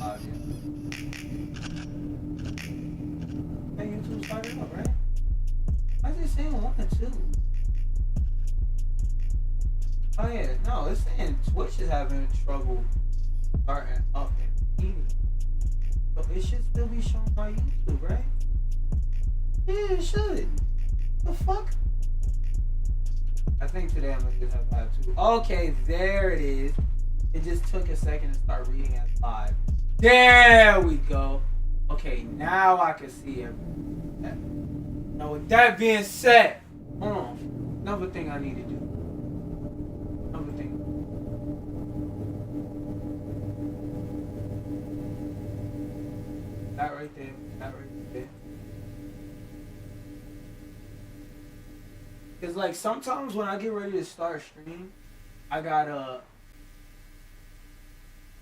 live yet. Hey, YouTube started up, right? Why is it saying 1 and 2? Oh yeah, no, it's saying Twitch is having trouble starting up and eating. So it should still be shown on YouTube, right? Yeah, it should. The fuck? I think today I'm gonna just have to have 2. Okay, there it is. It just took a second to start reading as live. There we go. Okay, now I can see everything. Now with that being said, hold on. Another thing I need to do. Another thing. That right there. That right there. Cause like sometimes when I get ready to start stream, I gotta.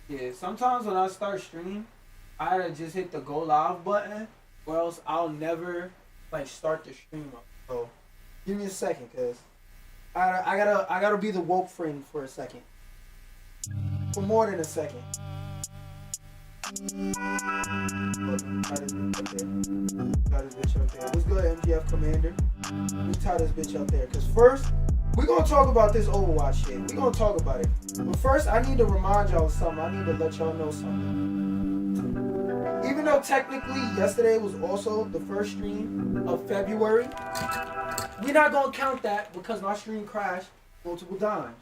Yeah, sometimes when I start stream, I gotta just hit the go live button, or else I'll never like start the stream up. So give me a second, cause I gotta be the woke friend for a second, for more than a second. Tie this bitch up there. What's good, MGF Commander? Let's tie this bitch up there, cause first we're gonna talk about this Overwatch shit. We're gonna talk about it. But first, I need to remind y'all of something. I need to let y'all know something. Even though technically yesterday was also the first stream of February, we're not gonna count that because my stream crashed multiple times.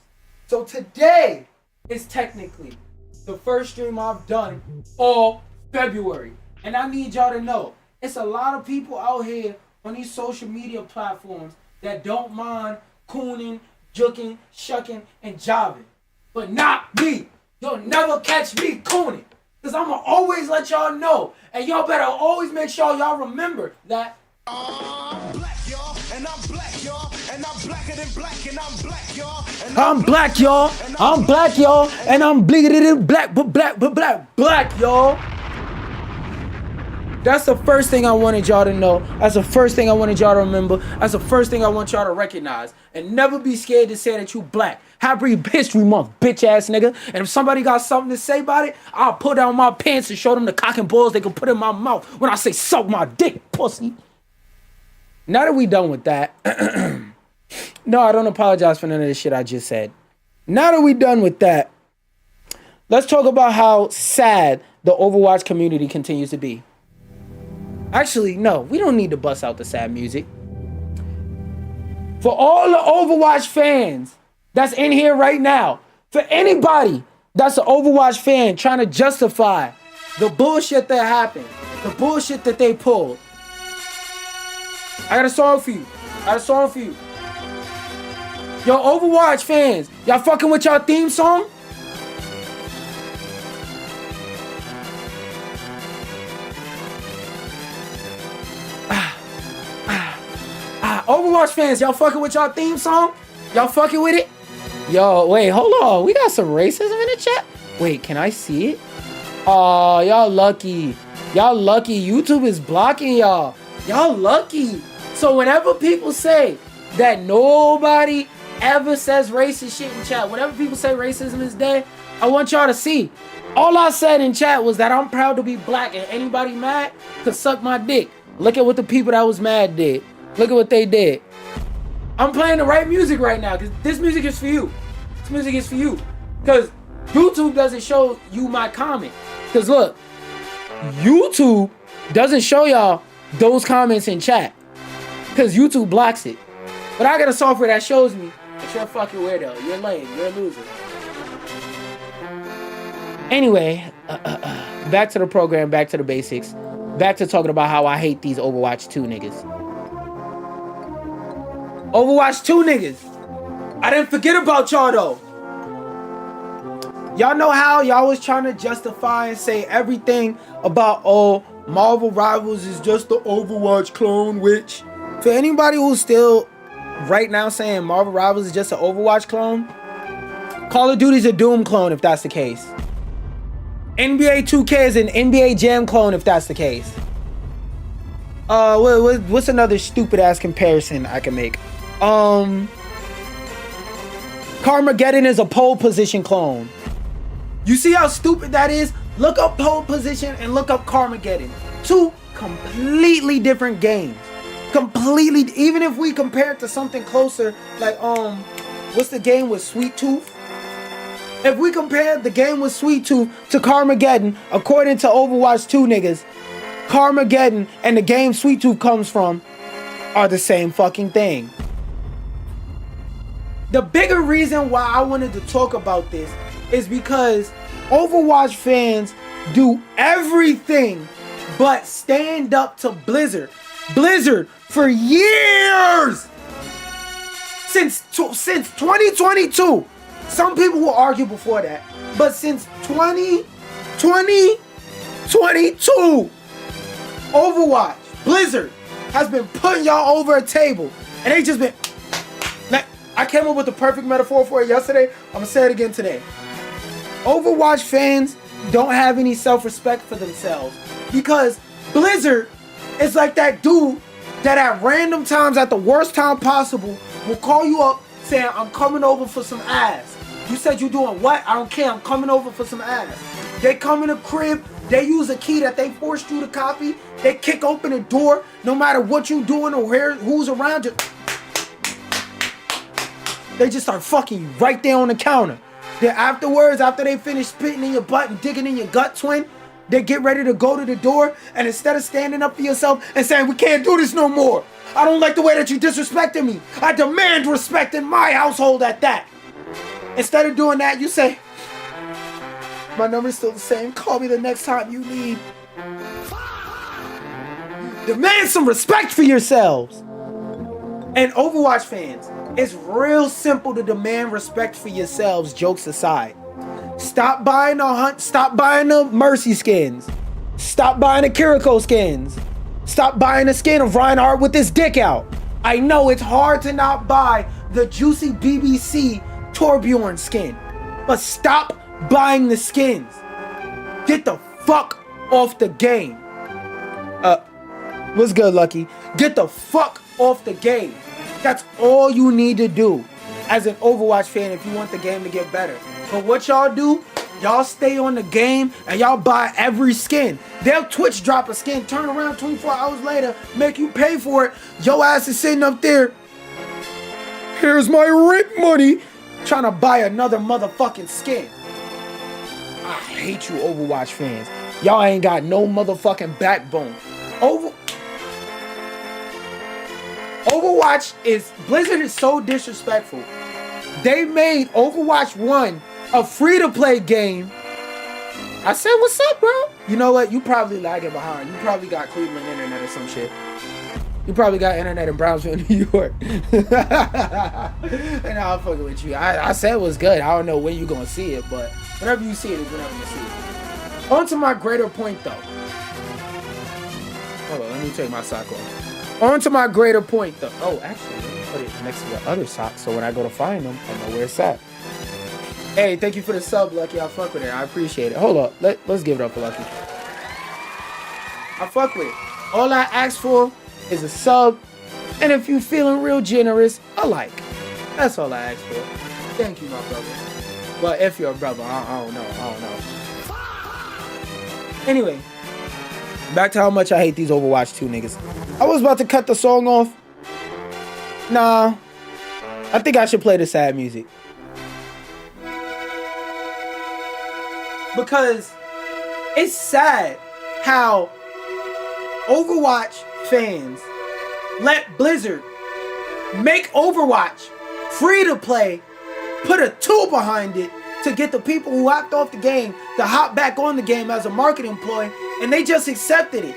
So today is technically the first stream I've done all February. And I need y'all to know, it's a lot of people out here on these social media platforms that don't mind cooning, juking, shucking, and jobbing. But not me. You'll never catch me cooning. Because I'm going to always let y'all know. And y'all better always make sure y'all remember that. I'm black, y'all, and I'm black, y'all, and I'm blacker than black, and I'm black, y'all. I'm black, y'all. I'm black, y'all. And I'm bleeding than black, black, y'all. That's the first thing I wanted y'all to know. That's the first thing I wanted y'all to remember. That's the first thing I want y'all to recognize. And never be scared to say that you black. Happy History Month, bitch ass nigga. And if somebody got something to say about it, I'll pull down my pants and show them the cock and balls they can put in my mouth when I say suck my dick, pussy. Now that we done with that, no, I don't apologize for none of the shit I just said. Now that we done with that, let's talk about how sad the Overwatch community continues to be. Actually, no, we don't need to bust out the sad music. For all the Overwatch fans that's in here right now, for anybody that's an Overwatch fan trying to justify the bullshit that happened, the bullshit that they pulled, I got a song for you. Yo, Overwatch fans, y'all fucking with y'all theme song? Overwatch fans, y'all fucking with y'all theme song? Y'all fucking with it? Yo, wait, hold on. We got some racism in the chat? Wait, can I see it? Oh, y'all lucky. Y'all lucky. YouTube is blocking y'all. Y'all lucky. So whenever people say that nobody ever says racist shit in chat, whenever people say racism is dead, I want y'all to see. All I said in chat was that I'm proud to be black and anybody mad could suck my dick. Look at what the people that was mad did. Look at what they did. I'm playing the right music right now because this music is for you. This music is for you. Because YouTube doesn't show you my comment. Because look, YouTube doesn't show y'all those comments in chat. Because YouTube blocks it. But I got a software that shows me that you're a fucking weirdo. You're lame. You're a loser. Anyway, back to the program, back to the basics. Back to talking about how I hate these Overwatch 2 niggas. Overwatch 2 niggas. I didn't forget about y'all though. Y'all know how y'all was trying to justify and say everything about, oh, Marvel Rivals is just the Overwatch clone, which for anybody who's still right now saying Marvel Rivals is just an Overwatch clone, Call of Duty's a Doom clone if that's the case. NBA 2K is an NBA Jam clone if that's the case. What's another stupid ass comparison I can make? Carmageddon is a pole position clone. You see how stupid that is? Look up Pole Position and look up Carmageddon. Two completely different games. Completely, even if we compare it to something closer, like, what's the game with Sweet Tooth? If we compare the game with Sweet Tooth to Carmageddon, according to Overwatch 2 niggas, Carmageddon and the game Sweet Tooth comes from are the same fucking thing. The bigger reason why I wanted to talk about this is because Overwatch fans do everything but stand up to Blizzard. Blizzard, for years, since 2022, some people will argue before that, but since 2022, Overwatch, Blizzard, has been putting y'all over a table, and they just been, I came up with the perfect metaphor for it yesterday, I'm gonna say it again today. Overwatch fans don't have any self-respect for themselves because Blizzard is like that dude that at random times, at the worst time possible, will call you up saying, I'm coming over for some ass. You said you doing what? I don't care, I'm coming over for some ass. They come in the crib, they use a key that they forced you to copy, they kick open the door, no matter what you doing or who's around you. They just start fucking you right there on the counter. Then afterwards, after they finish spitting in your butt and digging in your gut, twin, they get ready to go to the door, and instead of standing up for yourself and saying, we can't do this no more. I don't like the way that you disrespected me. I demand respect in my household at that. Instead of doing that, you say, my number's still the same. Call me the next time you need. Demand some respect for yourselves. And Overwatch fans, it's real simple to demand respect for yourselves, jokes aside. Stop buying the Mercy skins. Stop buying the Kiriko skins. Stop buying the skin of Reinhardt with his dick out. I know it's hard to not buy the juicy BBC Torbjorn skin, but stop buying the skins. Get the fuck off the game. What's good, Lucky? Get the fuck off the game. That's all you need to do as an Overwatch fan if you want the game to get better. But what y'all do, y'all stay on the game and y'all buy every skin. They'll Twitch drop a skin, turn around 24 hours later, make you pay for it. Your ass is sitting up there. Here's my rent money. Trying to buy another motherfucking skin. I hate you Overwatch fans. Y'all ain't got no motherfucking backbone. Overwatch Blizzard is so disrespectful. They made Overwatch 1 a free-to-play game. I said, what's up, bro? You know what? You probably lagging behind. You probably got Cleveland internet or some shit. You probably got internet in Brownsville, New York. And I'll fuck with you. I said it was good. I don't know when you gonna see it, but whenever you see it is whenever you see it. On to my greater point, though. Hold on, let me take my sock off. On to my greater point, though. Oh, actually, let me put it next to the other sock so when I go to find them, I know where it's at. Hey, thank you for the sub, Lucky. I fuck with it. I appreciate it. Hold up. Let's give it up for Lucky. I fuck with it. All I ask for is a sub, and if you feeling real generous, a like. That's all I ask for. Thank you, my brother. Well, if you're a brother, I don't know. Anyway, back to how much I hate these Overwatch 2 niggas. I was about to cut the song off. Nah, I think I should play the sad music. Because it's sad how Overwatch fans let Blizzard make Overwatch free to play, put a 2 behind it to get the people who hopped off the game to hop back on the game as a marketing ploy, and they just accepted it.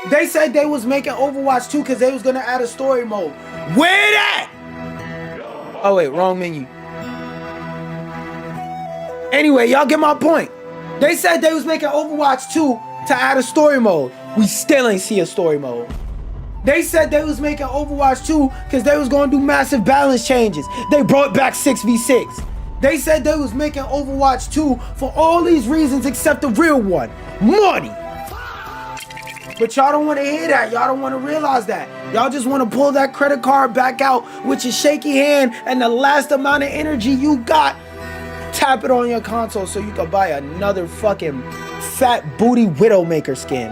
They said they was making Overwatch 2 because they was gonna add a story mode. Where that? Oh wait, wrong menu. Anyway, y'all get my point. They said they was making Overwatch 2 to add a story mode. We still ain't see a story mode. They said they was making Overwatch 2 because they was going to do massive balance changes. They brought back 6v6. They said they was making Overwatch 2 for all these reasons except the real one. Money. But y'all don't want to hear that. Y'all don't want to realize that. Y'all just want to pull that credit card back out with your shaky hand and the last amount of energy you got. Tap it on your console so you can buy another fucking fat booty Widowmaker skin.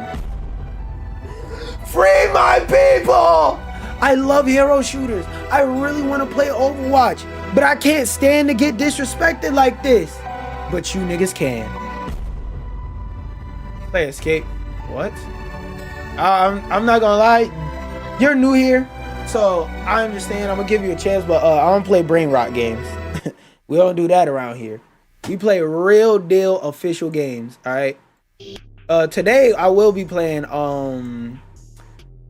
Free my people! I love hero shooters. I really want to play Overwatch, but I can't stand to get disrespected like this. But you niggas can. Play Escape. What? I'm not gonna lie. You're new here, so I understand. I'm gonna give you a chance, but I don't play brain rot games. We don't do that around here. We play real deal official games. All right. Today I will be playing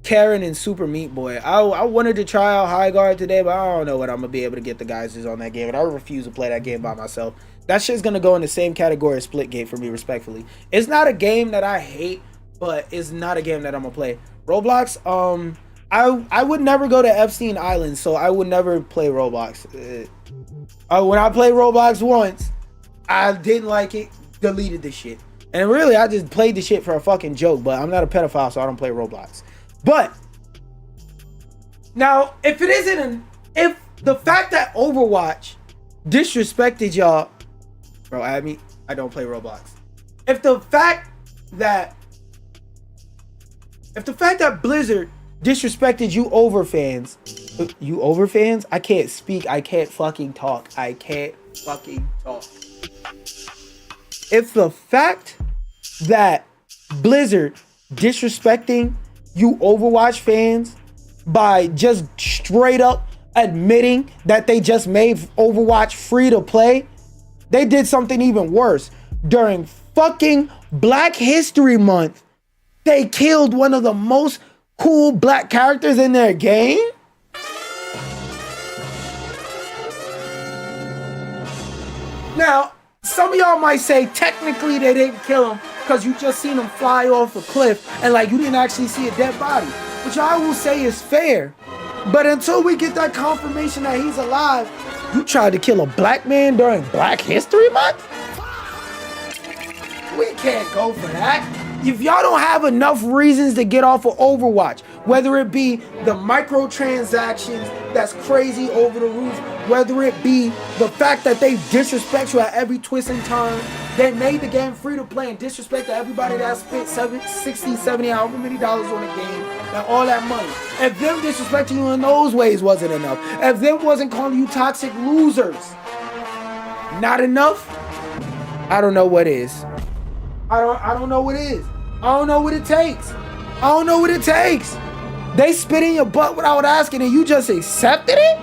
Carin and Super Meat Boy. I wanted to try out High Guard today, but I don't know what I'm gonna be able to get the guys on that game, and I refuse to play that game by myself. That shit's gonna go in the same category as Splitgate for me, respectfully. It's not a game that I hate, but it's not a game that I'm gonna play. Roblox, I would never go to Epstein Island, so I would never play Roblox. When I played Roblox once, I didn't like it, deleted the shit. And really, I just played the shit for a fucking joke, but I'm not a pedophile, so I don't play Roblox. But now, if the fact that Overwatch disrespected y'all, bro, I don't play Roblox. If the fact that Blizzard disrespected you over fans, I can't speak, I can't fucking talk. If the fact that Blizzard disrespecting you Overwatch fans by just straight up admitting that they just made Overwatch free to play, they did something even worse. During fucking Black History Month, they killed one of the most cool black characters in their game. Now, some of y'all might say technically they didn't kill him because you just seen him fly off a cliff and like you didn't actually see a dead body, which I will say is fair. But until we get that confirmation that he's alive, you tried to kill a black man during Black History Month? We can't go for that. If y'all don't have enough reasons to get off of Overwatch, whether it be the microtransactions that's crazy over the roof, whether it be the fact that they disrespect you at every twist and turn, they made the game free to play and disrespect everybody that spent 60, 70, however many dollars on the game and all that money. If them disrespecting you in those ways wasn't enough, if them wasn't calling you toxic losers not enough, I don't know what is. I don't know what it is. I don't know what it takes. I don't know what it takes. They spit in your butt without asking and you just accepted it?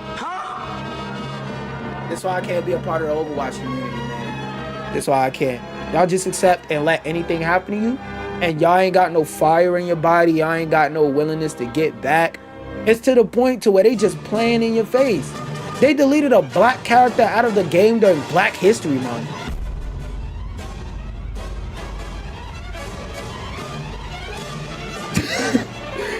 That's why I can't be a part of the Overwatch community, man. That's why I can't. Y'all just accept and let anything happen to you, and y'all ain't got no fire in your body. Y'all ain't got no willingness to get back. It's to the point to where they just playing in your face. They deleted a black character out of the game during Black History Month.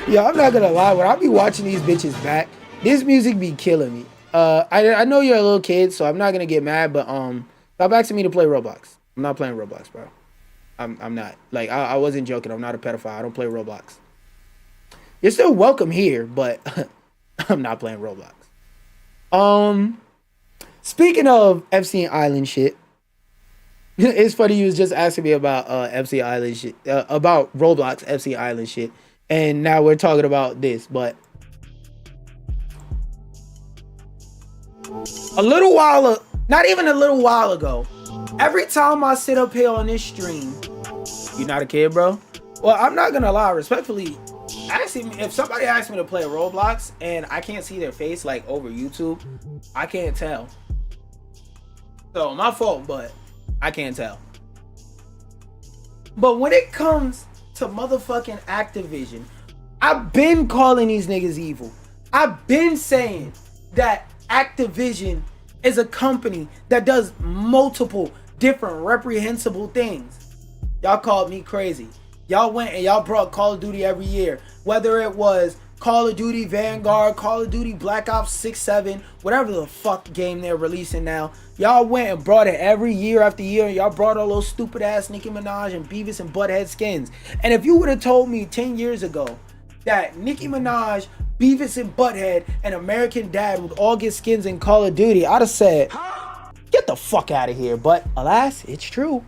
Yeah, I'm not gonna lie. When I be watching these bitches back, this music be killing me. I know you're a little kid, so I'm not gonna get mad. But stop asking me to play Roblox. I'm not playing Roblox, bro. I'm not. Like I wasn't joking. I'm not a pedophile. I don't play Roblox. You're still welcome here, but I'm not playing Roblox. Speaking of Epstein Island shit, it's funny you was just asking me about Epstein Island shit, about Roblox Epstein Island shit. And now we're talking about this, but not even a little while ago, every time I sit up here on this stream, you not a kid, bro? Well, I'm not gonna lie, respectfully, actually, if somebody asks me to play Roblox and I can't see their face like over YouTube, I can't tell. So my fault, but I can't tell. But when it comes to motherfucking Activision, I've been calling these niggas evil. I've been saying that Activision is a company that does multiple different reprehensible things. Y'all called me crazy. Y'all went and y'all brought Call of Duty every year, whether it was Call of Duty Vanguard, Call of Duty Black Ops 6, 7, whatever the fuck game they're releasing now. Y'all went and brought it every year after year, and y'all brought all those stupid ass Nicki Minaj and Beavis and Butthead skins. And if you would have told me 10 years ago that Nicki Minaj, Beavis and Butthead, and American Dad would all get skins in Call of Duty, I'd have said, get the fuck out of here. But alas, it's true.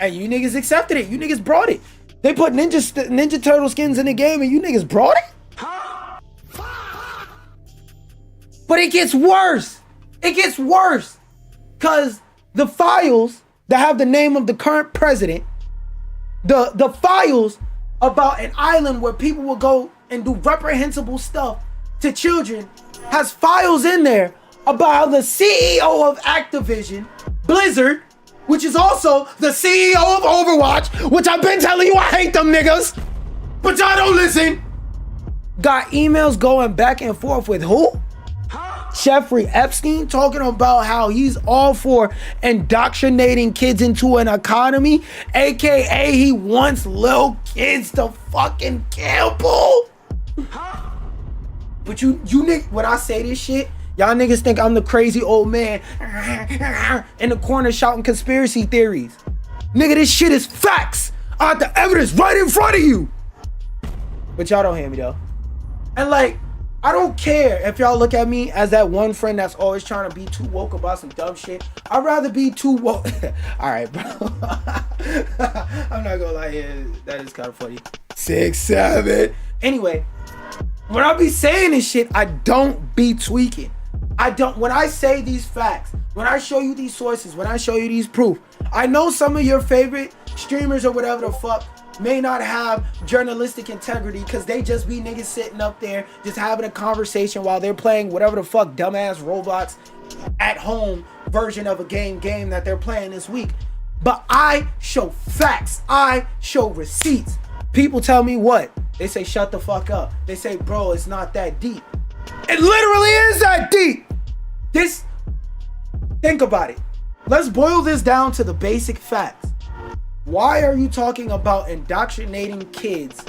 And you niggas accepted it. You niggas brought it. They put Ninja Turtle skins in the game and you niggas brought it? But it gets worse. It gets worse. Because the files that have the name of the current president, the files about an island where people will go and do reprehensible stuff to children, has files in there about how the CEO of Activision, Blizzard, which is also the CEO of Overwatch, which I've been telling you I hate them niggas, but y'all don't listen, got emails going back and forth with who? Jeffrey Epstein, talking about how he's all for indoctrinating kids into an economy, aka he wants little kids to fucking gamble. But you niggas, when I say this shit, y'all niggas think I'm the crazy old man in the corner shouting conspiracy theories. Nigga, this shit is facts. I have the evidence right in front of you. But y'all don't hear me though. And like, I don't care if y'all look at me as that one friend that's always trying to be too woke about some dumb shit. I'd rather be too woke. All right, bro. I'm not gonna lie here. That is kind of funny. 6, 7. Anyway, when I be saying this shit, I don't be tweaking. When I say these facts, when I show you these sources, when I show you these proof, I know some of your favorite streamers or whatever the fuck may not have journalistic integrity because they just be niggas sitting up there just having a conversation while they're playing whatever the fuck dumbass Roblox at home version of a game that they're playing this week. But I show facts. I show receipts. People tell me what? They say shut the fuck up. They say, bro, it's not that deep. It literally is that deep. Think about it. Let's boil this down to the basic facts. Why are you talking about indoctrinating kids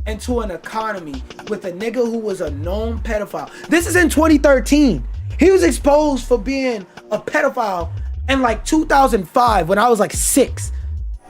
into an economy with a nigga who was a known pedophile? This is in 2013. He was exposed for being a pedophile in like 2005 when I was like 6.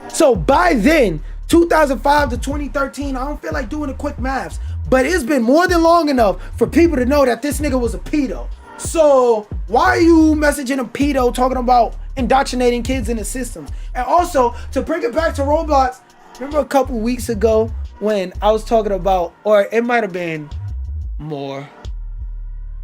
So by then, 2005 to 2013, I don't feel like doing the quick maths, but it's been more than long enough for people to know that this nigga was a pedo. So why are you messaging a pedo talking about indoctrinating kids in the systems? And also, to bring it back to Roblox, remember a couple weeks ago when I was talking about, or it might have been more.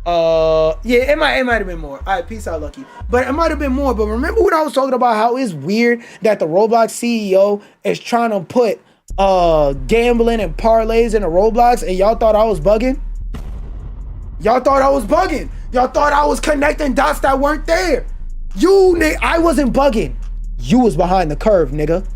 Yeah, it might have been more. All right, peace out, Lucky. But it might have been more. But remember when I was talking about how it's weird that the Roblox CEO is trying to put gambling and parlays into Roblox, and y'all thought I was bugging? Y'all thought I was bugging. Y'all thought I was connecting dots that weren't there. I wasn't bugging. You was behind the curve, nigga.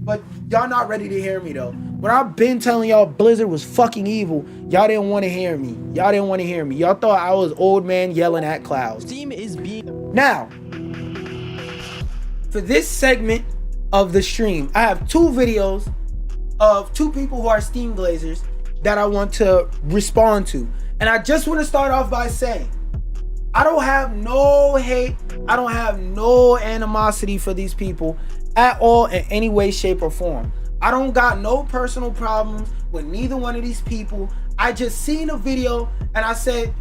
But y'all not ready to hear me though. When I've been telling y'all Blizzard was fucking evil, y'all didn't want to hear me. Y'all thought I was old man yelling at clouds. Steam is being... Now, for this segment of the stream, I have 2 videos of 2 people who are Steam Glazers that I want to respond to. And I just want to start off by saying, I don't have no hate. I don't have no animosity for these people at all in any way, shape, or form. I don't got no personal problems with neither one of these people. I just seen a video and I said,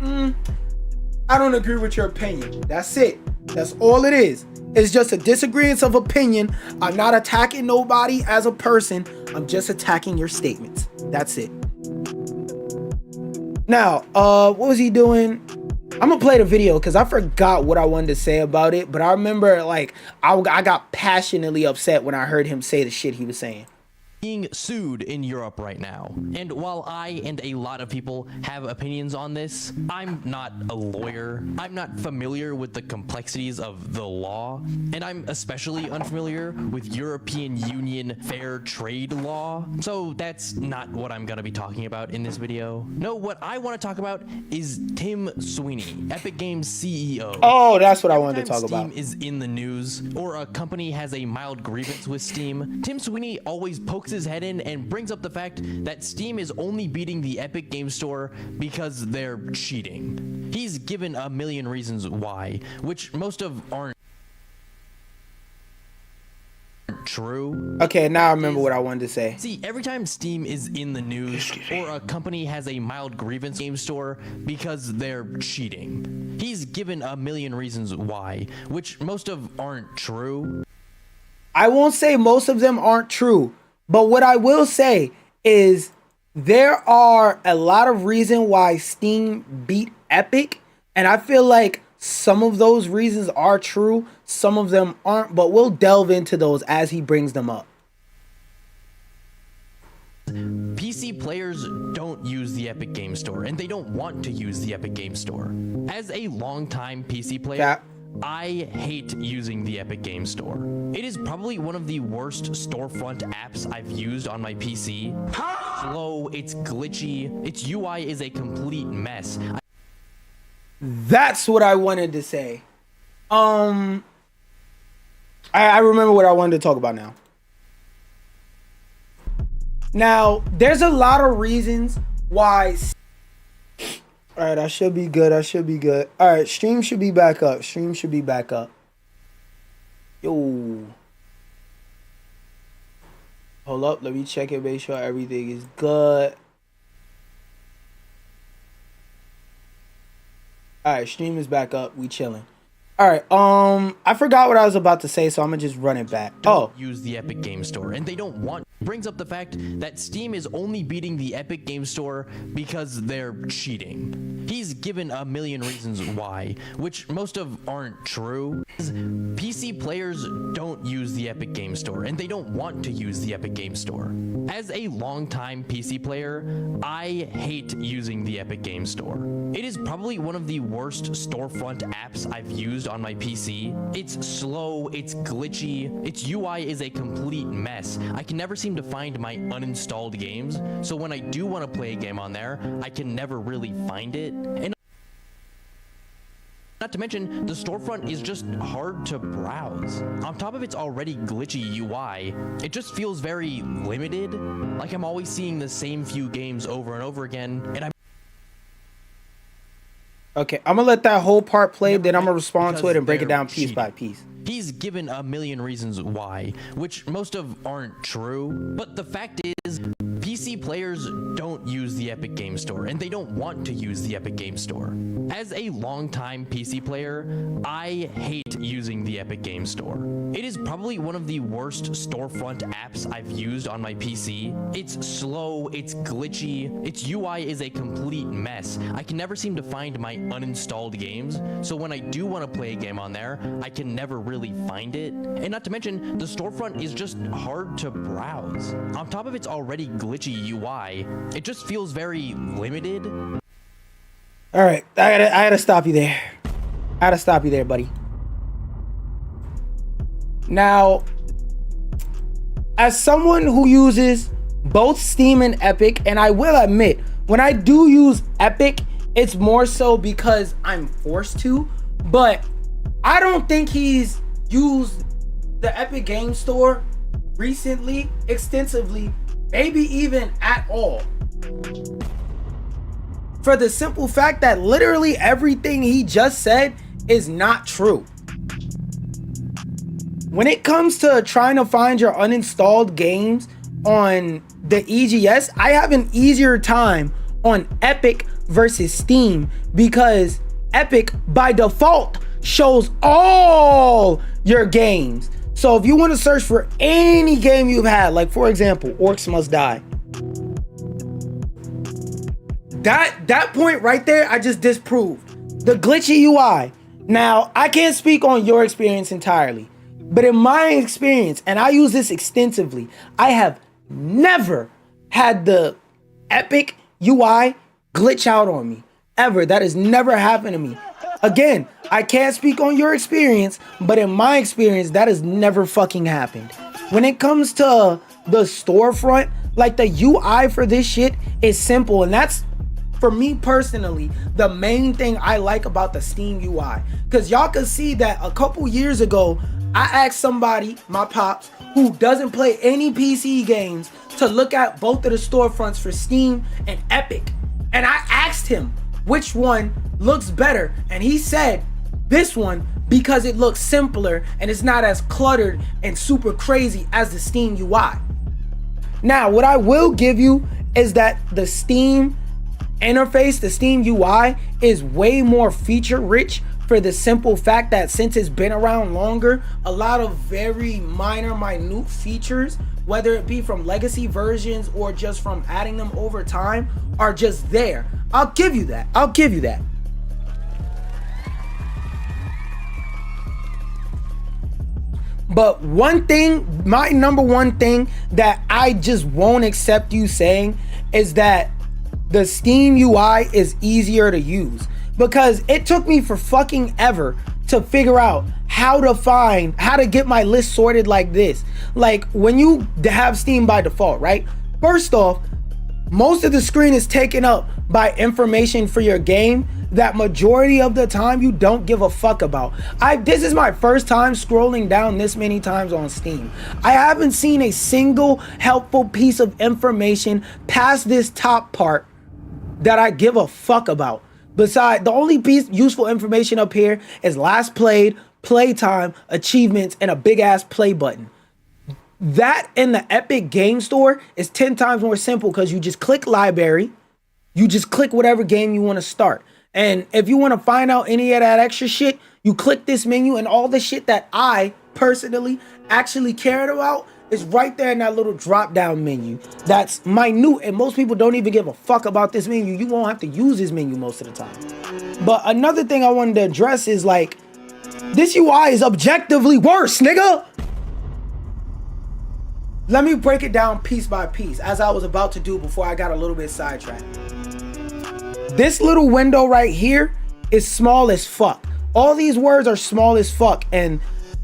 I don't agree with your opinion. That's it. That's all it is. It's just a disagreement of opinion. I'm not attacking nobody as a person. I'm just attacking your statements. That's it. Now, what was he doing? I'm gonna play the video because I forgot what I wanted to say about it, but I remember like I got passionately upset when I heard him say the shit he was saying. Being sued in Europe right now. And while I and a lot of people have opinions on this, I'm not a lawyer. I'm not familiar with the complexities of the law, and I'm especially unfamiliar with European Union fair trade law. So that's not what I'm gonna be talking about in this video. No, what I want to talk about is Tim Sweeney, Epic Games CEO. Oh, that's what I wanted to talk about. Steam is in the news, or a company has a mild grievance with Steam, Tim Sweeney always pokes his head in and brings up the fact that Steam is only beating the Epic Games Store because they're cheating. He's given a million reasons why, which most of aren't true. Okay, now I remember what I wanted to say. See, every time Steam is in the news, or a company has a mild grievance game store because they're cheating, he's given a million reasons why, which most of aren't true. I won't say most of them aren't true, but what I will say is there are a lot of reasons why Steam beat Epic, and I feel like some of those reasons are true, some of them aren't, but we'll delve into those as he brings them up. PC players don't use the Epic Game Store, and they don't want to use the Epic Game Store. As a longtime PC player, Cap. I hate using the Epic Game Store. It is probably one of the worst storefront apps I've used on my PC. It's slow, it's glitchy, its UI is a complete mess. That's what I wanted to say. I remember what I wanted to talk about now. Now, there's a lot of reasons why. All right, I should be good. All right, stream should be back up. Yo. Hold up, let me check it, make sure everything is good. All right, stream is back up. We chilling. All right, I forgot what I was about to say, so I'm gonna just run it back. Use the Epic Game Store, and they don't want. Brings up the fact that Steam is only beating the Epic Game Store because they're cheating. He's given a million reasons why, which most of aren't true. PC players don't use the Epic Game Store, and they don't want to use the Epic Game Store. As a longtime PC player, I hate using the Epic Game Store. It is probably one of the worst storefront apps I've used on my PC. It's slow, it's glitchy, its UI is a complete mess. I can never seem to find my uninstalled games, so when I do want to play a game on there, I can never really find it. And not to mention, the storefront is just hard to browse. On top of its already glitchy UI, it just feels very limited, like I'm always seeing the same few games over and over again, and I'm Okay, I'm gonna let that whole part play, then I'm gonna respond to it and break it down piece by piece. He's given a million reasons why, which most of aren't true, but the fact is, PC players don't use the Epic Game Store, and they don't want to use the Epic Game Store. As a longtime PC player, I hate using the Epic Game Store. It is probably one of the worst storefront apps I've used on my PC. It's slow, it's glitchy, its UI is a complete mess. I can never seem to find my uninstalled games, so when I do want to play a game on there, I can never really find it. And not to mention, the storefront is just hard to browse. On top of its already glitchy UI, it just feels very limited. All right, I gotta stop you there. Buddy. Now, as someone who uses both Steam and Epic, and I will admit, when I do use Epic, it's more so because I'm forced to, but I don't think he's used the Epic Game Store recently, extensively, maybe even at all. For the simple fact that literally everything he just said is not true. When it comes to trying to find your uninstalled games on the EGS, I have an easier time on Epic versus Steam because Epic by default shows all your games. So if you want to search for any game you've had, like for example, Orcs Must Die, that point right there, I just disproved the glitchy UI. Now, I can't speak on your experience entirely, but in my experience, and I use this extensively, I have never had the Epic UI glitch out on me, ever. That has never happened to me. Again, I can't speak on your experience, but in my experience, that has never fucking happened. When it comes to the storefront, like the UI for this shit is simple, and that's, for me personally, the main thing I like about the Steam UI. Because y'all can see that a couple years ago, I asked somebody, my pops, who doesn't play any PC games, to look at both of the storefronts for Steam and Epic. And I asked him which one looks better, and he said this one because it looks simpler and it's not as cluttered and super crazy as the Steam UI. Now, what I will give you is that the Steam interface, the Steam UI, is way more feature rich for the simple fact that since it's been around longer, a lot of very minute features, whether it be from legacy versions or just from adding them over time, are just there. I'll give you that. I'll give you that. But one thing, my number one thing that I just won't accept you saying is that the Steam UI is easier to use, because it took me for fucking ever to figure out how to get my list sorted like this. Like when you have Steam by default, right? First off, most of the screen is taken up by information for your game that majority of the time you don't give a fuck about. This is my first time scrolling down this many times on Steam. I haven't seen a single helpful piece of information past this top part that I give a fuck about. Besides, the only piece useful information up here is last played, playtime, achievements, and a big ass play button. That in the Epic Game Store is 10 times more simple, because you just click library, you just click whatever game you want to start. And if you want to find out any of that extra shit, you click this menu, and all the shit that I personally actually cared about is right there in that little drop down menu. That's minute, and most people don't even give a fuck about this menu. You won't have to use this menu most of the time. But another thing I wanted to address is like, this UI is objectively worse, nigga. Let me break it down piece by piece, as I was about to do before I got a little bit sidetracked. This little window right here is small as fuck. All these words are small as fuck, and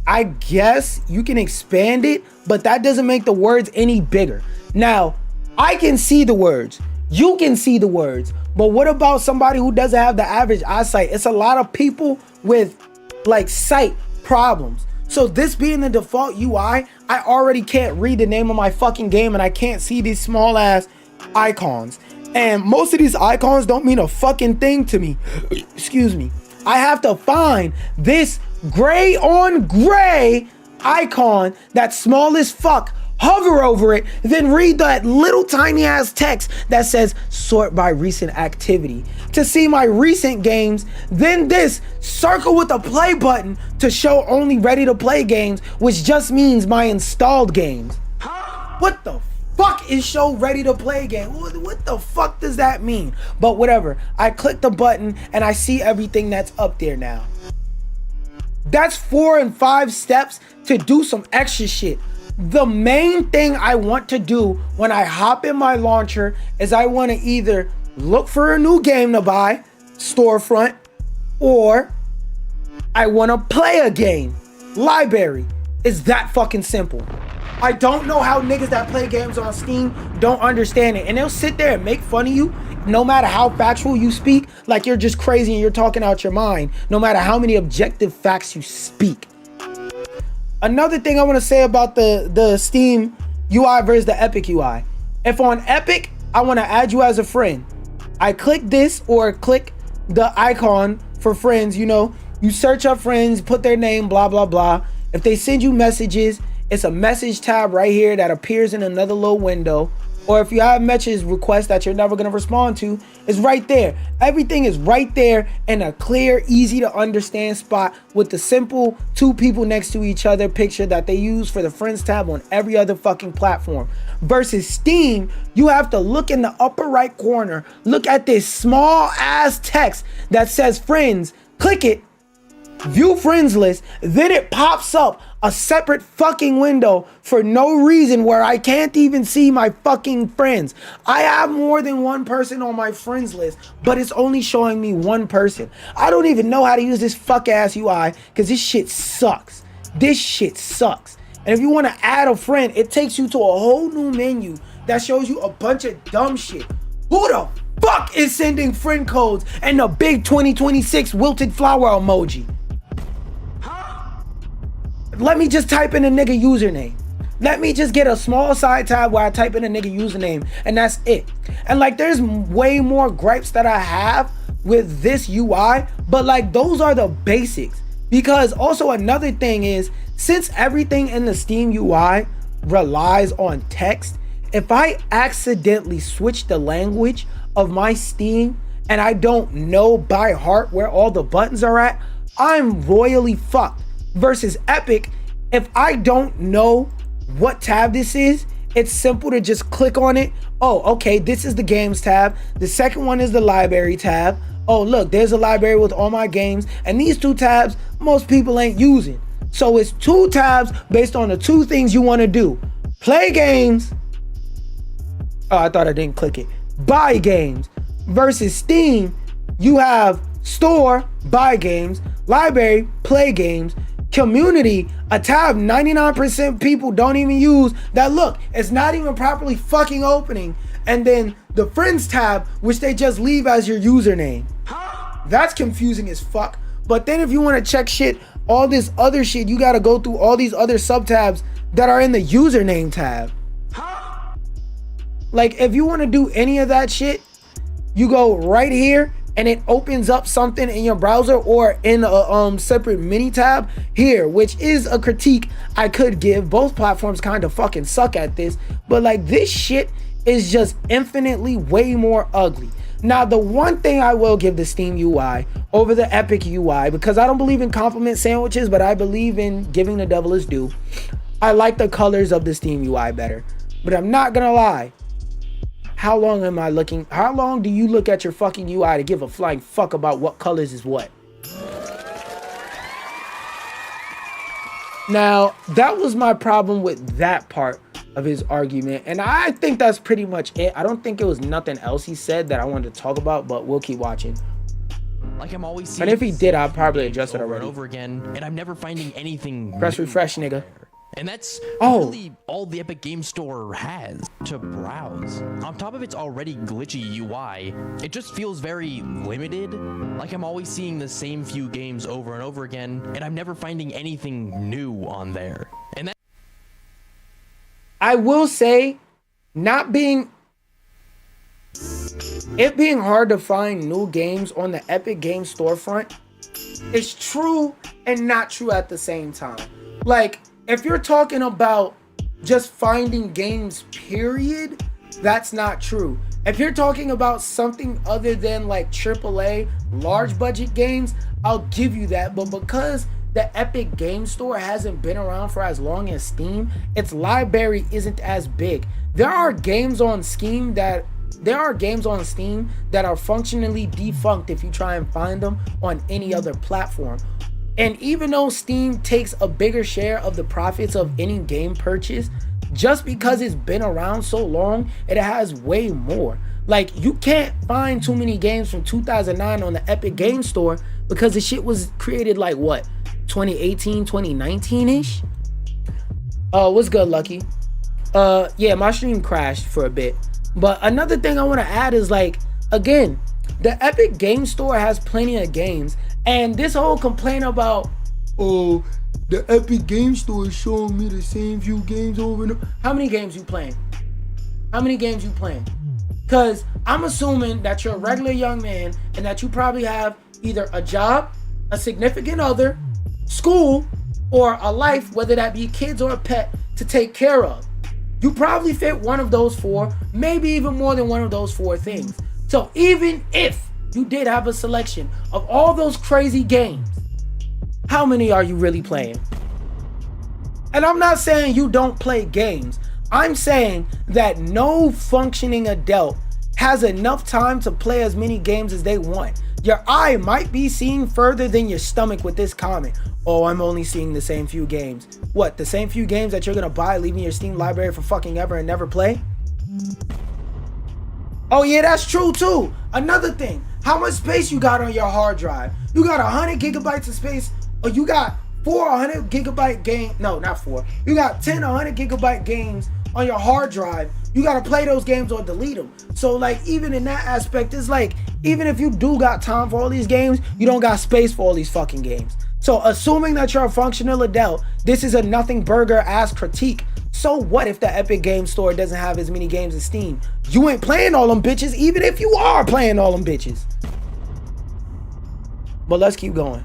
I guess you can expand it, but that doesn't make the words any bigger. Now, I can see the words, you can see the words, but what about somebody who doesn't have the average eyesight? It's a lot of people with like sight problems. So this being the default UI, I already can't read the name of my fucking game, and I can't see these small ass icons. And most of these icons don't mean a fucking thing to me. Excuse me. I have to find this gray on gray icon that's small as fuck, hover over it, then read that little tiny ass text that says sort by recent activity to see my recent games, then this circle with a play button to show only ready to play games, which just means my installed games. What the fuck is show ready to play game? What the fuck does that mean? But whatever, I click the button and I see everything that's up there now. That's 4 and 5 steps to do some extra shit. The main thing I want to do when I hop in my launcher is I want to either look for a new game to buy, storefront, or I want to play a game, library. It's that fucking simple. I don't know how niggas that play games on Steam don't understand it. And they'll sit there and make fun of you no matter how factual you speak, like you're just crazy and you're talking out your mind, no matter how many objective facts you speak. Another thing I want to say about the Steam UI versus the Epic UI. If on Epic, I want to add you as a friend, I click this or click the icon for friends, you know, you search up friends, put their name, blah, blah, blah. If they send you messages, it's a message tab right here that appears in another little window. Or if you have message requests that you're never going to respond to, it's right there. Everything is right there in a clear, easy to understand spot with the simple 2 people next to each other picture that they use for the friends tab on every other fucking platform. Versus Steam, you have to look in the upper right corner, look at this small ass text that says friends, click it, view friends list, then it pops up a separate fucking window for no reason where I can't even see my fucking friends. I have more than one person on my friends list, but it's only showing me one person. I don't even know how to use this fuck ass UI because this shit sucks. This shit sucks. And if you want to add a friend, it takes you to a whole new menu that shows you a bunch of dumb shit. Who the fuck is sending friend codes and the big 2026 wilted flower emoji? Let me just type in a nigga username. Let me just get a small side tab where I type in a nigga username, and that's it. And like, there's way more gripes that I have with this UI, but like, those are the basics. Because also another thing is, since everything in the Steam UI relies on text, if I accidentally switch the language of my Steam and I don't know by heart where all the buttons are at, I'm royally fucked. Versus Epic, if I don't know what tab this is, it's simple to just click on it. Oh, okay, this is the games tab. The second one is the library tab. Oh, look, there's a library with all my games. And these two tabs, most people ain't using. So it's two tabs based on the two things you want to do. Play games. Oh, I thought I didn't click it. Buy games. Versus Steam, you have store, buy games, library, play games, community, a tab 99% people don't even use that, look, it's not even properly fucking opening, and then the friends tab, which they just leave as your username. That's confusing as fuck. But then if you want to check shit, all this other shit, you got to go through all these other sub tabs that are in the username tab. Like, if you want to do any of that shit, you go right here and it opens up something in your browser or in a separate mini tab here, which is a critique I could give. Both platforms kind of fucking suck at this, but like, this shit is just infinitely way more ugly. Now, the one thing I will give the Steam UI over the Epic UI, because I don't believe in compliment sandwiches, but I believe in giving the devil his due, I like the colors of the Steam UI better. But I'm not gonna lie, how long do you look at your fucking UI to give a flying fuck about what colors is what? Now, that was my problem with that part of his argument, and I think that's pretty much it. I don't think it was nothing else he said that I wanted to talk about, but we'll keep watching. Like I'm always seeing, and if he did, I'll probably address it over and already. over again, and I'm never finding anything. Press refresh, nigga. And that's Oh. really all the Epic Game Store has to browse. On top of its already glitchy UI, it just feels very limited. Like I'm always seeing the same few games over and over again, and I'm never finding anything new on there. And that I will say, it being hard to find new games on the Epic Game Storefront is true and not true at the same time. Like, if you're talking about just finding games, period, that's not true. If you're talking about something other than like AAA, large budget games, I'll give you that. But because the Epic Game Store hasn't been around for as long as Steam, its library isn't as big. There are games on Steam that are functionally defunct if you try and find them on any other platform. And even though Steam takes a bigger share of the profits of any game purchase, just because it's been around so long, it has way more. Like, you can't find too many games from 2009 on the Epic Game Store because the shit was created like what, 2018, 2019-ish? What's good, Lucky? Yeah, my stream crashed for a bit. But another thing I want to add is, like, again, the Epic Game Store has plenty of games. And this whole complaint about, oh, the Epic Game Store is showing me the same few games over and over. How many games you playing? Because I'm assuming that you're a regular young man and that you probably have either a job, a significant other, school, or a life, whether that be kids or a pet, to take care of. You probably fit one of those four, maybe even more than one of those four things. So even if you did have a selection of all those crazy games, how many are you really playing? And I'm not saying you don't play games. I'm saying that no functioning adult has enough time to play as many games as they want. Your eye might be seeing further than your stomach with this comment. Oh, I'm only seeing the same few games. What, the same few games that you're gonna buy, leaving your Steam library for fucking ever and never play? Oh yeah, that's true too. Another thing, how much space you got on your hard drive? You got 100 gigabytes of space, or you got 400 gigabyte game? No, not 4. You got 10 100 gigabyte games on your hard drive. You gotta play those games or delete them. So like, even in that aspect, it's like, even if you do got time for all these games, you don't got space for all these fucking games. So assuming that you're a functional adult, this is a nothing burger ass critique. So what if the Epic Game Store doesn't have as many games as Steam? You ain't playing all them bitches, even if you are playing all them bitches. But let's keep going.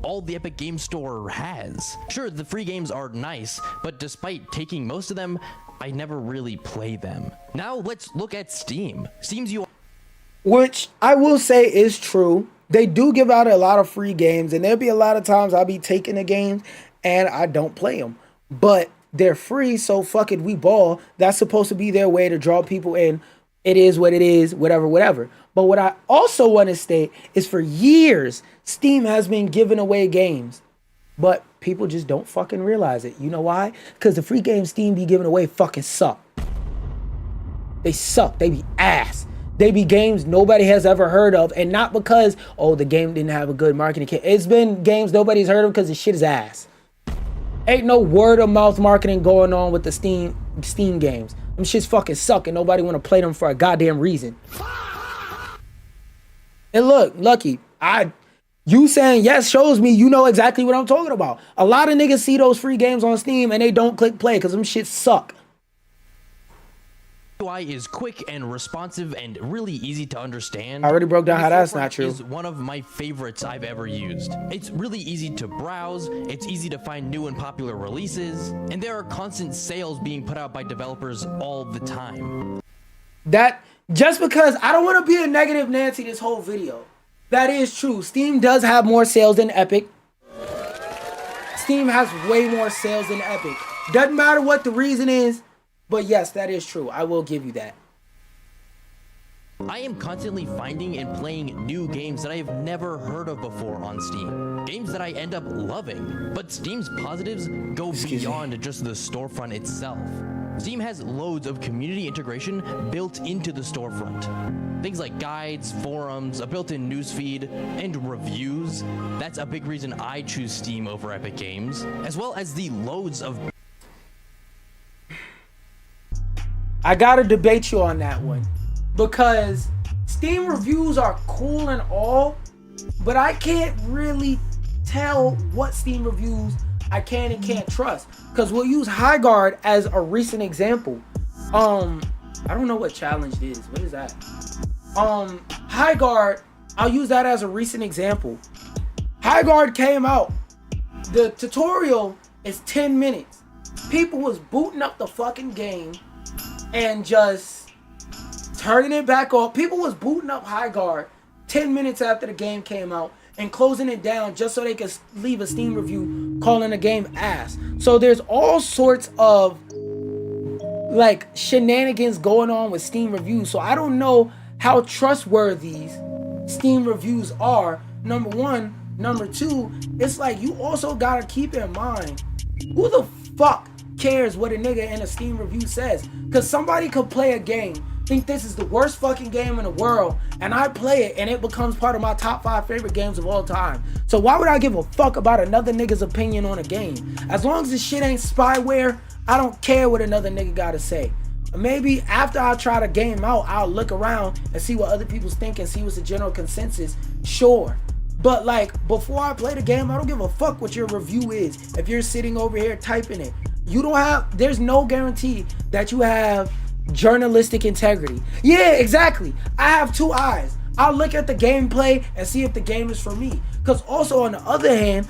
all the Epic Game Store has. Sure, the free games are nice, but despite taking most of them, I never really play them. Now let's look at Steam. Steam's UI. I will say, not being able to find new games on the Epic Game Store has plenty of games. And again, this is a critique I could give. Both platforms kind of fucking suck at this. which I will say is true. They do give out a lot of free games, and there'll be a lot of times I'll be taking the games and I don't play them. But they're free, so fuck it, we ball. That's supposed to be their way to draw people in. It is what it is, whatever, whatever. But what I also want to state is for years, Steam has been giving away games. But people just don't fucking realize it. You know why? Because the free games Steam be giving away fucking suck. They suck. They be ass. They be games nobody has ever heard of. And not because, oh, the game didn't have a good marketing kit. It's been games nobody's heard of because the shit is ass. Ain't no word of mouth marketing going on with the Steam games. Them shits fucking suck and nobody want to play them for a goddamn reason. And look, Lucky, you saying yes shows me you know exactly what I'm talking about. A lot of niggas see those free games on Steam and they don't click play because them shits suck. UI is quick and responsive and really easy to understand. I already broke down how that's not Storefront true. is one of my favorites I've ever used. It's really easy to browse, it's easy to find new and popular releases, and there are constant sales being put out by developers all the time. That, just because I don't want to be a negative Nancy this whole video. That is true. Steam does have more sales than Epic. Steam has way more sales than Epic. Doesn't matter what the reason is. But yes, that is true. I will give you that. I am constantly finding and playing new games that I have never heard of before on Steam. Games that I end up loving. But Steam's positives go beyond just the storefront itself. Steam has loads of community integration built into the storefront. Things like guides, forums, a built-in newsfeed, and reviews. That's a big reason I choose Steam over Epic Games, as well as the loads of... I gotta debate you on that one because Steam reviews are cool and all, but I can't really tell what Steam reviews I can and can't trust because we'll use Highguard as a recent example. I don't know what challenge it is. What is that? Highguard, I'll use that as a recent example. Highguard came out. The tutorial is 10 minutes. People was booting up the fucking game and just turning it back off. People was booting up Highguard 10 minutes after the game came out and closing it down just so they could leave a Steam review calling the game ass. So there's all sorts of like shenanigans going on with Steam reviews. So I don't know how trustworthy Steam reviews are, number one. Number two, it's like you also gotta keep in mind, who the fuck cares what a nigga in a Steam review says? Because somebody could play a game, think this is the worst fucking game in the world, and I play it and it becomes part of my top 5 favorite games of all time. So why would I give a fuck about another nigga's opinion on a game? As long as this shit ain't spyware, I don't care what another nigga gotta say. Maybe after I try the game out, I'll look around and see what other people's think and see what's the general consensus. Sure. But like, before I play the game, I don't give a fuck what your review is. If you're sitting over here typing it, there's no guarantee that you have journalistic integrity. Yeah, exactly. I have 2 eyes. I'll look at the gameplay and see if the game is for me. Because also on the other hand,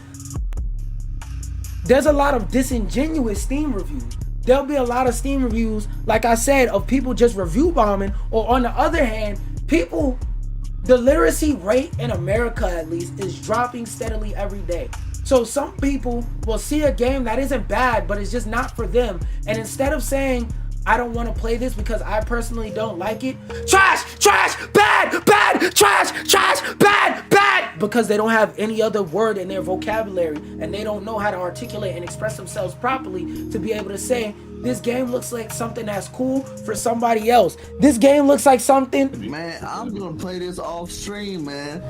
there's a lot of disingenuous Steam reviews. There'll be a lot of Steam reviews, like I said, of people just review bombing. Or on the other hand, the literacy rate in America at least is dropping steadily every day. So some people will see a game that isn't bad, but it's just not for them. And instead of saying, I don't want to play this because I personally don't like it, trash, trash, bad, bad, trash, trash, bad, bad, because they don't have any other word in their vocabulary and they don't know how to articulate and express themselves properly to be able to say, this game looks like something that's cool for somebody else. This game looks like something. Man, I'm gonna play this off stream, man.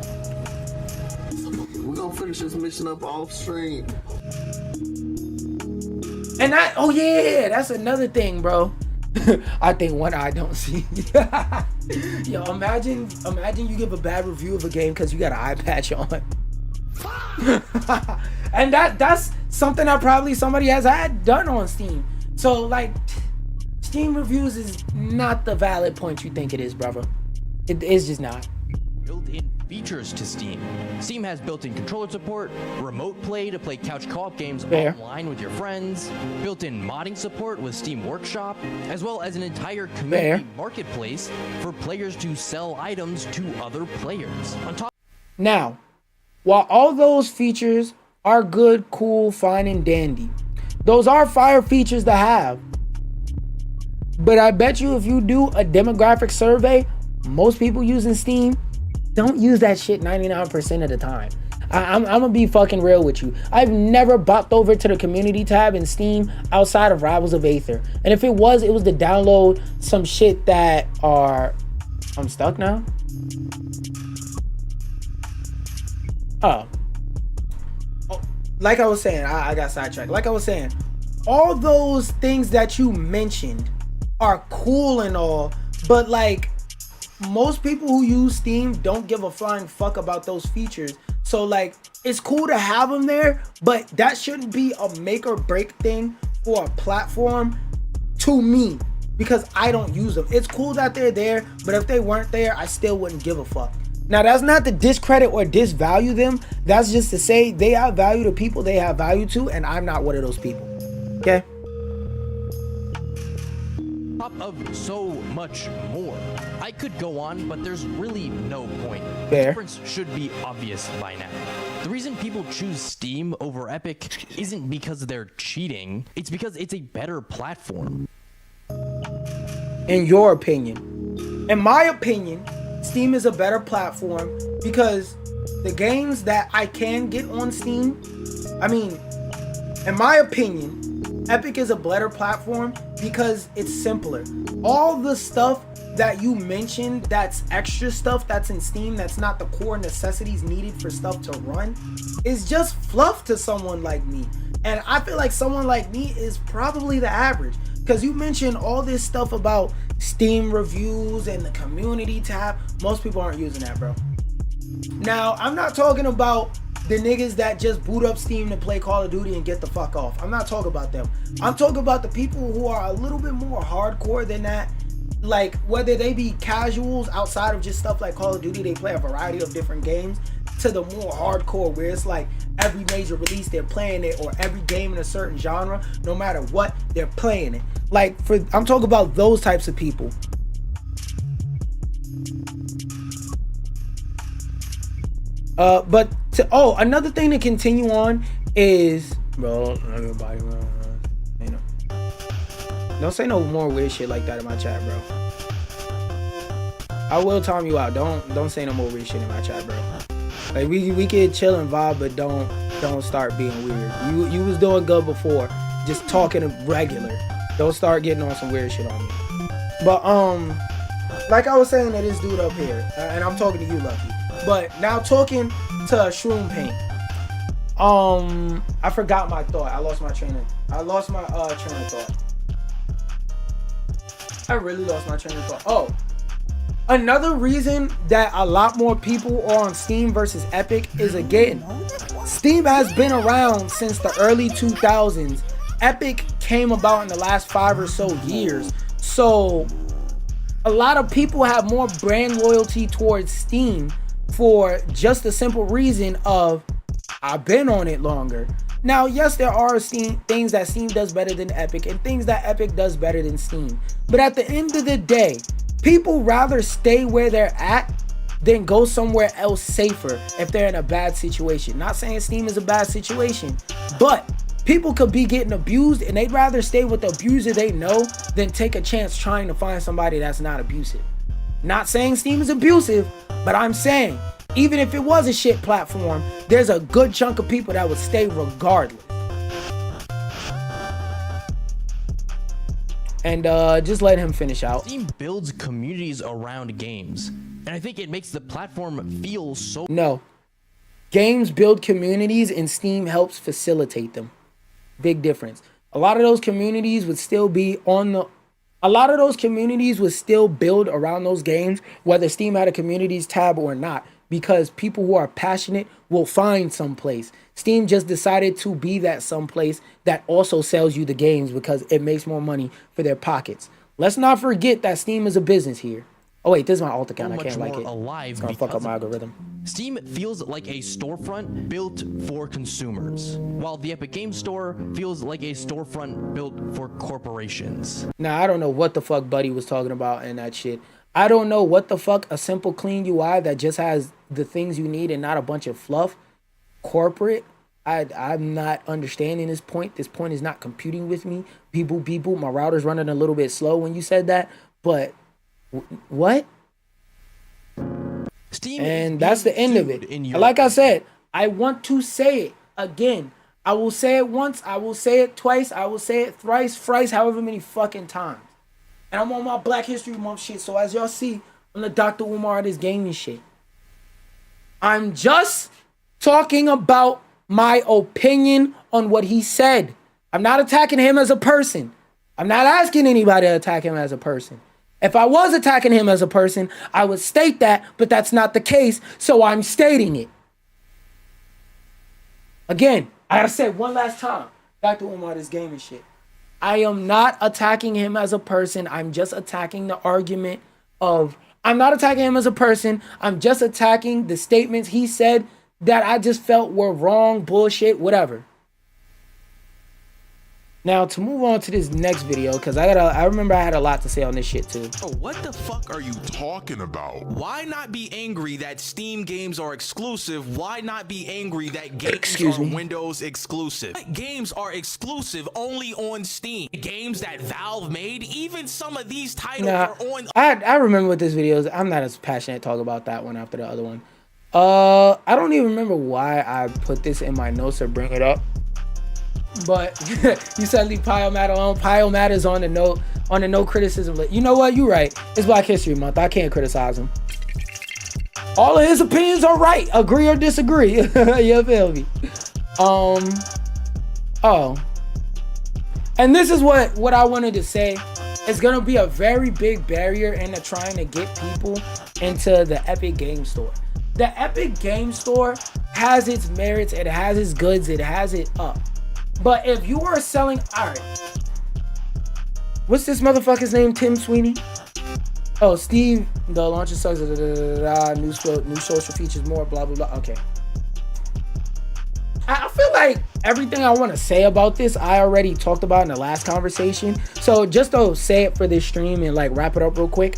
We're gonna finish this mission up off stream. And oh yeah, that's another thing, bro. I think one eye don't see. Yo, imagine you give a bad review of a game because you got an eye patch on. And that's something that probably somebody has had done on Steam. So like, Steam reviews is not the valid point you think it is, brother. It is just not. Built-in features to Steam. Steam has built-in controller support, remote play to play couch co-op games Fair. online with your friends, built-in modding support with Steam Workshop, as well as an entire community marketplace for players to sell items to other players. On top Now, while all those features are good, cool, fine, and dandy, those are fire features to have. But I bet you if you do a demographic survey, most people using Steam don't use that shit 99% of the time. I'm gonna be fucking real with you. I've never bopped over to the community tab in Steam outside of Rivals of Aether. And if it was to download some shit that are... I'm stuck now? Oh. Like I was saying, I got sidetracked. Like I was saying, all those things that you mentioned are cool and all, but like most people who use Steam don't give a flying fuck about those features. So like it's cool to have them there, but that shouldn't be a make or break thing for a platform to me, because I don't use them. It's cool that they're there, but if they weren't there, I still wouldn't give a fuck. Now that's not to discredit or disvalue them. That's just to say they have value to people they have value to, and I'm not one of those people. Okay? top of so much more. I could go on, but there's really no point. Fair. The difference should be obvious by now. The reason people choose Steam over Epic isn't because they're cheating, it's because it's a better platform. In your opinion. In my opinion, Steam is a better platform because the games that I can get on Steam, I mean, in my opinion, Epic is a better platform because it's simpler. All the stuff that you mentioned, that's extra stuff that's in Steam, that's not the core necessities needed for stuff to run, is just fluff to someone like me. And I feel like someone like me is probably the average, because you mentioned all this stuff about Steam reviews and the community tab. Most people aren't using that, bro. Now, I'm not talking about the niggas that just boot up Steam to play Call of Duty and get the fuck off. I'm not talking about them. I'm talking about the people who are a little bit more hardcore than that. Like, whether they be casuals outside of just stuff like Call of Duty, they play a variety of different games, to the more hardcore where it's like every major release they're playing it, or every game in a certain genre, no matter what, they're playing it. Like, I'm talking about those types of people. But another thing to continue on is, bro, everybody, you know, don't say no more weird shit like that in my chat, bro. I will time you out. Don't say no more weird shit in my chat, bro. Like, we can chill and vibe, but don't start being weird. You was doing good before, just talking regular. Don't start getting on some weird shit on me. But like I was saying to this dude up here, and I'm talking to you, Lucky. But now talking to Shroom Paint. I forgot my thought. I lost my train of thought. I really lost my train of thought. Oh, another reason that a lot more people are on Steam versus Epic is, again, Steam has been around since the early 2000s. Epic came about in the last 5 or so years. So a lot of people have more brand loyalty towards Steam for just the simple reason of, I've been on it longer. Now, yes, there are things that Steam does better than Epic and things that Epic does better than Steam. But at the end of the day, people rather stay where they're at than go somewhere else safer if they're in a bad situation. Not saying Steam is a bad situation, but people could be getting abused and they'd rather stay with the abuser they know than take a chance trying to find somebody that's not abusive. Not saying Steam is abusive, but I'm saying, even if it was a shit platform, there's a good chunk of people that would stay regardless. And just let him finish out. Steam builds communities around games, and I think it makes the platform feel so... No. Games build communities and Steam helps facilitate them. Big difference. A lot of those communities would still be build around those games, whether Steam had a communities tab or not, because people who are passionate will find some place. Steam just decided to be that someplace that also sells you the games because it makes more money for their pockets. Let's not forget that Steam is a business here. Oh wait, this is my alt account. I much can't like more it. alive It's gonna fuck because up my of it. algorithm. Steam feels like a storefront built for consumers, while the Epic Games Store feels like a storefront built for corporations. Now, I don't know what the fuck Buddy was talking about in that shit. I don't know what the fuck a simple, clean UI that just has the things you need and not a bunch of fluff. Corporate. I'm not understanding this point. This point is not computing with me. People, my router's running a little bit slow when you said that. But what? Steam And that's the end of it. And like I said, I want to say it again. I will say it once. I will say it twice. I will say it thrice, however many fucking times. And I'm on my Black History Month shit. So as y'all see, I'm the Dr. Umar of this gaming shit. I'm just talking about my opinion on what he said. I'm not attacking him as a person. I'm not asking anybody to attack him as a person. If I was attacking him as a person, I would state that, but that's not the case, so I'm stating it. Again, I gotta say it one last time. Dr. Umar, this gaming shit. I am not attacking him as a person. I'm just attacking the argument of, I'm not attacking him as a person. I'm just attacking the statements he said that I just felt were wrong, bullshit, whatever. Now, to move on to this next video, because I remember I had a lot to say on this shit too. Oh, what the fuck are you talking about? Why not be angry that Steam games are exclusive? Why not be angry that games are Windows exclusive? Games are exclusive only on Steam. Games that Valve made, even some of these titles are on. I remember what this video is. I'm not as passionate to talk about that one after the other one. I don't even remember why I put this in my notes or bring it up. But you said leave Pyomat alone. Pyomat is on the no criticism list. You know what? You're right. It's Black History Month. I can't criticize him. All of his opinions are right. Agree or disagree. You feel me? Oh. And this is what I wanted to say. It's gonna be a very big barrier into trying to get people into the Epic Game Store. The Epic Game Store has its merits. It has its goods. It has it up. But if you are selling, all right, what's this motherfucker's name? Tim Sweeney? Oh, Steve, the launcher sucks, new social features more, blah, blah, blah. Okay. I feel like everything I want to say about this, I already talked about in the last conversation. So just to say it for this stream and like wrap it up real quick.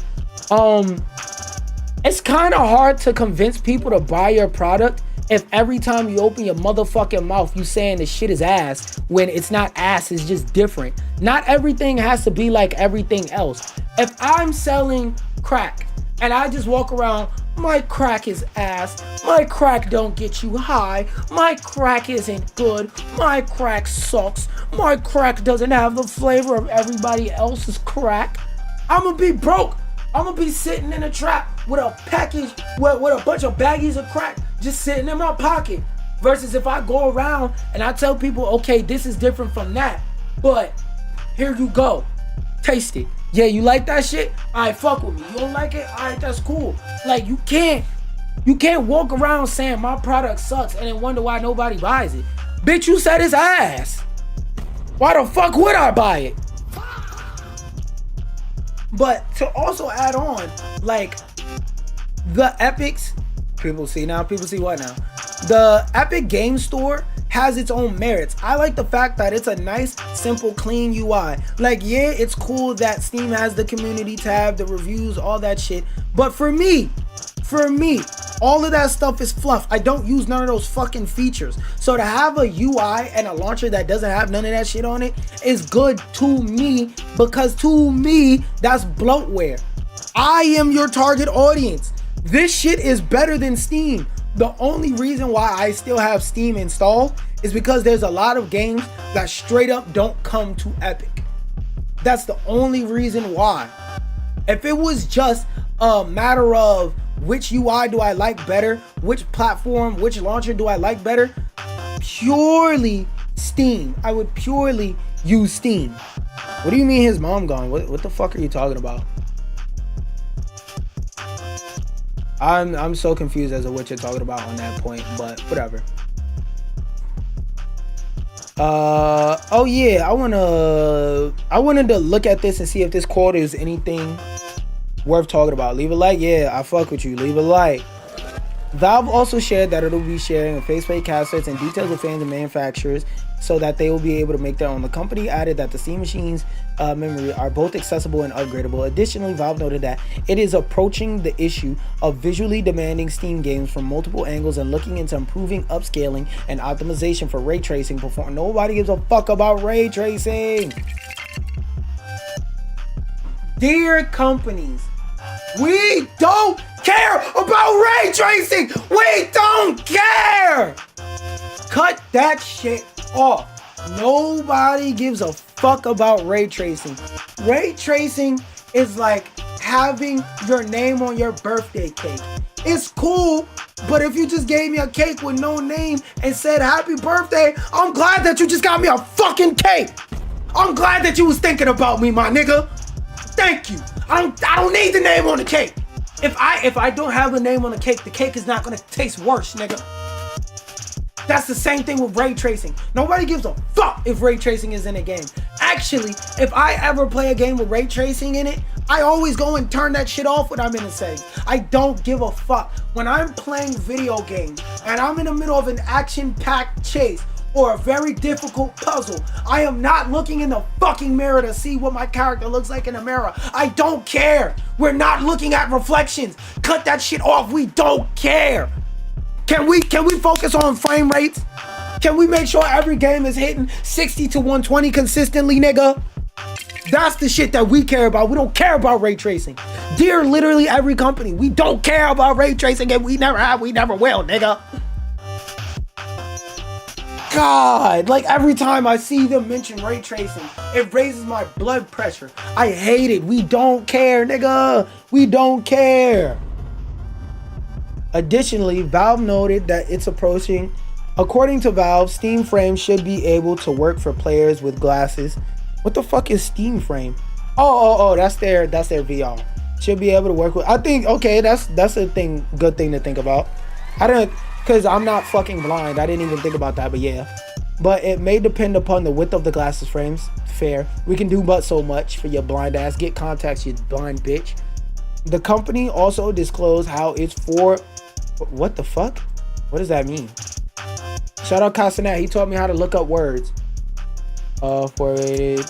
It's kind of hard to convince people to buy your product if every time you open your motherfucking mouth, you saying the shit is ass when it's not ass, it's just different. Not everything has to be like everything else. If I'm selling crack and I just walk around, my crack is ass, my crack don't get you high, my crack isn't good, my crack sucks, my crack doesn't have the flavor of everybody else's crack, I'm gonna be broke. I'm gonna be sitting in a trap with a package, with a bunch of baggies of crack just sitting in my pocket. Versus if I go around and I tell people, okay, this is different from that, but here you go, taste it. Yeah, you like that shit? Alright, fuck with me. You don't like it? Alright, that's cool. Like you can't walk around saying my product sucks and then wonder why nobody buys it. Bitch, you said it's ass. Why the fuck would I buy it? But to also add on, like the Epics, people see what now? The Epic Game Store has its own merits. I like the fact that it's a nice, simple, clean UI. Like, yeah, it's cool that Steam has the community tab, the reviews, all that shit. But for me, all of that stuff is fluff. I don't use none of those fucking features. So to have a UI and a launcher that doesn't have none of that shit on it is good to me, because to me, that's bloatware. I am your target audience. This shit is better than Steam. The only reason why I still have Steam installed is because there's a lot of games that straight up don't come to Epic. That's the only reason why. If it was just a matter of which UI do I like better, which platform, which launcher do I like better, purely Steam. I would purely use Steam. What do you mean his mom gone? What the fuck are you talking about? I'm so confused as to what you're talking about on that point, but whatever. Oh yeah, I wanted to look at this and see if this quote is anything worth talking about. Leave a like. Yeah, I fuck with you. Leave a like. Valve also shared that it'll be sharing faceplate cassettes and details of fans and manufacturers so that they will be able to make their own. The company added that the Steam machines memory are both accessible and upgradable. Additionally, Valve noted that it is approaching the issue of visually demanding Steam games from multiple angles and looking into improving upscaling and optimization for ray tracing performance. Nobody gives a fuck about ray tracing. Dear companies, we don't care about ray tracing. We don't care. Cut that shit off. Nobody gives a fuck about ray tracing. Ray tracing is like having your name on your birthday cake. It's cool, but if you just gave me a cake with no name and said happy birthday, I'm glad that you just got me a fucking cake. I'm glad that you was thinking about me, my nigga. Thank you. I don't need the name on the cake. If I don't have the name on the cake is not gonna taste worse, nigga. That's the same thing with ray tracing. Nobody gives a fuck if ray tracing is in a game. Actually, if I ever play a game with ray tracing in it, I always go and turn that shit off when I'm in a setting. I don't give a fuck. When I'm playing video games and I'm in the middle of an action-packed chase or a very difficult puzzle, I am not looking in the fucking mirror to see what my character looks like in the mirror. I don't care. We're not looking at reflections. Cut that shit off. We don't care. Can we focus on frame rates? Can we make sure every game is hitting 60 to 120 consistently, nigga? That's the shit that we care about. We don't care about ray tracing. Dear literally every company, we don't care about ray tracing and we never have, we never will, nigga. God, like every time I see them mention ray tracing, it raises my blood pressure. I hate it. We don't care, nigga. We don't care. Additionally, Valve noted that it's approaching. According to Valve, Steam Frame should be able to work for players with glasses. What the fuck is Steam Frame? Oh, that's their VR. Should be able to work with. I think okay, that's a thing, good thing to think about. I don't, cause I'm not fucking blind. I didn't even think about that, but yeah. But it may depend upon the width of the glasses frames. Fair. We can do but so much for your blind ass. Get contacts, you blind bitch. The company also disclosed how it's for. What the fuck? What does that mean? Shout out Carin. He taught me how to look up words. Forwarded.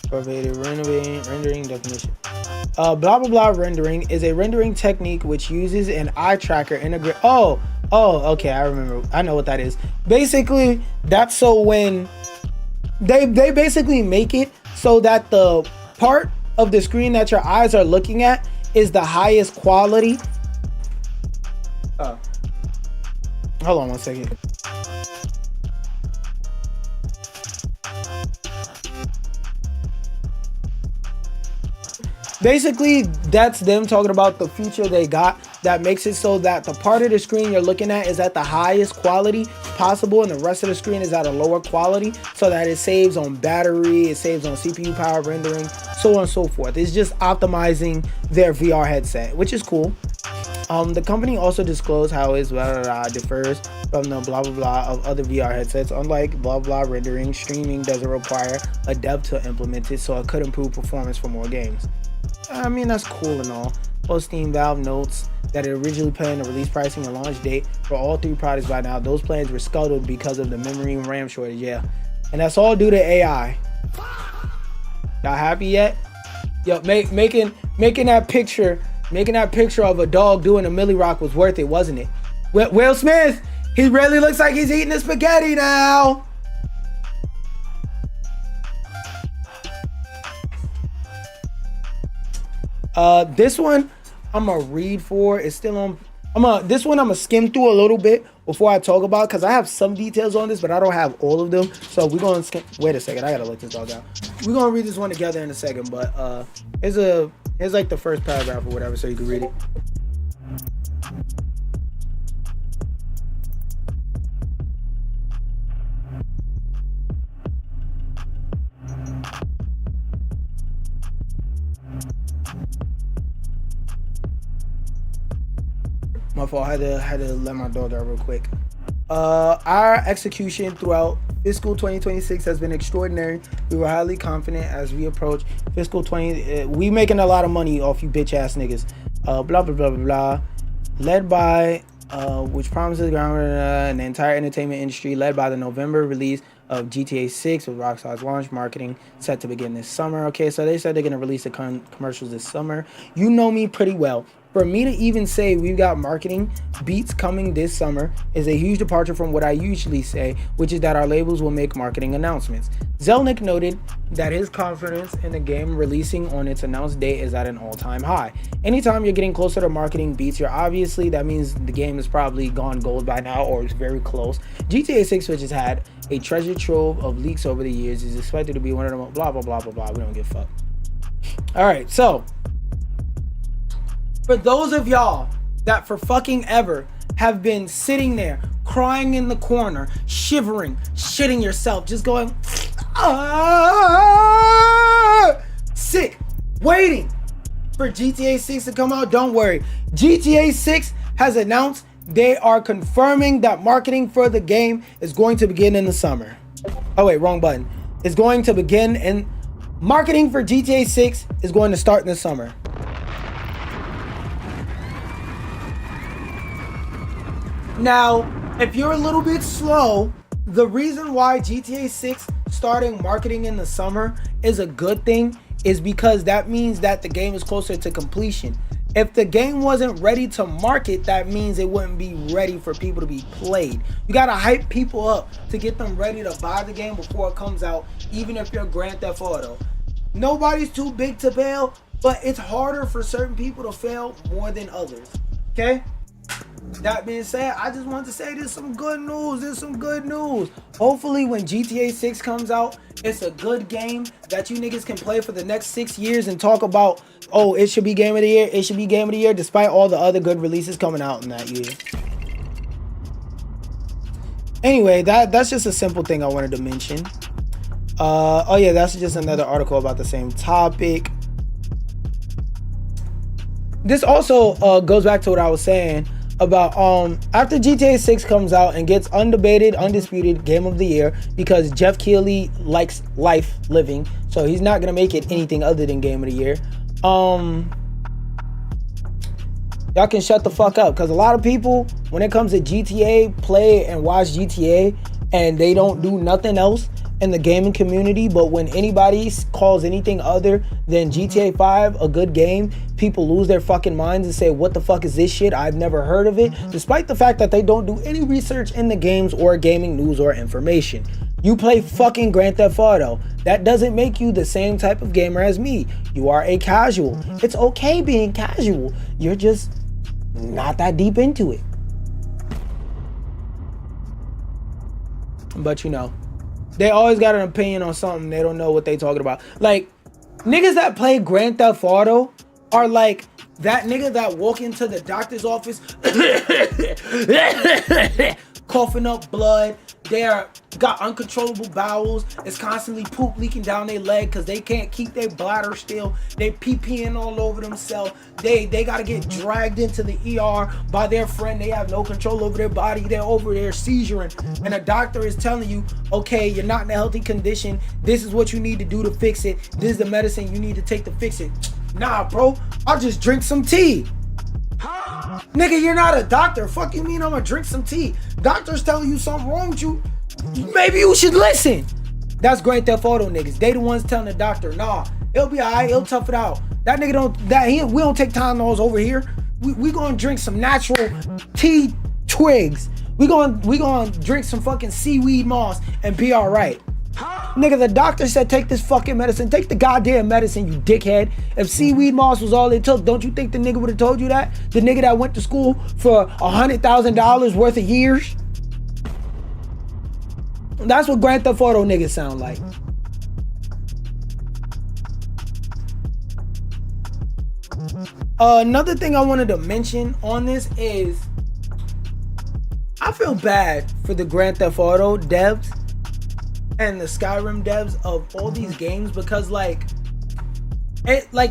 Forwarded rendering definition. Blah blah blah rendering is a rendering technique which uses an eye tracker integrate. Oh, okay, I remember. I know what that is. Basically, that's so when they basically make it so that the part of the screen that your eyes are looking at is the highest quality. Hold on one second. Basically, that's them talking about the feature they got that makes it so that the part of the screen you're looking at is at the highest quality possible and the rest of the screen is at a lower quality so that it saves on battery, it saves on CPU power, rendering, so on and so forth. It's just optimizing their VR headset, which is cool. The company also disclosed how it differs from the blah blah blah of other VR headsets. Unlike blah blah rendering, streaming doesn't require a dev to implement it, so it could improve performance for more games. I mean, that's cool and all. Steam Valve notes that it originally planned a release pricing and launch date for all three products by now. Those plans were scuttled because of the memory and RAM shortage, yeah. And that's all due to AI. Y'all happy yet? Yo, making that picture of a dog doing a Millie Rock was worth it, wasn't it? Will Smith, he really looks like he's eating the spaghetti now. This one I'm gonna read for. It's still on. This one I'm gonna skim through a little bit before I talk about, because I have some details on this, but I don't have all of them. So we're gonna skim. Wait a second, I gotta look this dog out. We're gonna read this one together in a second, but here's like the first paragraph or whatever, so you can read it. My fault. I had to let my dog out real quick. Our execution throughout fiscal 2026 has been extraordinary. We were highly confident as we approach fiscal 20. We making a lot of money off you bitch ass niggas. Blah blah blah blah blah. Led by which promises ground in the entire entertainment industry. Led by the November release of GTA 6 with Rockstar's launch marketing set to begin this summer. Okay, so they said they're gonna release the commercials this summer. You know me pretty well. For me to even say we've got marketing beats coming this summer is a huge departure from what I usually say, which is that our labels will make marketing announcements. Zelnick noted that his confidence in the game releasing on its announced date is at an all-time high. Anytime you're getting closer to marketing beats, that means the game is probably gone gold by now or is very close. GTA 6, which has had a treasure trove of leaks over the years, is expected to be one of them. Blah, blah, blah, blah, blah. We don't give a fuck. All right, so for those of y'all that for fucking ever have been sitting there crying in the corner, shivering, shitting yourself, just going sick, waiting for GTA 6 to come out, don't worry. GTA 6 has announced they are confirming that marketing for the game is going to begin in the summer. Oh wait, wrong button. It's going to begin in marketing for GTA 6 is going to start in the summer. Now, if you're a little bit slow, the reason why GTA 6 starting marketing in the summer is a good thing is because that means that the game is closer to completion. If the game wasn't ready to market, that means it wouldn't be ready for people to be played. You gotta hype people up to get them ready to buy the game before it comes out, even if you're Grand Theft Auto. Nobody's too big to fail, but it's harder for certain people to fail more than others, okay? That being said, I just wanted to say there's some good news. There's some good news. Hopefully when GTA 6 comes out, it's a good game that you niggas can play for the next 6 years and talk about, oh, it should be game of the year. It should be game of the year despite all the other good releases coming out in that year. Anyway, that's just a simple thing I wanted to mention. Oh yeah, that's just another article about the same topic. This also goes back to what I was saying about after GTA 6 comes out and gets undebated, undisputed game of the year because Jeff Keighley likes life living, so he's not gonna make it anything other than game of the year. Y'all can shut the fuck up, because a lot of people, when it comes to GTA, play and watch GTA and they don't do nothing else in the gaming community. But when anybody calls anything other than GTA 5 a good game, people lose their fucking minds and say, what the fuck is this shit? I've never heard of it, despite the fact that they don't do any research in the games or gaming news or information. You play fucking Grand Theft Auto. That doesn't make you the same type of gamer as me. You are a casual. It's okay being casual. You're just not that deep into it. But you know, they always got an opinion on something. They don't know what they talking about. Like, niggas that play Grand Theft Auto are like that nigga that walk into the doctor's office coughing up blood. They got uncontrollable bowels. It's constantly poop leaking down their leg because they can't keep their bladder still. They pee-peeing all over themselves. They gotta get dragged into the ER by their friend. They have no control over their body. They're over there seizuring. And a doctor is telling you, okay, you're not in a healthy condition. This is what you need to do to fix it. This is the medicine you need to take to fix it. Nah, bro, I'll just drink some tea. Nigga, you're not a doctor. Fuck you mean I'm gonna drink some tea? Doctor's telling you something wrong with you. Maybe you should listen. That's Grand Theft Auto niggas. They the ones telling the doctor, nah, it'll be alright, he'll tough it out. That nigga we don't take Tylenols over here. We gonna drink some natural tea twigs. We gonna drink some fucking seaweed moss and be alright. Nigga, the doctor said take this fucking medicine. Take the goddamn medicine, you dickhead. If seaweed moss was all it took, don't you think the nigga would have told you that? The nigga that went to school for $100,000 worth of years? That's what Grand Theft Auto niggas sound like. Another thing I wanted to mention on this is I feel bad for the Grand Theft Auto devs and the Skyrim devs of all these games, because like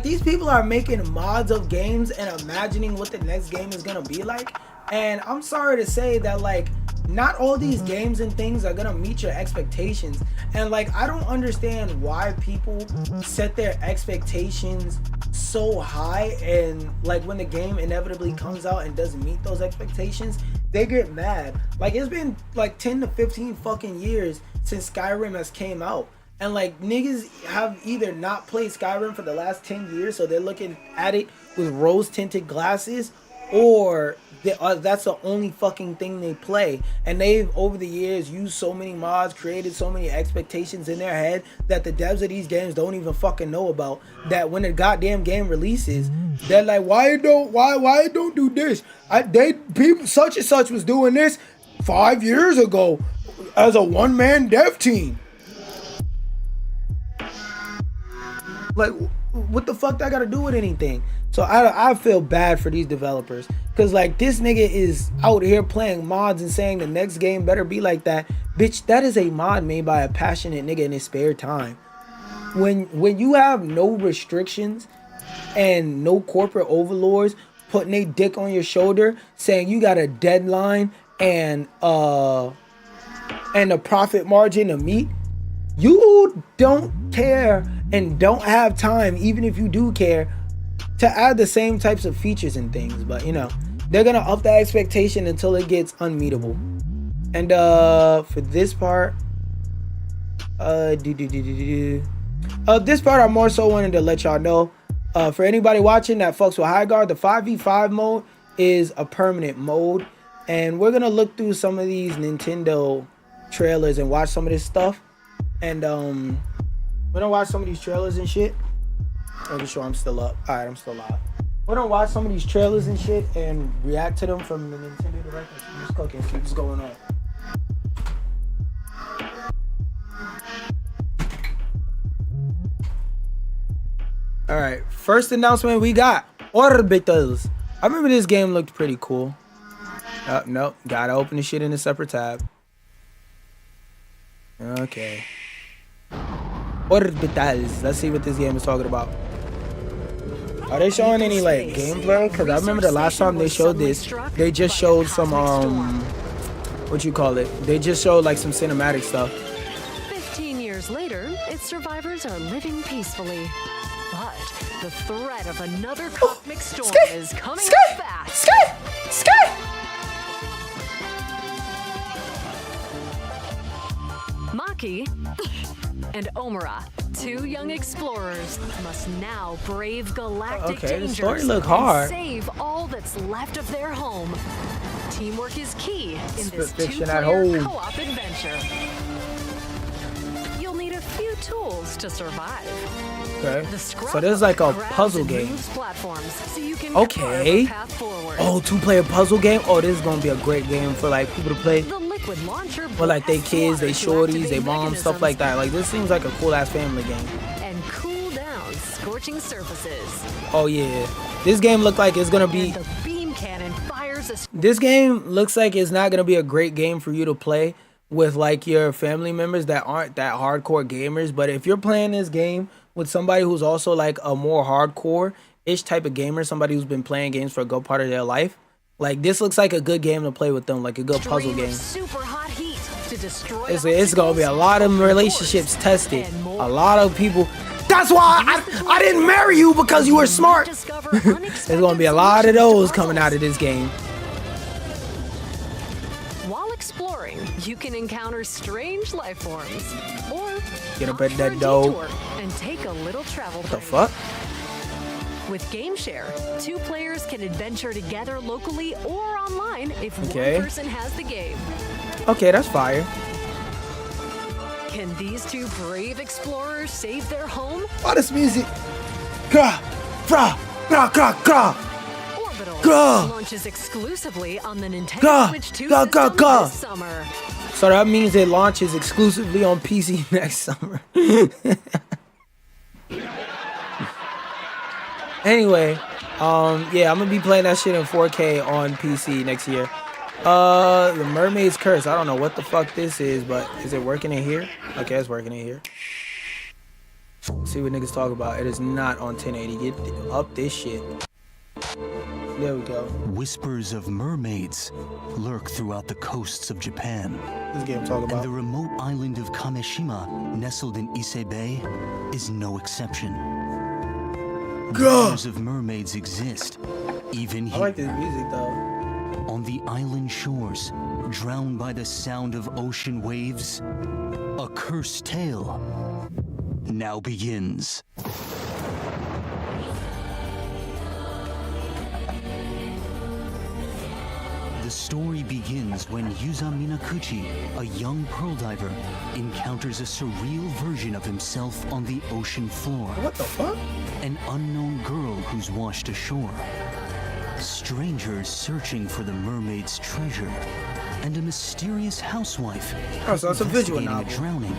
these people are making mods of games and imagining what the next game is gonna be like, and I'm sorry to say that like not all these games and things are gonna meet your expectations. And like, I don't understand why people set their expectations so high, and like when the game inevitably comes out and doesn't meet those expectations, they get mad. Like, it's been like 10 to 15 fucking years since Skyrim has came out. And like, niggas have either not played Skyrim for the last 10 years, so they're looking at it with rose-tinted glasses, or that's the only fucking thing they play. And they've, over the years, used so many mods, created so many expectations in their head that the devs of these games don't even fucking know about. That when the goddamn game releases, they're like, why it don't do this? People such and such was doing this 5 years ago as a one-man dev team. Like, what the fuck that got to do with anything? So I feel bad for these developers, because like, this nigga is out here playing mods and saying the next game better be like that. Bitch, that is a mod made by a passionate nigga in his spare time. When you have no restrictions and no corporate overlords putting a dick on your shoulder saying you got a deadline and a profit margin to meet, you don't care and don't have time, even if you do care, to add the same types of features and things. But you know, they're gonna up that expectation until it gets unmeetable. And for this part, this part I more so wanted to let y'all know, for anybody watching that fucks with High Guard, the 5v5 mode is a permanent mode, and we're gonna look through some of these Nintendo trailers and watch some of this stuff. And we're gonna watch some of these trailers and shit. Making sure I'm still up. Alright, I'm still live. We're gonna watch some of these trailers and shit and react to them from the Nintendo Direct. I'm just cooking, see what's going on. Alright, first announcement we got Orbitals. I remember this game looked pretty cool. Nope, gotta open the shit in a separate tab. Okay. Orbitals. Let's see what this game is talking about. Are they showing any like gameplay? Because I remember the last time they showed this, they just showed some what you call it? They just showed like some cinematic stuff. 15 years later, its survivors are living peacefully. But the threat of another cosmic storm is coming up fast. Maki and Omura, two young explorers, must now brave galactic dangers the story look hard. and save all that's left of their home. Teamwork is key in this Fiction at two-player home. co-op adventure. You'll need a few tools to survive. Okay. The So this is like a grabs puzzle and game. moves platforms so you can Okay. carve a path forward. Oh, 2-player puzzle game. Oh, this is gonna be a great game for like people to play. The liquid launcher Or like they blasts kids, they water to shorties, they activate moms, stuff like that. Like, this seems like a cool ass family game. and cool down scorching surfaces. Oh yeah, this game look like it's gonna be. And the beam cannon fires a This game looks like it's not gonna be a great game for you to play with like your family members that aren't that hardcore gamers. But if you're playing this game with somebody who's also like a more hardcore-ish type of gamer, somebody who's been playing games for a good part of their life, like this looks like a good game to play with them, like a good puzzle stream game. of super hot heat to destroy It's gonna be a lot of relationships tested. and more. A lot of people. That's why I didn't marry you, because you were smart. Discover There's gonna be a lot of those coming out of this game. While exploring, you can encounter strange life forms, or Get up opt at that for a dough. detour and take a little travel. The fuck? With GameShare, two players can adventure together locally or online if Okay. one person has the game. Okay, that's fire. Can these two brave explorers save their home? Oh, this music. Gra, fra, gra, gra, gra. Orbital Gah! launches exclusively on the Nintendo Gah! Switch 2 Gah, system gah, gah! this summer. So that means it launches exclusively on PC next summer. Anyway, yeah, I'm gonna be playing that shit in 4K on PC next year. The Mermaid's Curse. I don't know what the fuck this is, but is it working in here? Okay, it's working in here. Let's see what niggas talk about. It is not on 1080. Get up this shit. There we go. Whispers of mermaids lurk throughout the coasts of Japan. This game talking And about. the remote island of Kameshima, nestled in Ise Bay, is no exception. Whispers of mermaids exist, even I here. like this music though. On the island shores, drowned by the sound of ocean waves, a cursed tale now begins. The story begins when Yuza Minakuchi, a young pearl diver, encounters a surreal version of himself on the ocean floor. What the fuck? An unknown girl who's washed ashore. Strangers searching for the mermaid's treasure. And a mysterious housewife Oh, so it's a visual investigating novel. drowning.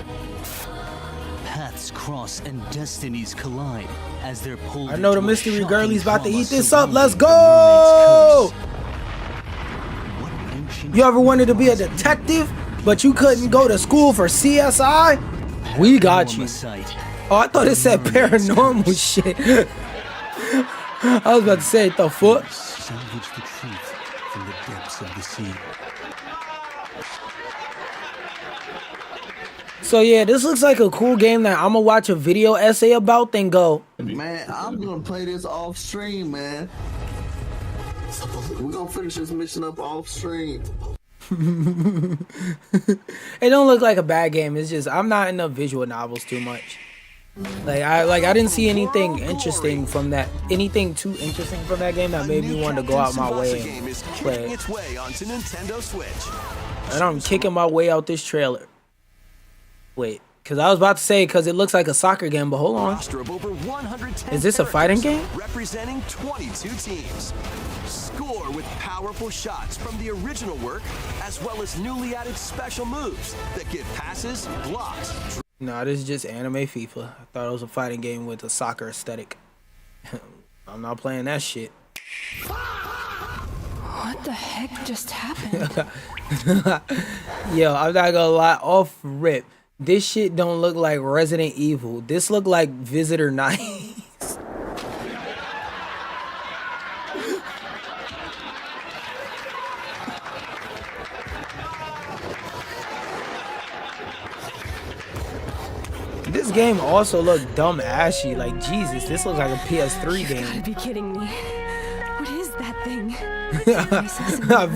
Paths cross and destinies collide as they're pulled. I know the into a mystery shocking girlie's about to drama eat this up. Let's surrounding the go! mermaid's curse. What ancient You ever wanted to be a detective, but you couldn't go to school for CSI? We got you. site? Oh, I thought it said paranormal shit. I was about to say, the fuck? Salvage the truth from the depths of the sea. So yeah, this looks like a cool game that I'm gonna watch a video essay about, then go. Man, I'm gonna play this off stream, man. We're gonna finish this mission up off stream. It don't look like a bad game. It's just I'm not into visual novels too much. I didn't see anything interesting from that. Anything too interesting from that game that made me want to go out my way game and is play kicking it. its way onto Nintendo Switch. And I'm kicking my way out this trailer. Wait, because I was about to say because it looks like a soccer game, but hold on. Roster of over 110 Is this a fighting characters game? representing 22 teams. Score with powerful shots from the original work, as well as newly added special moves that give passes, blocks, Nah, this is just anime FIFA. I thought it was a fighting game with a soccer aesthetic. I'm not playing that shit. What the heck just happened? Yo, I'm not gonna lie, off rip. This shit don't look like Resident Evil. This look like Visitor Nights. This game also looked dumb ashy. Like, Jesus, this looks like a PS3 You gotta game. be kidding me. What is that thing?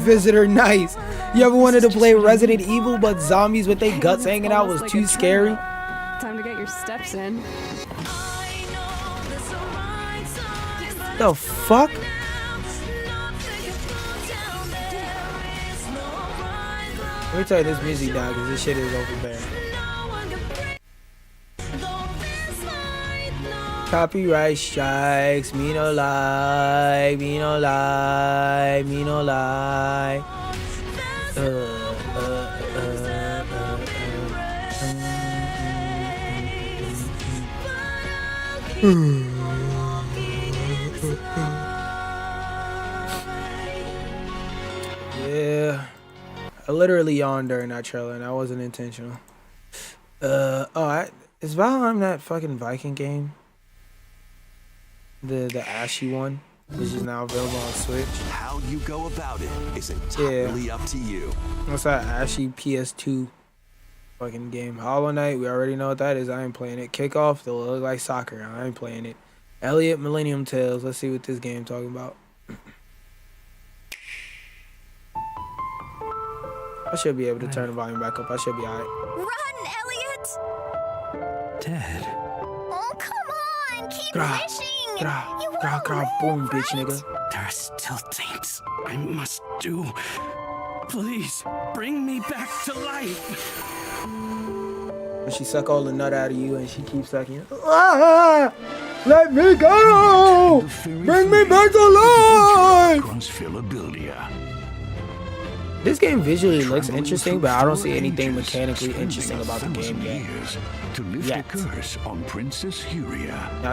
Visitor Nights. You ever wanted to play Resident Evil, but zombies with their guts hanging out was too scary? Time to get your steps in. The fuck? Let me tell you this music down, because this shit is overbearing. Copyright strikes, me no lie, me no lie, me no lie. Yeah, I literally yawned during that trailer, and that wasn't intentional. Is Valheim that fucking Viking game? The ashy one, which is now available on Switch. How you go about it is entirely up to you. What's that ashy PS2 fucking game? Hollow Knight, we already know what that is. I ain't playing it. Kickoff, they'll look like soccer. I ain't playing it. Elliot Millennium Tales, let's see what this game talking about. I should be able to turn the volume back up. I should be alright. Run, Elliot! Dad. Oh, come on! Keep Gra, fishing! gra, You will, gra, gra, right? boom, bitch, nigga. There are still things I must do. Please, bring me back to life. When she suck all the nut out of you and she keeps sucking. Ah! Let me go! Bring me back to life! This game visually looks interesting, but I don't see anything mechanically interesting about the game yet. Yet. Y'all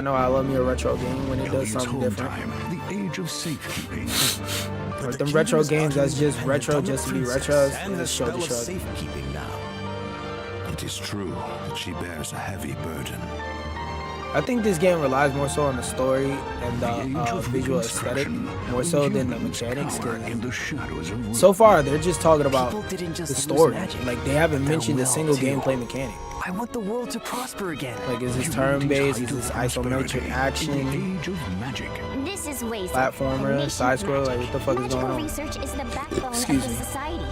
know I love me a retro game when it does something different. But them retro games that's just retro just to be retro, is show the shrug. Safekeeping now. It is true that she bears a heavy burden. I think this game relies more so on the story and the visual aesthetic, more so than the mechanics. So far, they're just talking about the story. Like, they haven't mentioned a single gameplay mechanic. I want the world to prosper again. Like, is this turn-based? Is this isometric action? This is waste. Platformer, side-scroll? Like, what the fuck is going on? Research is the backbone Excuse of me. the society.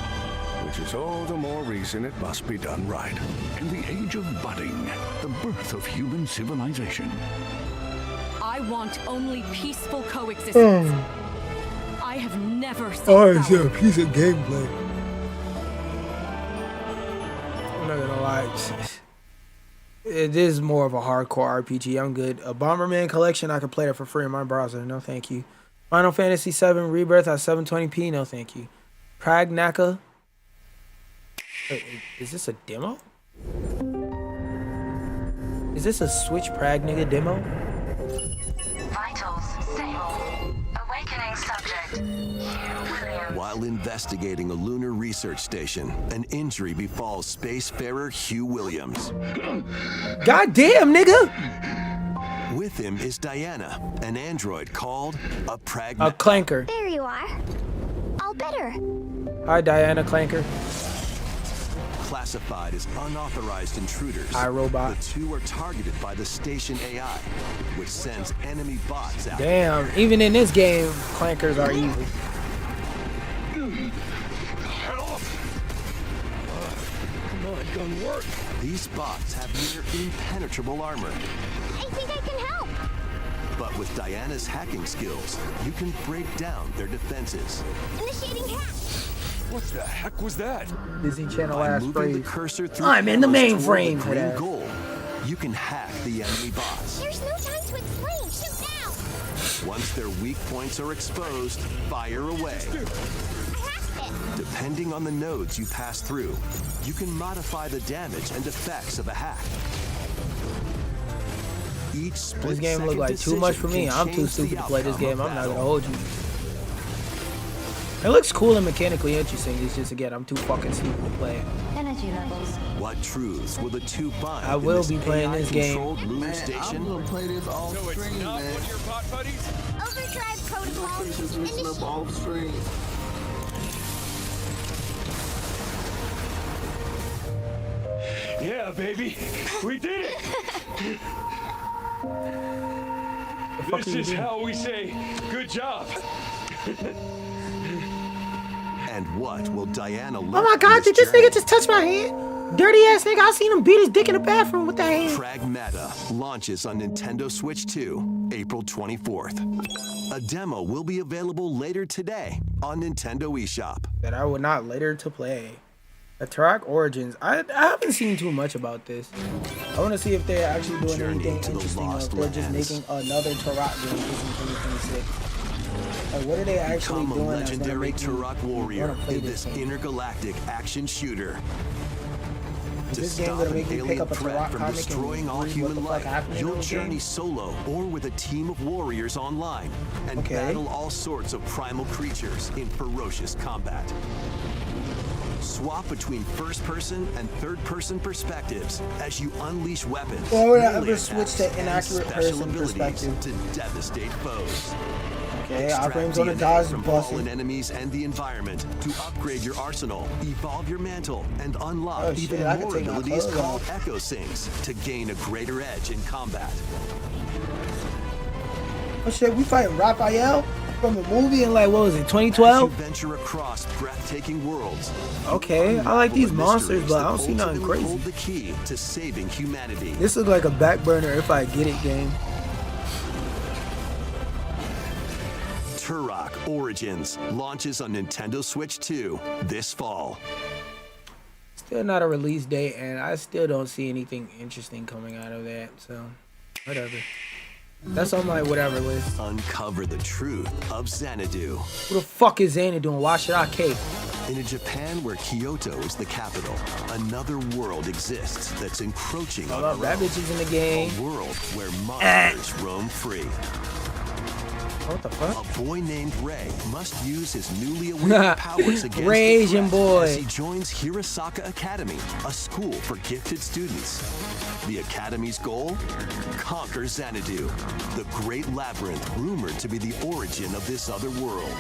Which is all the more reason it must be done right. In the age of budding, the birth of human civilization. I want only peaceful coexistence. I have never seen Oh, it's a piece of gameplay. I'm not gonna lie. It is more of a hardcore RPG. I'm good. A Bomberman collection, I can play that for free in my browser. No, thank you. Final Fantasy VII Rebirth at 720p. No, thank you. Pragnaka. Wait, is this a demo? Is this a Switch Pragnaka demo? Vitals stable. Awakening subject. While investigating a lunar research station, an injury befalls spacefarer Hugh Williams. God damn, nigga! With him is Diana, an android called a A Pragmatic. Clanker. There you are. All better. Hi, Diana Clanker. Classified as unauthorized intruders, iRobot. the two are targeted by the station AI, which sends enemy bots out. Damn, even in this game, Clankers are evil. These bots have near impenetrable armor. I think I can help. But with Diana's hacking skills, you can break down their defenses. Initiating hack. What the heck was that? Disney Channel By ass moving the phrase. cursor through I'm in the cameras toward mainframe the for green that. goal, you can hack the enemy bots. There's no time to explain. Shoot now. Once their weak points are exposed, fire away. I hacked it. Depending on the nodes you pass through, you can modify the damage and effects of a hack. Each split This game look like too much for me. I'm too stupid to play this game. I'm not gonna hold you. It looks cool and mechanically interesting. It's just, again, I'm too fucking stupid to play it. Energy levels. What truths will the two find? I will be playing this game. Lunar station? I'm gonna play this off stream, man. Overdrive protocol. Finish this mission up off stream. Yeah, baby. We did it. This is how we say good job. And what will Diana learn? Oh my god, did this nigga just touch my hand? Dirty ass nigga, I seen him beat his dick in the bathroom with that hand. Pragmata launches on Nintendo Switch 2, April 24th. A demo will be available later today on Nintendo eShop. That I would not later to play. A Turok Origins. I haven't seen too much about this. I want to see if they're actually doing Journey anything to the interesting or if Lost they're just Lands. making another Turok game in 2026. Like, what are they actually Become a doing that's gonna legendary make me Turok warrior wanna play in this game? intergalactic action shooter. Is To this game stop gonna an make me pick alien up a threat Turok from comic destroying all and read what human the fuck life, happened in you'll those journey games? solo or with a team of warriors online and Okay. battle all sorts of primal creatures in ferocious combat. Swap between first-person and third-person perspectives as you unleash weapons. Why would I melee ever switch attacks, to and inaccurate special person abilities perspective? to devastate foes. Okay, Extract iframes on the DNA dodge from busted. fallen enemies and the environment to upgrade your arsenal, evolve your mantle, and unlock Oh, shit, even I can more take my abilities clothes called off. Echo Syncs to gain a greater edge in combat. Oh shit, we fighting Raphael from the movie in, like, what was it, As you 2012? venture across breathtaking worlds, Okay, I like these unravel the monsters, but I don't mysteries see that nothing ultimately crazy. hold the key to saving humanity. This looks like a back burner if I get it game. Turok Origins launches on Nintendo Switch 2 this fall. Still not a release date, and I still don't see anything interesting coming out of that, so whatever. That's on my whatever list. Uncover the truth of Xanadu. Who the fuck is Xanadu doing? Why should I care? In a Japan where Kyoto is the capital, another world exists that's encroaching on our Rabbits is in the game. A world where monsters roam free. What the fuck? A boy named Ray must use his newly awakened powers against Raging the threat boy. as he joins Hirosaka Academy, a school for gifted students. The Academy's goal? Conquer Xanadu, the great labyrinth rumored to be the origin of this other world.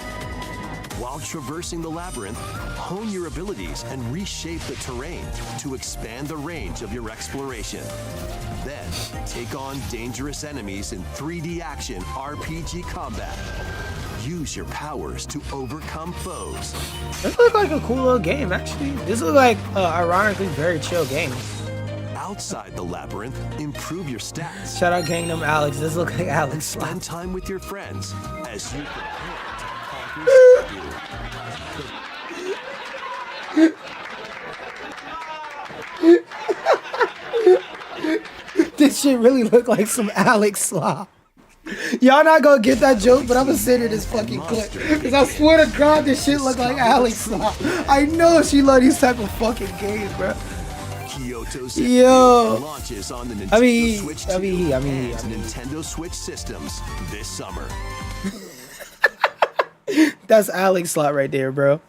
While traversing the labyrinth, hone your abilities and reshape the terrain to expand the range of your exploration. Then, take on dangerous enemies in 3D action RPG combat. Use your powers to overcome foes. This looks like a cool little game, actually. This looks like, ironically, very chill game. Outside the labyrinth, improve your stats. Shout out Kingdom Alex. This looks like Alex. Spend time with your friends as you prepare to conquer Xanadu. This shit really look like some Alex slop. Y'all not gonna get that joke, but I'm gonna send her this fucking clip. Cause I swear to God, this shit look like Alex slop. I know she love these type of fucking games, bro. Yo. Launches on the Nintendo Switch 2 and mean. Nintendo Switch systems this summer. That's Alex slot right there, bro.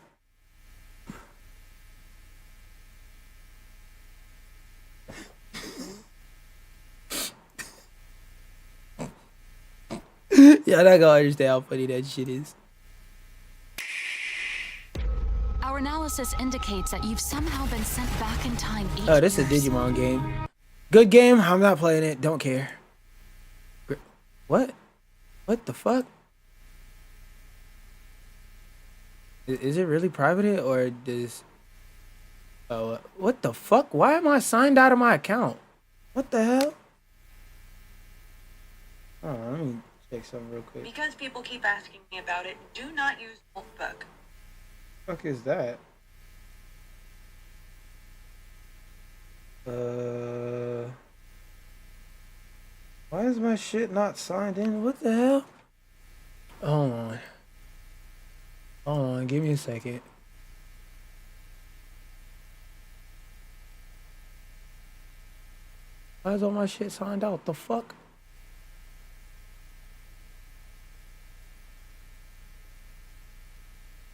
Y'all not gonna understand how funny that shit is. Our analysis indicates that you've somehow been sent back in time. Oh, this is a Digimon game. Good game. I'm not playing it. Don't care. What? What the fuck? Is it really private or does... Oh, what the fuck? Why am I signed out of my account? What the hell? Oh, let me check something real quick. Because people keep asking me about it, do not use Notebook. What the fuck is that? Why is my shit not signed in? What the hell? Hold on. Hold on, give me a second. Why is all my shit signed out? The fuck?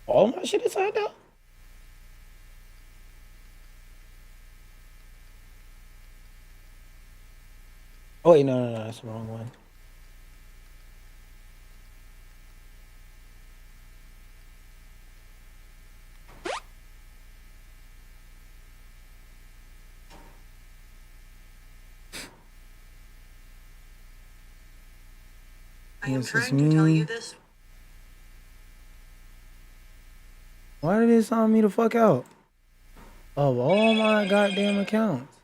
All my shit is signed out? Oh wait, no, that's the wrong one. I am trying to tell you this. Why did it sign me the fuck out of all my goddamn accounts?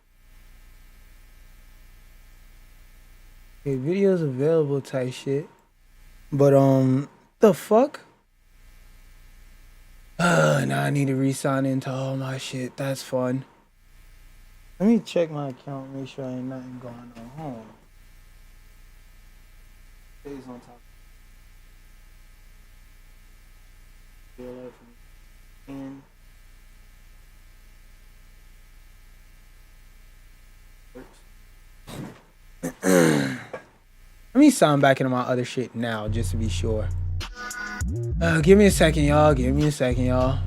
Okay, videos available type shit. But the fuck? Now I need to re-sign into all my shit. That's fun. Let me check my account, make sure ain't nothing going on. Hold on. Stays on top. And let me sign back into my other shit now, just to be sure. Give me a second, y'all. Give me a second, y'all.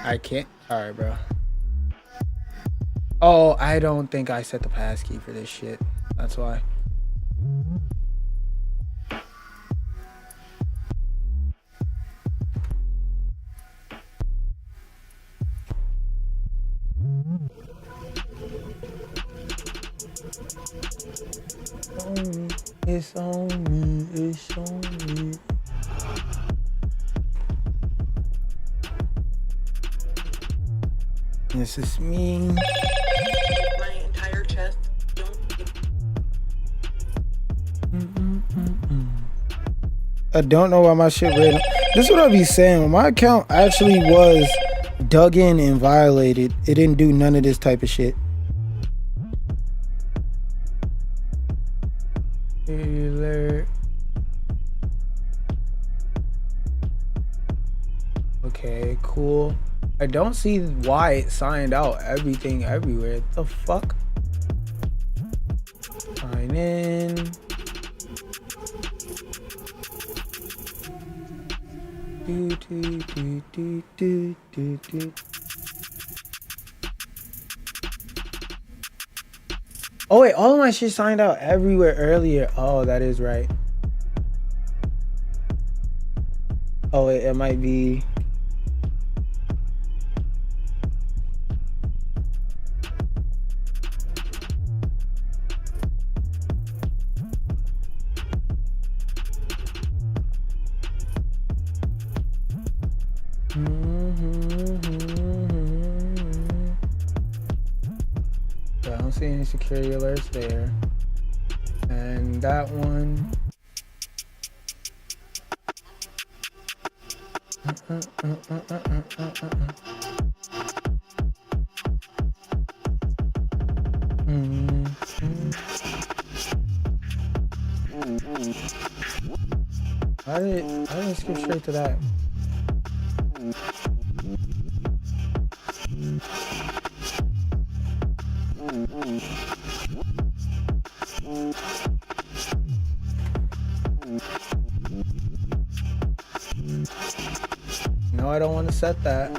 I can't. All right, bro. Oh, I don't think I set the passkey for this shit. That's why. It's on me. It's on me. This is me. My entire chest. I don't know why my shit red. This is what I be saying. When my account actually was dug in and violated, it didn't do none of this type of shit. Okay, cool. I don't see why it signed out everything everywhere. What the fuck? Sign in. Oh wait, all of my shit signed out everywhere earlier. Oh, that is right. Oh wait, it might be. I don't see any security alerts there. And that one. I didn't skip straight to that. No, I don't want to set that.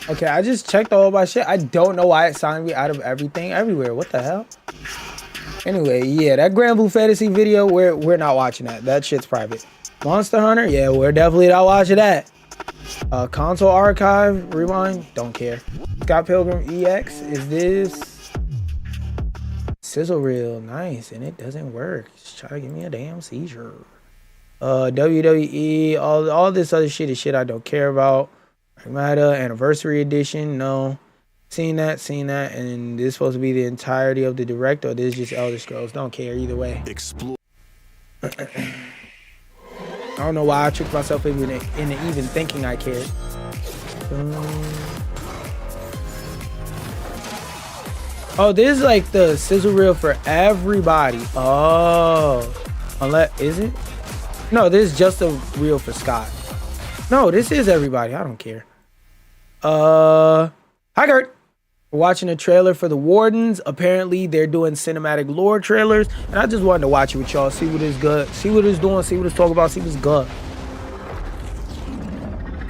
Okay, I just checked all my shit. I don't know why it signed me out of everything everywhere. What the hell? Anyway, yeah, that Grand Blue Fantasy video, we're not watching that. That shit's private. Monster Hunter, yeah, we're definitely not watching that. Console Archive, Rewind, don't care. Scott Pilgrim EX, is this Sizzle Reel? Nice, and it doesn't work. Just try to give me a damn seizure. WWE, all this other shit is shit I don't care about. Armada Anniversary Edition, no. Seen that, and this is supposed to be the entirety of the direct, or this is just Elder Scrolls. Don't care either way. Explore. I don't know why I tricked myself into even thinking I cared. Oh, this is like the sizzle reel for everybody. Oh, unless, is it? No, this is just a reel for Scott. No, this is everybody. I don't care. Hi, Gert. We're watching a trailer for the Wardens. Apparently, they're doing cinematic lore trailers, and I just wanted to watch it with y'all, see what it's good, see what it's doing, see what it's talking about, see what's good.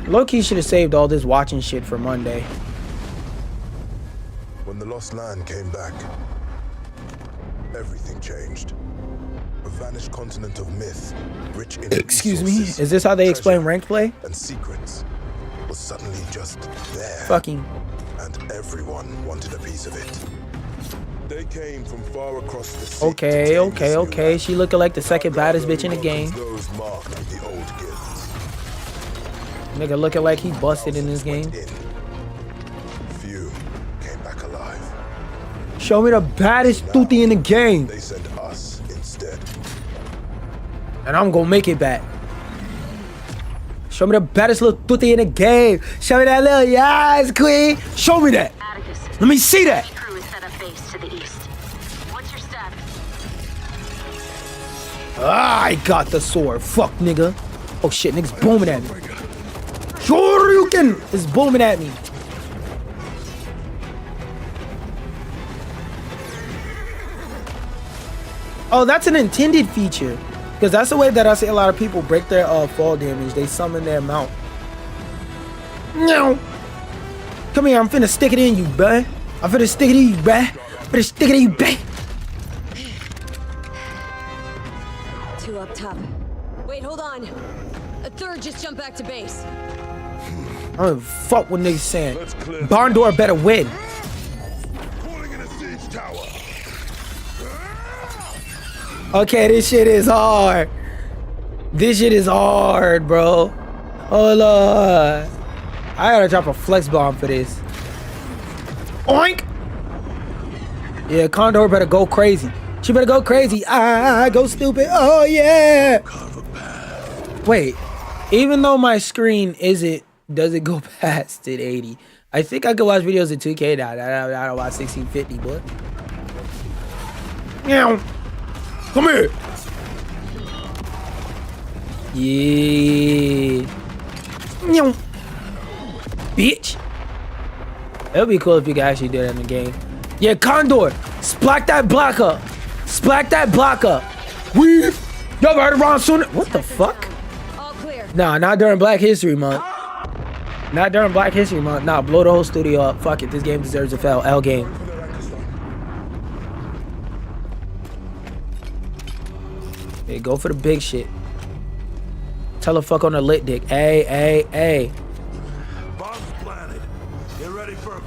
Low-key should have saved all this watching shit for Monday. When the Lost Land came back, everything changed. A vanished continent of myth, rich in Excuse me, is this how they explain ranked play? And secrets was suddenly just there. Fucking. And everyone wanted a piece of it. They came from far across the sea. Okay. She looking like the second baddest bitch in the game. Those marked with the old guilds. Nigga looking like he busted in this game. Few came back alive. Show me the baddest tutti in the game. They sent us instead. And I'm gonna make it back. Show me the baddest little tutti in the game. Show me that little yes, queen. Show me that. Atticus, let me see that. crew is set up base to the east. What's your status? I got the sword. Fuck, nigga. Oh shit, niggas booming at me. Shoryuken is booming at me. Oh, that's an intended feature. Because that's the way that I see a lot of people break their fall damage. They summon their mount. No. Come here, I'm finna stick it in you, bruh. I'm finna stick it in you, bruh. I'm finna stick it in you, bruh. Two up top. Wait, hold on. A third just jumped back to base. I don't fuck what niggas saying. Barn door better win. Calling in a siege tower. Okay, this shit is hard. This shit is hard, bro. Hold on. I gotta drop a flex bomb for this. Oink! Yeah, Condor better go crazy. She better go crazy. Go stupid. Oh, yeah. Wait, even though my screen doesn't go past 1080, I think I can watch videos in 2K now. I don't watch 1650, boy. Meow. Come here. Yeah. Bitch. It would be cool if you could actually do that in the game. Yeah, Condor. Splack that block up. Splack that block up. Weave. Y'all heard around soon. What the fuck? All clear. Nah, not during Black History Month. Not during Black History Month. Nah, blow the whole studio up. Fuck it. This game deserves a fail. L game. Hey, go for the big shit. Tell her fuck on the lit dick. Hey. Bombs planted. Get ready for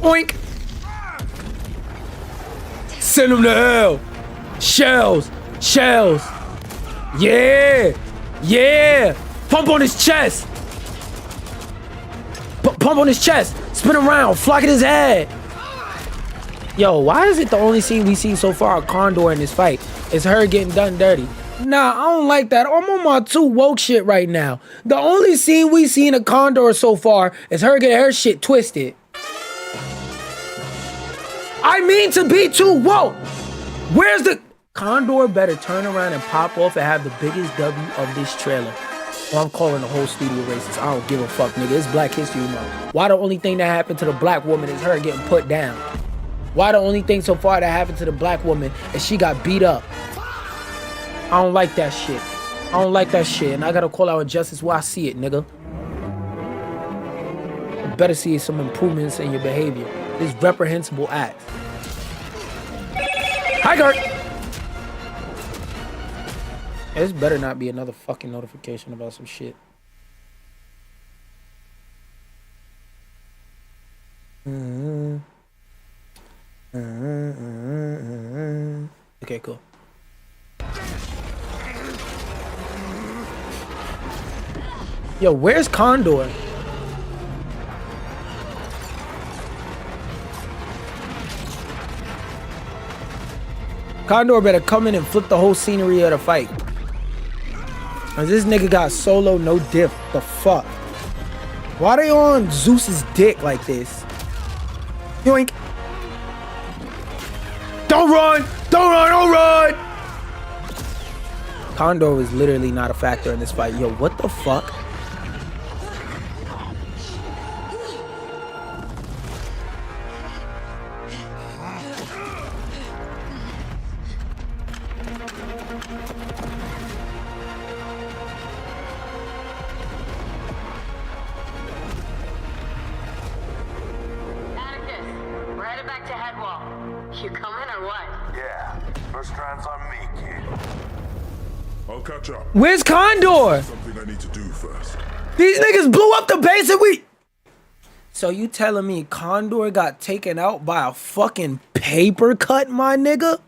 Oink. Send him to hell. Shells. Yeah. Pump on his chest. Pump on his chest. Spin around. Flock at his head. Yo, why is it the only scene we seen so far of Condor in this fight? It's her getting done dirty. Nah, I don't like that. I'm on my too woke shit right now. The only scene we seen of Condor so far is her getting her shit twisted. I mean to be too woke. Where's the... Condor better turn around and pop off and have the biggest W of this trailer. Well, I'm calling the whole studio racist. I don't give a fuck, nigga. It's Black History Month. Why the only thing that happened to the black woman is her getting put down? Why the only thing so far that happened to the black woman is she got beat up? I don't like that shit. And I gotta call out injustice where I see it, nigga. You better see some improvements in your behavior. This reprehensible act. Hi, Gert. This better not be another fucking notification about some shit. Okay, cool. Yo, where's Condor? Condor better come in and flip the whole scenery of the fight. This nigga got solo, no diff. The fuck? Why they on Zeus's dick like this? Yoink. Don't run! Don't run! Condor was literally not a factor in this fight. Yo, what the fuck? You coming or what? Yeah. First trans on me, kid. I'll catch up. Where's Condor? Something I need to do first. These niggas blew up the base and we... So you telling me Condor got taken out by a fucking paper cut, my nigga?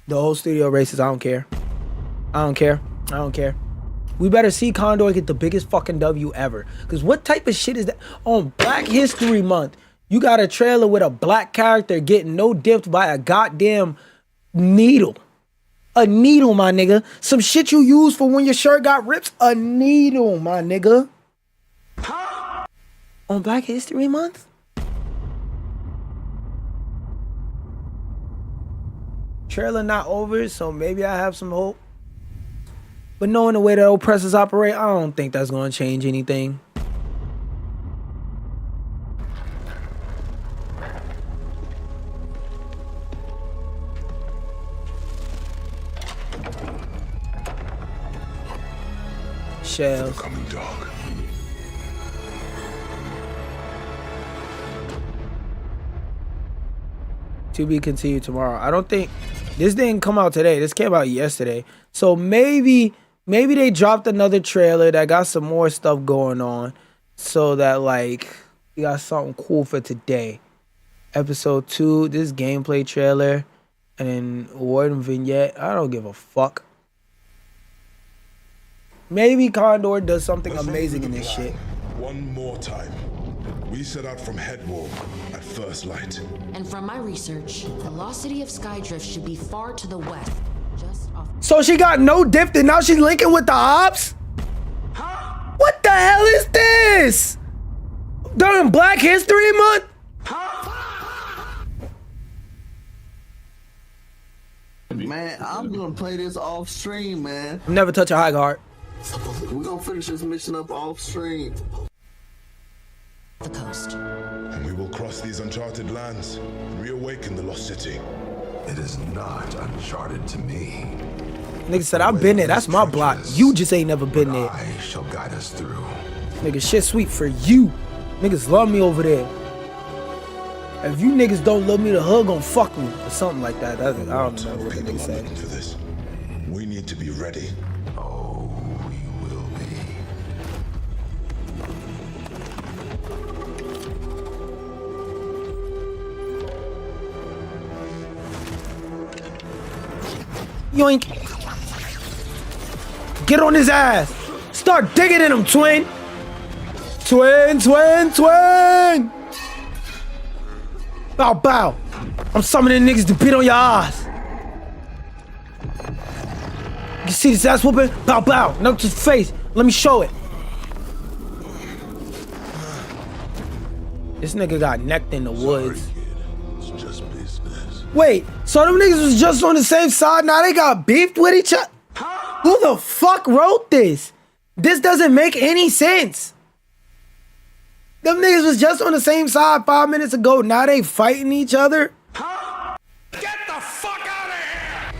The whole studio racist. I don't care. I don't care. We better see Condor get the biggest fucking W ever. Because what type of shit is that? On Black History Month, you got a trailer with a black character getting no dipped by a goddamn needle. A needle, my nigga. Some shit you use for when your shirt got ripped. A needle, my nigga. On Black History Month? Trailer not over, so maybe I have some hope. But knowing the way that oppressors operate, I don't think that's going to change anything. Shells. Coming dog. To be continued tomorrow. I don't think this didn't come out today. This came out yesterday. So maybe they dropped another trailer that got some more stuff going on so that like we got something cool for today. Episode 2, this gameplay trailer, and then Warden vignette. I don't give a fuck. Maybe Condor does something amazing in this shit. One more time. We set out from Headwall at first light. And from my research, the velocity of Skydrift should be far to the west. Just off. So she got no diff and now she's linking with the ops? What the hell is this? During Black History Month? Man, I'm gonna play this off stream, man. Never touch a high guard. We're gonna finish this mission up off stream. The coast. And we will cross these uncharted lands and reawaken the lost city. It is not uncharted to me. Nigga said, I've been there. That's my block. You just ain't never been there. I shall guide us through. Nigga, shit sweet for you. Niggas love me over there. If you niggas don't love me, the hood gon' fuck me. Or something like that. I don't know what the nigga said. For this, we need to be ready. Oh, we will be. Yoink. Get on his ass. Start digging in him, twin. Twin, twin, twin. Bow, bow. I'm summoning niggas to beat on your ass. You see this ass whooping? Bow, bow. Knock to the face. Let me show it. This nigga got necked in the woods. Sorry, kid. It's just business. Wait, so them niggas was just on the same side, now they got beefed with each other? Who the fuck wrote this? This doesn't make any sense. Them niggas was just on the same side 5 minutes ago, now they fighting each other? Get the fuck out of here!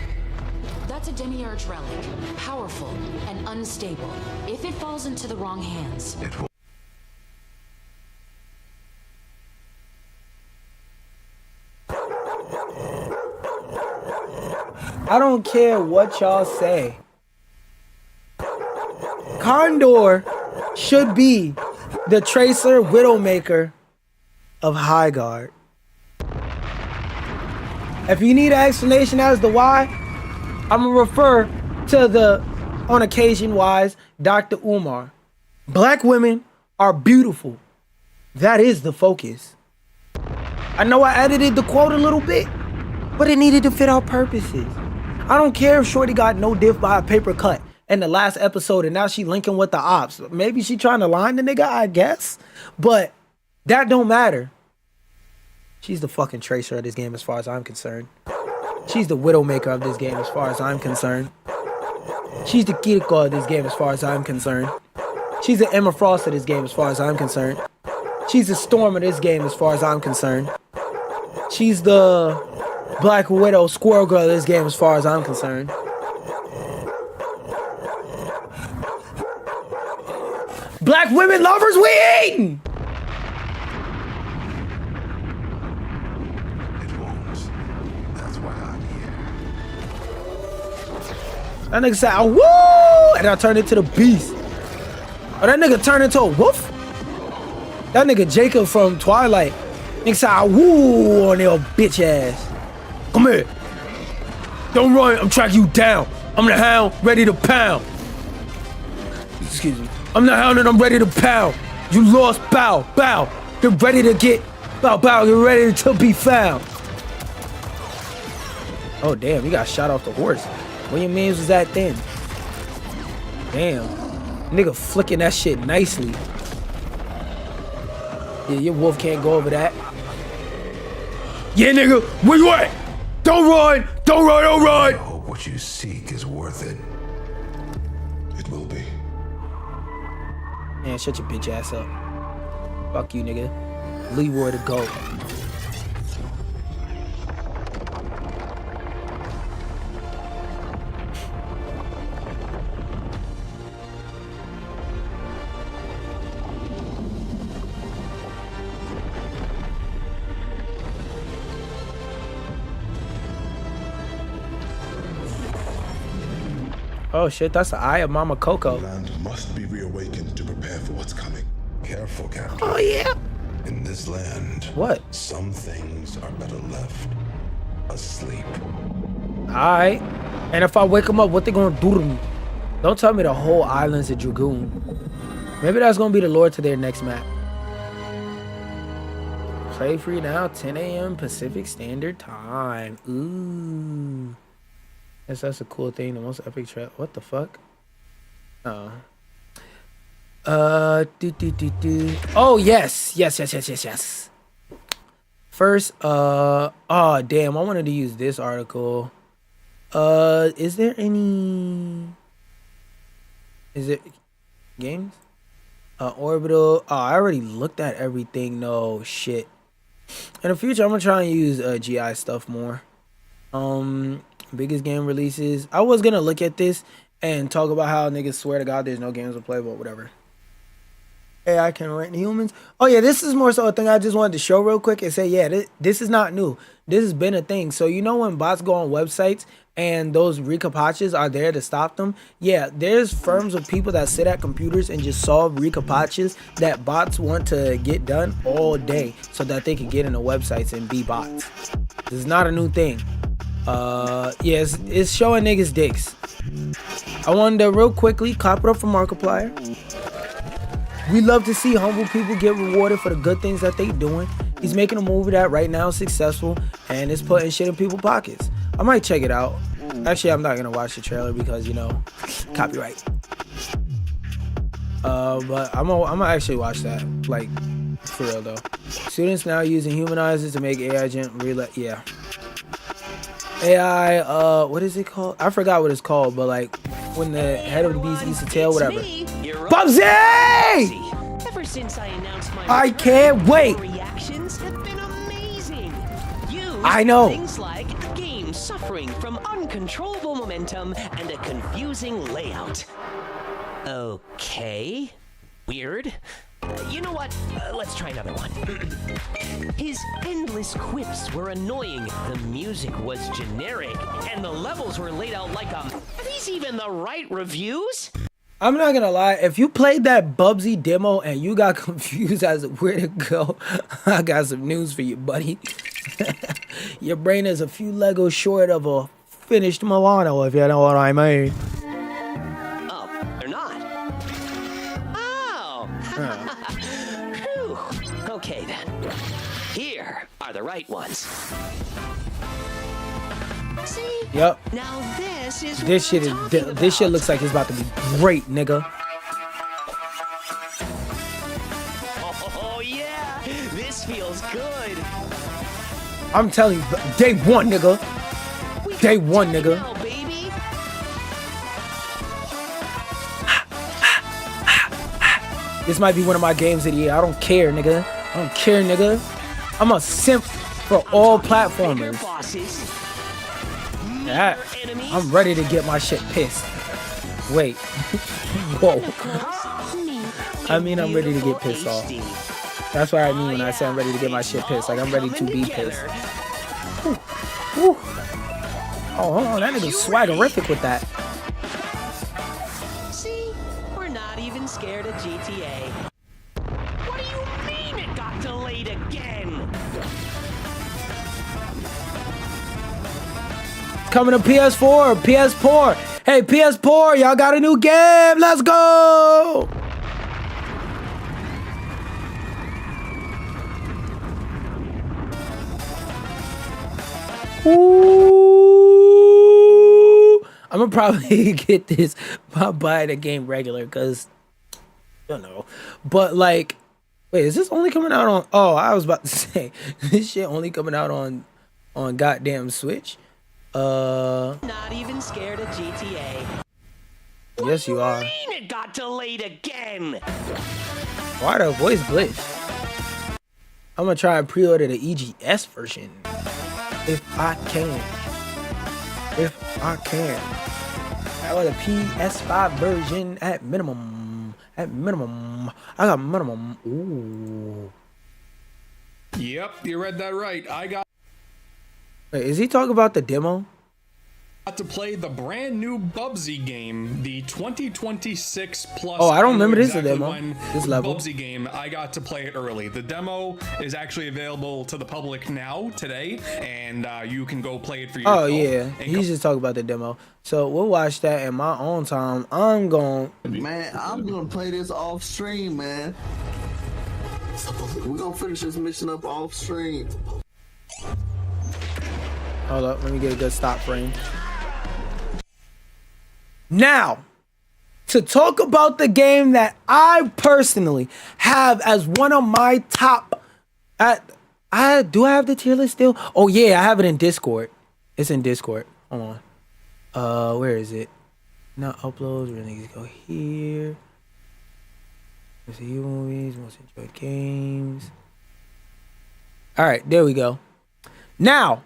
That's a demiurge relic. Powerful and unstable. If it falls into the wrong hands. It will. I don't care what y'all say. Condor should be the Tracer Widowmaker of Highguard. If you need an explanation as to why, I'm gonna refer to the, on occasion wise, Dr. Umar. Black women are beautiful. That is the focus. I know I edited the quote a little bit, but it needed to fit our purposes. I don't care if Shorty got no diff by a paper cut in the last episode and now she linking with the ops. Maybe she trying to line the nigga, I guess. But that don't matter. She's the fucking Tracer of this game as far as I'm concerned. She's the Widowmaker of this game as far as I'm concerned. She's the Kiriko of this game as far as I'm concerned. She's the Emma Frost of this game as far as I'm concerned. She's the Storm of this game as far as I'm concerned. She's the Black Widow Squirrel Girl of this game as far as I'm concerned. Black women lovers, we eating! It won't. That's why I'm here. That nigga said, woo! And I turned into the beast. Oh, that nigga turned into a wolf? That nigga Jacob from Twilight. Nigga said, woo on your bitch ass. Come here. Don't run, I'm tracking you down. I'm the hound, ready to pound. Excuse me. I'm the hound and I'm ready to pound. You lost, bow, bow. Get ready to get, bow, bow, get ready to be found. Oh, damn, you got shot off the horse. When your mans was that then? Damn. Nigga flicking that shit nicely. Yeah, your wolf can't go over that. Yeah, nigga, where you at? Don't run! Don't run, don't run! I hope what you seek is worth it. It will be. Man, shut your bitch ass up. Fuck you, nigga. Leroy the GOAT. Oh shit, that's the eye of Mama Coco. The land must be reawakened to prepare for what's coming. Careful, Captain. Oh yeah. In this land, what? Some things are better left asleep. Alright. And if I wake them up, what they gonna do to me? Don't tell me the whole island's a dragoon. Maybe that's gonna be the lore to their next map. Play free now, 10 a.m. Pacific Standard Time. Ooh. Yes, that's a cool thing. The most epic trap. What the fuck? Oh. Oh, yes. First, oh, damn. I wanted to use this article. Is there any? Is it games? Orbital. Oh, I already looked at everything. No shit. In the future, I'm gonna try and use GI stuff more. Biggest game releases. I was gonna look at this and talk about how niggas swear to God there's no games to play, but whatever. AI can rank humans. Oh yeah, this is more so a thing I just wanted to show real quick and say, yeah, this is not new. This has been a thing. So you know when bots go on websites and those recaptchas are there to stop them? Yeah, there's firms of people that sit at computers and just solve recaptchas that bots want to get done all day so that they can get into websites and be bots. This is not a new thing. Yes, it's showing niggas dicks. I wanted to real quickly cop it up from Markiplier. We love to see humble people get rewarded for the good things that they doing. He's making a movie that right now is successful and is putting shit in people's pockets. I might check it out. Actually, I'm not gonna watch the trailer because, you know, copyright. But I'm gonna actually watch that, like, for real though. Students now using humanizers to make AI gen relay. Yeah. AI, what is it called? I forgot what it's called, but like when the head of the beast eats the tail, whatever. Bubsy! Ever since I announced my I can't wait. Reactions have been amazing. I know. Things like games suffering from uncontrollable momentum and a confusing layout. Okay. Weird. You know what? Let's try another one. His endless quips were annoying, the music was generic, and the levels were laid out like Are these even the right reviews? I'm not gonna lie, if you played that Bubsy demo and you got confused as to where to go, I got some news for you, buddy. Your brain is a few Legos short of a finished Milano, if you know what I mean. Oh, they're not. Oh. Whew. Okay then. Here are the right ones. See? Yep. Now this is This shit looks like it's about to be great, nigga. Oh yeah, this feels good. I'm telling you, day one, nigga. Day one, nigga. Now, baby. This might be one of my games of the year. I don't care, nigga. I don't care, nigga. I'm a simp for all platformers. That, I'm ready to get my shit pissed. Wait. Whoa. I mean, I'm ready to get pissed off. That's what I mean when I say I'm ready to get my shit pissed. Like, I'm ready to be pissed. Whew. Whew. Oh, hold on. That nigga's swaggerific with that. See? We're not even scared of GTA. What do you mean it got delayed again? Coming to PS4, PS4. Hey, PS4, y'all got a new game. Let's go. Ooh. I'm gonna probably get this by buying the game regular because I don't know. But like, wait, is this only coming out on? Oh, I was about to say this shit only coming out on goddamn Switch. Not even scared of GTA. Yes, you are. What do you mean it got delayed again? Why the voice glitch? I'm gonna try and pre-order the EGS version if I can. If I can. Or the PS5 version at minimum. At minimum. I got minimum. Ooh. Yep, you read that right. I got Wait, is he talking about the demo? to play the brand new Bubsy game, the 2026 plus. Oh, I don't remember this exactly demo. when This level. Bubsy game. I got to play it early. The demo is actually available to the public now today, and you can go play it for yourself. Oh yeah, he's just talking about the demo. So we'll watch that in my own time. I'm gonna play this off stream, man. We're gonna finish this mission up off stream. Hold up, let me get a good stop frame. Now, to talk about the game that I personally have as one of my top. Do I have the tier list still? Oh yeah, I have it in Discord. It's in Discord. Hold on. Where is it? Not uploads. We're gonna go here. Let's see movies, most enjoyed games. All right, there we go. Now,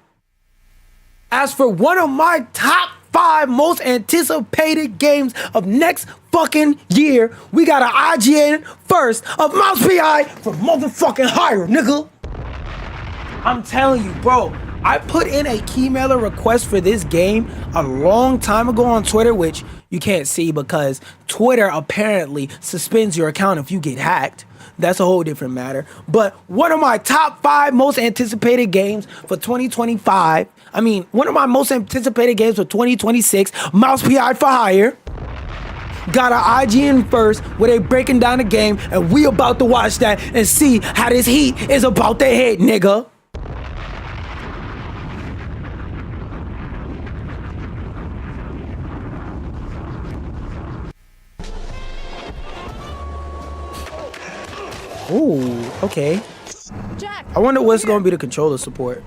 as for one of my top 5 most anticipated games of next fucking year, we got an IGN first of Mouse PI for motherfucking hire, nigga. I'm telling you, bro. I put in a key mailer request for this game a long time ago on Twitter, which you can't see because Twitter apparently suspends your account if you get hacked. That's a whole different matter. But one of my top 5 most anticipated games for 2025, one of my most anticipated games for 2026, Mouse PI for hire, got an IGN first where they breaking down the game, and we about to watch that and see how this heat is about to hit, nigga. Ooh, okay. Jack, I wonder what's gonna be the controller support.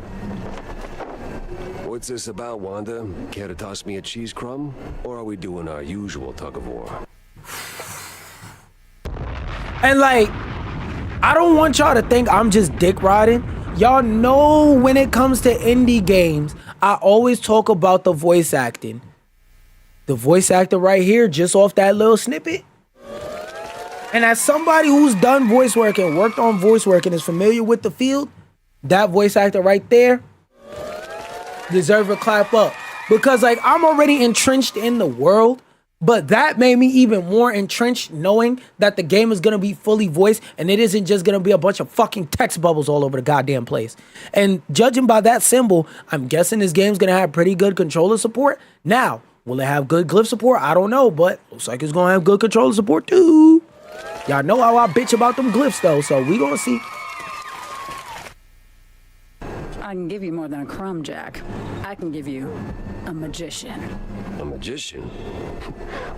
What's this about, Wanda? Care to toss me a cheese crumb? Or are we doing our usual tug of war? And like, I don't want y'all to think I'm just dick riding. Y'all know when it comes to indie games, I always talk about the voice acting. The voice actor right here, just off that little snippet. And as somebody who's done voice work and worked on voice work and is familiar with the field, that voice actor right there deserve a clap up. Because like, I'm already entrenched in the world, but that made me even more entrenched knowing that the game is gonna be fully voiced and it isn't just gonna be a bunch of fucking text bubbles all over the goddamn place. And judging by that symbol, I'm guessing this game's gonna have pretty good controller support. Now, will it have good glyph support? I don't know, but looks like it's gonna have good controller support too. Y'all know how I bitch about them glyphs though, so we gonna see. I can give you more than a crumb, Jack. I can give you a magician. A magician?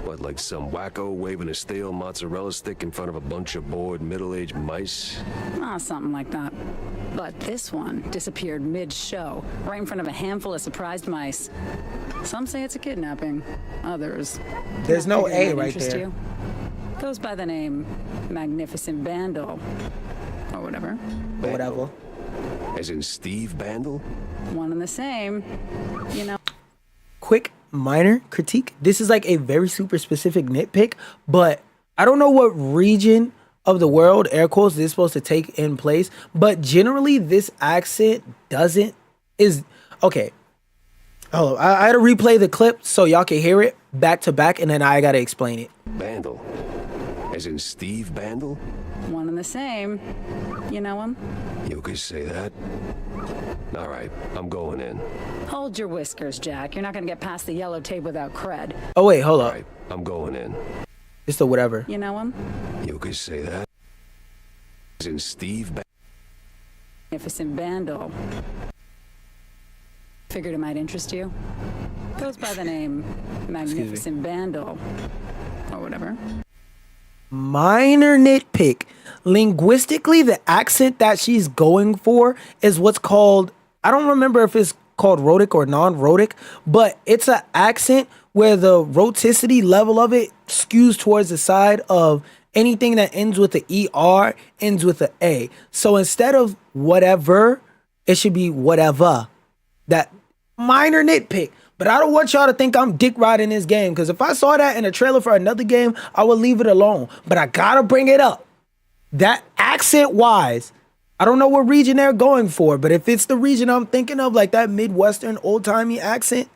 What, like some wacko waving a stale mozzarella stick in front of a bunch of bored middle-aged mice? Something like that. But this one disappeared mid-show, right in front of a handful of surprised mice. Some say it's a kidnapping. Others. There's no A right interest there. You. Goes by the name Magnificent Bandle. Or whatever. Whatever. As in Steve Bandle? One and the same. You know. Quick minor critique. This is like a very super specific nitpick, but I don't know what region of the world, air quotes, this is supposed to take in place, but generally this accent okay. Oh, I had to replay the clip so y'all can hear it back to back, and then I gotta explain it. Bandle. As in Steve Bandle? One and the same. You know him? You could say that. All right, I'm going in. Hold your whiskers, Jack. You're not gonna get past the yellow tape without cred. Oh wait, hold up. All right, I'm going in. It's the whatever. You know him? You could say that. As in Steve Magnificent Bandle. Figured it might interest you. Goes by the name Magnificent Bandle. Or whatever. Minor nitpick. Linguistically, the accent that she's going for is what's called, I don't remember if it's called rhotic or non-rhotic, but it's an accent where the rhoticity level of it skews towards the side of anything that ends with the ER ends with the A. So instead of whatever, it should be whatever. That minor nitpick. But I don't want y'all to think I'm dick riding this game, because if I saw that in a trailer for another game, I would leave it alone. But I gotta bring it up. That accent wise, I don't know what region they're going for, but if it's the region I'm thinking of, like that Midwestern old-timey accent,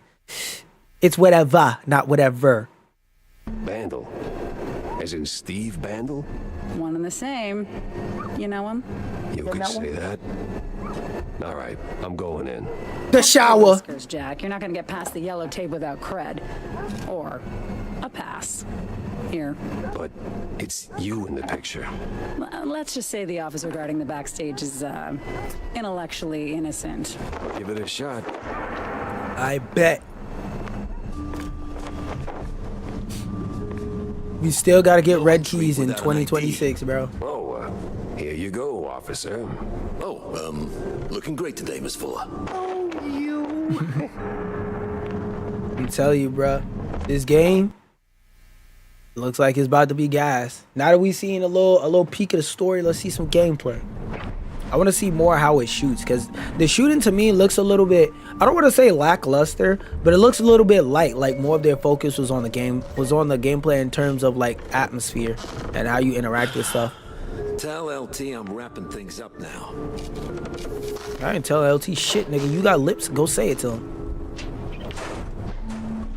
it's whatever, not whatever. Bandle. As in Steve Bandle? One and the same. You know him? You could say that. All right, I'm going in. The shower. Whiskers, Jack. You're not gonna get past the yellow tape without cred. Or a pass. Here. But it's you in the picture. Let's just say the officer guarding the backstage is intellectually innocent. Give it a shot. I bet. We still gotta get red keys in 2026, bro. Oh, here you go, officer. Oh, looking great today, Miss Fuller. Oh, you. I'm telling you, bro. This game looks like it's about to be gas. Now that we've seen a little peek of the story, let's see some gameplay. I want to see more how it shoots, because the shooting to me looks a little bit, I don't want to say lackluster, but it looks a little bit light. Like more of their focus was on the gameplay in terms of like atmosphere and how you interact with stuff. Tell LT I'm wrapping things up now. I didn't tell LT shit, nigga. You got lips, go say it to him.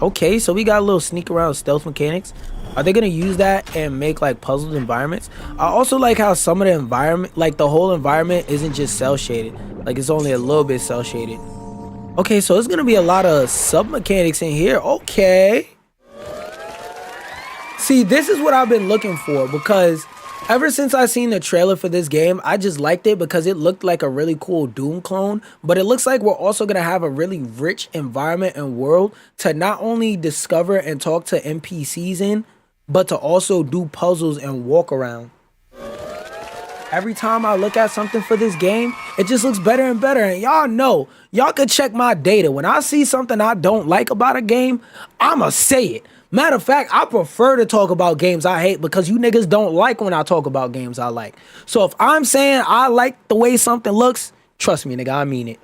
Okay, so we got a little sneak around stealth mechanics. Are they gonna use that and make like puzzled environments? I also like how some of the environment, like the whole environment isn't just cell shaded. Like it's only a little bit cell shaded. Okay, so it's gonna be a lot of sub mechanics in here. Okay. See, this is what I've been looking for, because ever since I seen the trailer for this game, I just liked it because it looked like a really cool Doom clone. But it looks like we're also going to have a really rich environment and world to not only discover and talk to NPCs in, but to also do puzzles and walk around. Every time I look at something for this game, it just looks better and better. And y'all know, y'all can check my data. When I see something I don't like about a game, I'ma say it. Matter of fact, I prefer to talk about games I hate because you niggas don't like when I talk about games I like. So if I'm saying I like the way something looks, trust me, nigga, I mean it.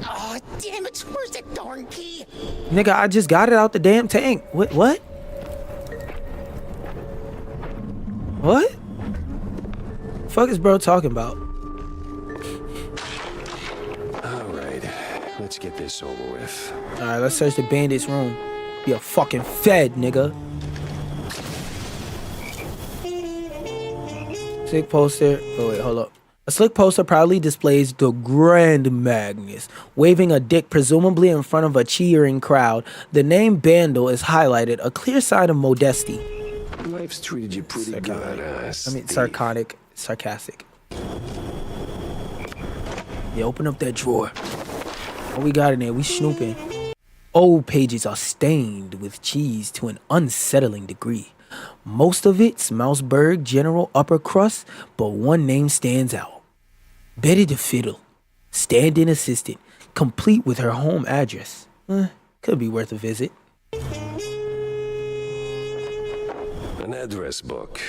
Oh, damn it. Where's that darn key? Nigga, I just got it out the damn tank. What? What? Fuck is bro talking about? Alright, let's get this over with. Alright, let's search the bandit's room. Be a fucking fed, nigga. Slick poster. Oh wait, hold up. A slick poster proudly displays the Grand Magnus, waving a dick presumably in front of a cheering crowd. The name Bandle is highlighted, a clear sign of modesty. Life's treated you pretty good, sarcastic. Yeah, open up that drawer. What we got in there? We snooping. Old pages are stained with cheese to an unsettling degree. Most of it's Mouseburg General Upper Crust, but one name stands out. Betty the Fiddle, stand-in assistant, complete with her home address. Could be worth a visit. An address book.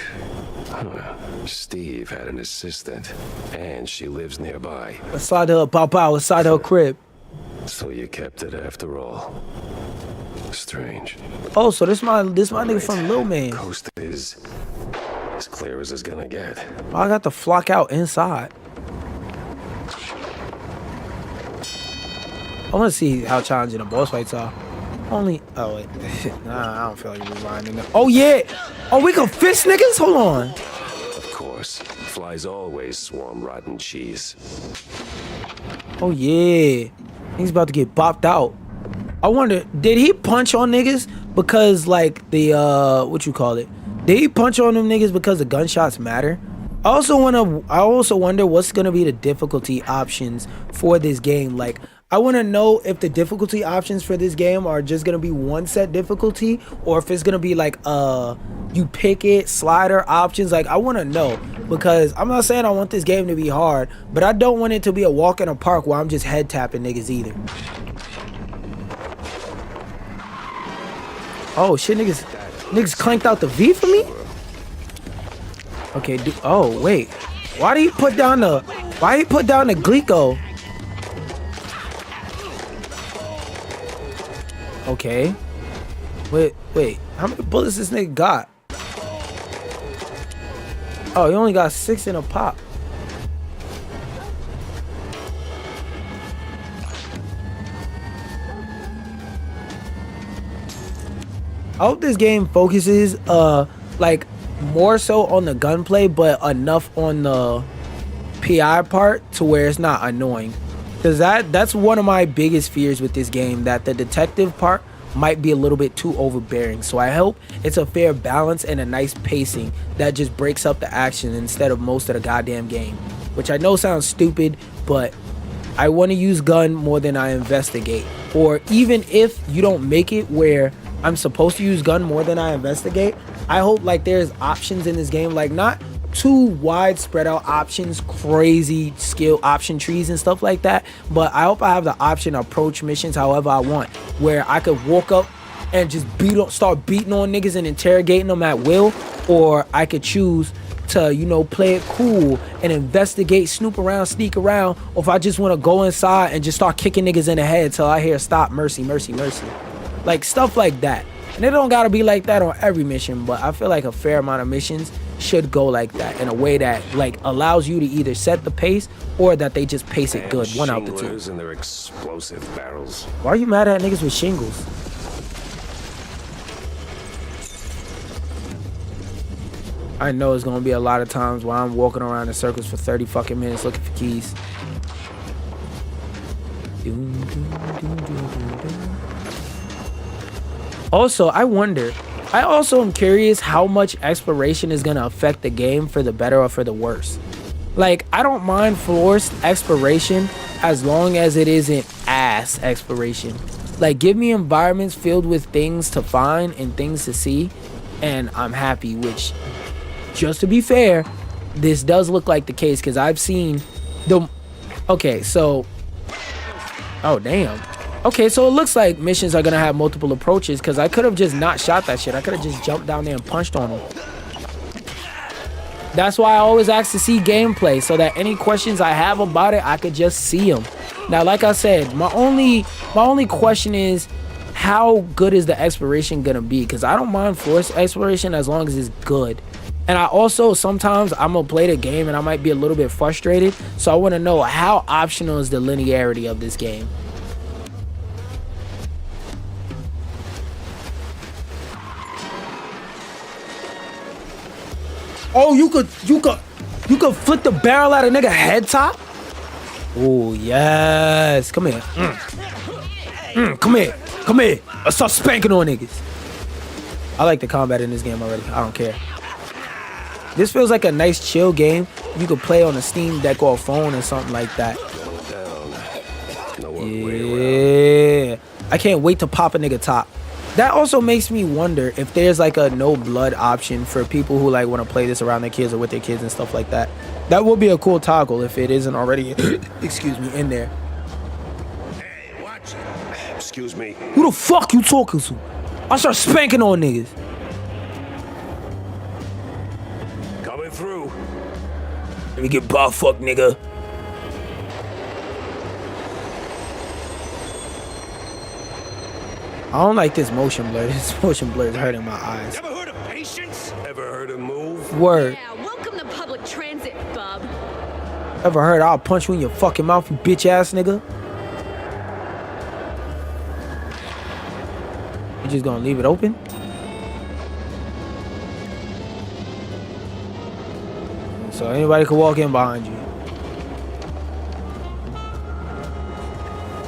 Steve had an assistant, and she lives nearby. Outside her outside her crib. So you kept it after all. Strange. Oh, so this my nigga from Lil Man. Coast is as clear as it's gonna get. Oh, I got to flock out inside. I want to see how challenging the boss fights are. Oh wait, nah, I don't feel like rewinding it. Oh yeah, oh we can fist niggas. Hold on. Of course, flies always swarm rotten cheese. Oh yeah, he's about to get bopped out. I wonder, did he punch on niggas because like the what you call it? Did he punch on them niggas because the gunshots matter? I also wonder what's gonna be the difficulty options for this game. Like, I want to know if the difficulty options for this game are just gonna be one set difficulty, or if it's gonna be like you pick it, slider options. Like, I want to know, because I'm not saying I want this game to be hard, but I don't want it to be a walk in a park where I'm just head tapping niggas either. Oh shit, niggas clanked out the V for me? Okay, oh wait. Why he put down the Glico? Okay. Wait. How many bullets this nigga got? Oh, he only got 6 in a pop. I hope this game focuses like more so on the gunplay, but enough on the PI part to where it's not annoying. Because that's one of my biggest fears with this game, that the detective part might be a little bit too overbearing. So I hope it's a fair balance and a nice pacing that just breaks up the action instead of most of the goddamn game. Which I know sounds stupid, but I want to use gun more than I investigate. Or even if you don't make it where I'm supposed to use gun more than I investigate. I hope like there's options in this game, like not too wide spread out options, crazy skill option trees and stuff like that, but I hope I have the option to approach missions however I want, where I could walk up and just start beating on niggas and interrogating them at will, or I could choose to, you know, play it cool and investigate, snoop around, sneak around, or if I just want to go inside and just start kicking niggas in the head till I hear stop, mercy, mercy, mercy. Like stuff like that. And it don't gotta be like that on every mission, but I feel like a fair amount of missions should go like that, in a way that like allows you to either set the pace or that they just pace it good. One out the two. And their explosive barrels. Why are you mad at niggas with shingles? I know it's gonna be a lot of times while I'm walking around in circles for 30 fucking minutes looking for keys. Also, I also am curious how much exploration is gonna affect the game for the better or for the worse. Like, I don't mind forced exploration as long as it isn't ass exploration. Like, give me environments filled with things to find and things to see, and I'm happy, which, just to be fair, this does look like the case, because I've seen the... Okay, so... Oh, damn. Okay, so it looks like missions are gonna have multiple approaches, because I could have just not shot that shit. I could have just jumped down there and punched on them. That's why I always ask to see gameplay, so that any questions I have about it, I could just see them. Now, like I said, my only question is, how good is the exploration gonna be? Because I don't mind forced exploration as long as it's good. And I also, sometimes I'm gonna play the game and I might be a little bit frustrated, so I want to know how optional is the linearity of this game. Oh, you could flick the barrel at a nigga head top? Oh, yes. Come here. Come here. Let's start spanking on niggas. I like the combat in this game already. I don't care. This feels like a nice chill game. You could play on a Steam Deck or a phone or something like that. Yeah. I can't wait to pop a nigga top. That also makes me wonder if there's like a no blood option for people who like want to play this around their kids or with their kids and stuff like that. That would be a cool toggle if it isn't already, excuse me, in there. Hey, watch. Excuse me. Who the fuck you talking to? I start spanking on niggas. Coming through. Let me get butt fuck, nigga. I don't like this motion blur. This motion blur is hurting my eyes. Ever heard of patience? Ever heard of move? Word. Yeah, welcome to public transit, bub. Ever heard I'll punch you in your fucking mouth, you bitch ass nigga? You just gonna leave it open? So anybody could walk in behind you.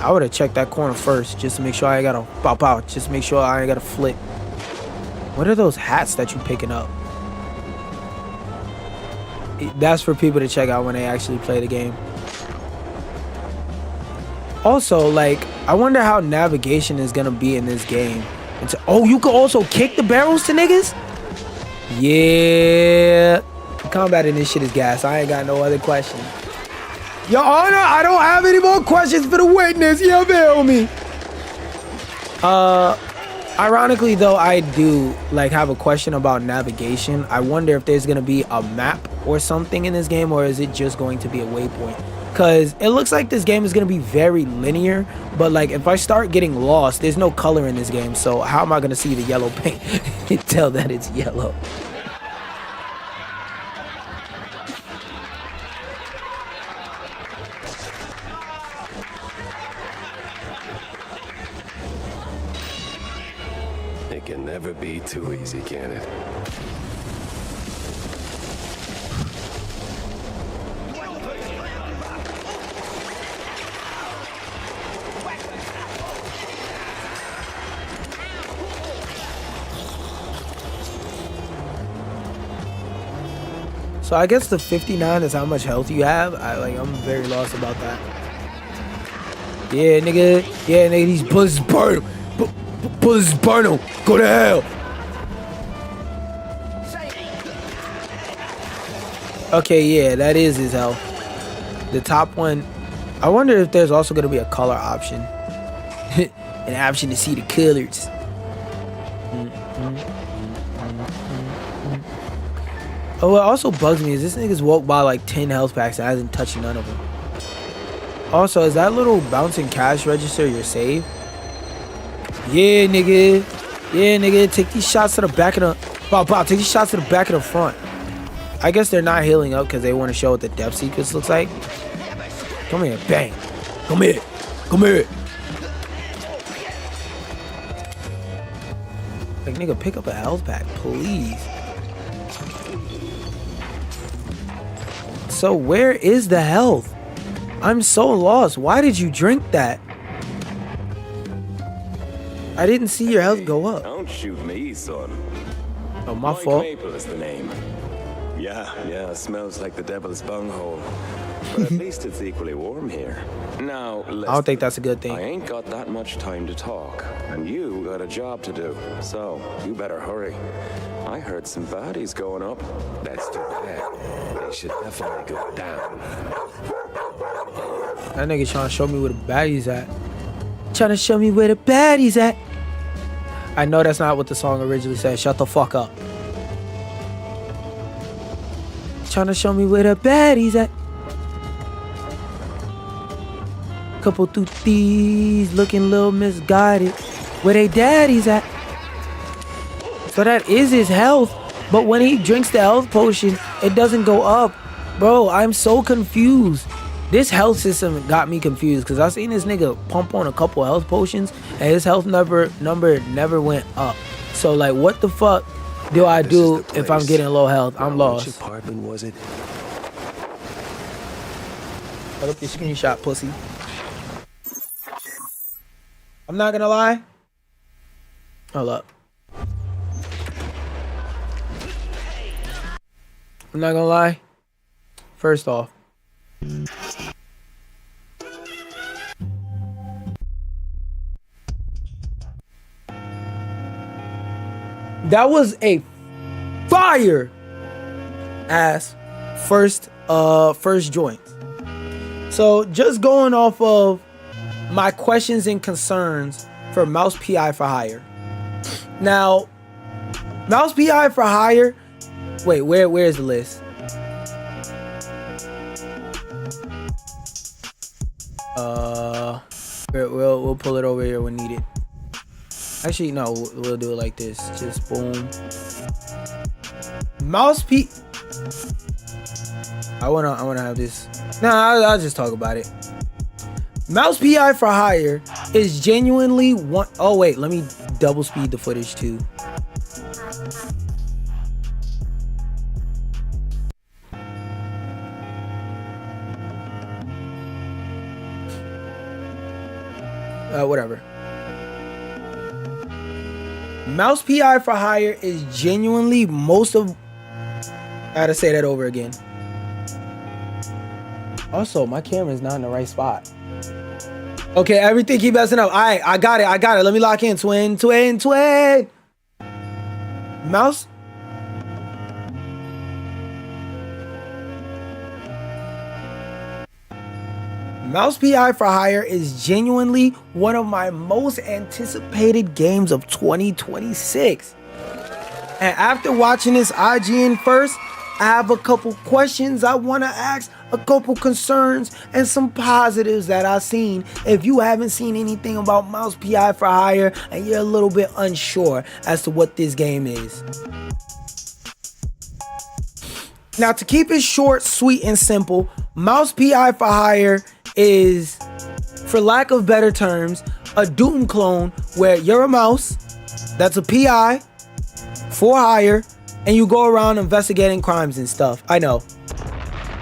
I would have checked that corner first just to make sure I ain't gotta pop out. Just to make sure I ain't gotta flip. What are those hats that you picking up? That's for people to check out when they actually play the game. Also, like, I wonder how navigation is gonna be in this game. Oh, you can also kick the barrels to niggas? Yeah. The combat in this shit is gas. I ain't got no other questions. Your Honor, I don't have any more questions for the witness. You feel me? Ironically, though, I do like have a question about navigation. I wonder if there's gonna be a map or something in this game, or is it just going to be a waypoint? Because it looks like this game is gonna be very linear, but like if I start getting lost, there's no color in this game. So how am I gonna see the yellow paint and tell that it's yellow? It can never be too easy, can it? So I guess the 59 is how much health you have. I'm very lost about that. Yeah, nigga. Yeah, nigga, these bullets burn. Pussies, burn them. Go to hell. Okay, yeah, that is his health. The top one. I wonder if there's also going to be a color option. An option to see the colors. Oh, what also bugs me is this nigga's walked by like 10 health packs and hasn't touched none of them. Also, is that little bouncing cash register your save? Yeah, nigga. Yeah, nigga. Take these shots to the back of the... Bow, take these shots to the back of the front. I guess they're not healing up because they want to show what the depth sequence looks like. Come here. Bang. Come here. Come here. Like, nigga, pick up a health pack, please. So where is the health? I'm so lost. Why did you drink that? I didn't see your health go up. Don't shoot me, son. Oh, my fault. Maple is the name. Yeah, it smells like the devil's bunghole. But at least it's equally warm here. Now, listen, I don't think that's a good thing. I ain't got that much time to talk, and you got a job to do. So, you better hurry. I heard some baddies going up. That's too bad. They should definitely go down. That nigga trying to show me where the baddies at. Trying to show me where the baddies at. I know that's not what the song originally said. Shut the fuck up. Trying to show me where the baddies at. Couple tooties looking a little misguided. Where they daddies at? So that is his health. But when he drinks the health potion, it doesn't go up. Bro, I'm so confused. This health system got me confused because I seen this nigga pump on a couple health potions and his health number never went up. So like, what the fuck do I do if I'm getting low health? I'm lost. Which apartment was it? Put up your screenshot, pussy. I'm not gonna lie. Hold up. I'm not gonna lie. First off, that was a fire ass first joint. So just going off of my questions and concerns for Mouse PI for Hire. Now, Mouse PI for Hire. Wait, where is the list? We'll pull it over here when needed. Actually, no, we'll do it like this. Just boom. Mouse P. I wanna have this. Nah, I'll just talk about it. Mouse PI for Hire is genuinely one. Oh wait, let me double speed the footage too. Whatever. Mouse PI for Hire is genuinely most of... I gotta say that over again. Also, my camera's not in the right spot. Okay, everything keep messing up. Alright, I got it. Let me lock in. Twin. Mouse... Mouse PI for Hire is genuinely one of my most anticipated games of 2026. And after watching this IGN first, I have a couple questions I want to ask, a couple concerns, and some positives that I've seen. If you haven't seen anything about Mouse PI for Hire and you're a little bit unsure as to what this game is. Now, to keep it short, sweet, and simple, Mouse PI for Hire is, for lack of better terms, a Doom clone where you're a mouse that's a PI for hire and you go around investigating crimes and stuff. I know.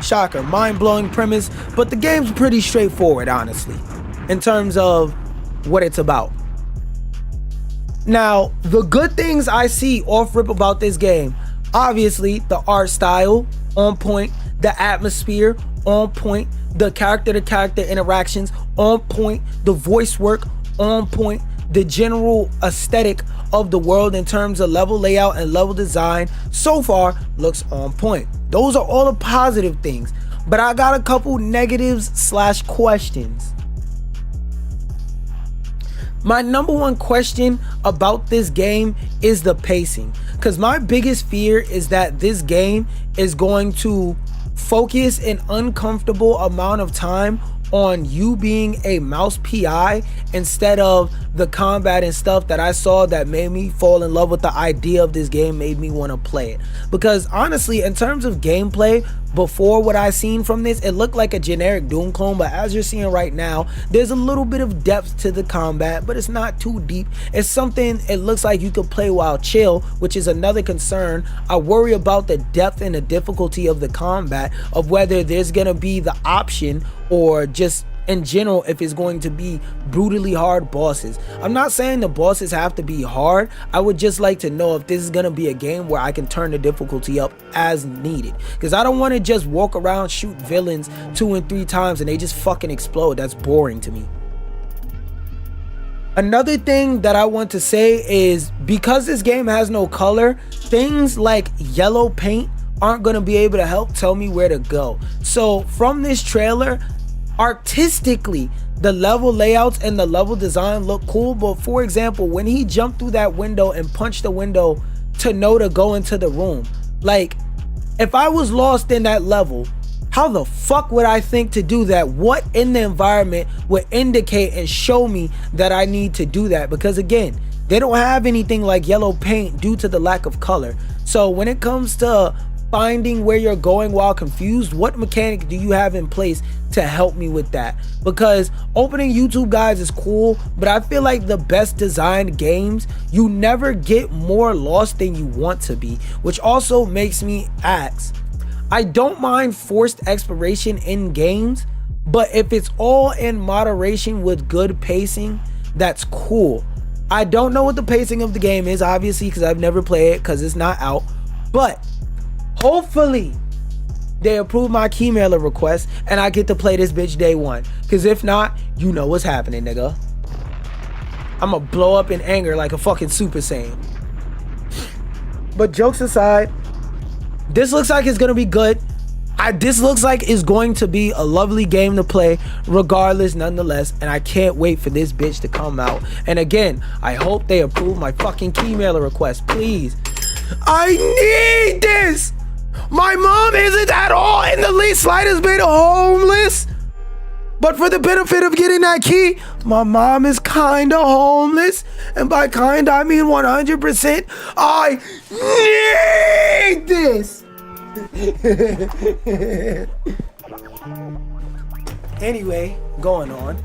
Shocker, mind-blowing premise, but the game's pretty straightforward, honestly, in terms of what it's about. Now, the good things I see off rip about this game, obviously, the art style, on point, the atmosphere, on point, the character-to-character interactions, on point, the voice work, on point, the general aesthetic of the world in terms of level layout and level design so far looks on point. Those are all the positive things, but I got a couple negatives / questions. My number one question about this game is the pacing, because my biggest fear is that this game is going to focus an uncomfortable amount of time on you being a mouse PI instead of the combat and stuff that I saw that made me fall in love with the idea of this game, made me want to play it. Because honestly, in terms of gameplay, before what I seen from this, it looked like a generic Doom clone, but as you're seeing right now, there's a little bit of depth to the combat, but it's not too deep. It's something it looks like you could play while chill, which is another concern. I worry about the depth and the difficulty of the combat, of whether there's gonna be the option or just in general if it's going to be brutally hard bosses. I'm not saying the bosses have to be hard. I would just like to know if this is going to be a game where I can turn the difficulty up as needed, because I don't want to just walk around, shoot villains 2 and 3 times and they just fucking explode. That's boring to me. Another thing that I want to say is, because this game has no color, things like yellow paint aren't going to be able to help tell me where to go. So from this trailer, artistically, the level layouts and the level design look cool, but for example, when he jumped through that window and punched the window to know to go into the room, like, if I was lost in that level, how the fuck would I think to do that? What in the environment would indicate and show me that I need to do that? Because again, they don't have anything like yellow paint due to the lack of color. So when it comes to finding where you're going while confused, what mechanic do you have in place to help me with that? Because opening YouTube guides is cool, but I feel like the best designed games, you never get more lost than you want to be, which also makes me ask, I don't mind forced exploration in games, but if it's all in moderation with good pacing, that's cool. I don't know what the pacing of the game is, obviously, because I've never played it because it's not out, but hopefully they approve my key mailer request and I get to play this bitch day one. Because if not, you know what's happening, nigga. I'ma blow up in anger like a fucking Super Saiyan. But jokes aside, this looks like it's gonna be good. This looks like it's going to be a lovely game to play regardless, nonetheless, and I can't wait for this bitch to come out. And again, I hope they approve my fucking key mailer request, please. I need this. My mom isn't at all in the least slightest bit homeless, but for the benefit of getting that key, my mom is kinda homeless, and by kinda I mean 100%. I need this. Anyway, going on.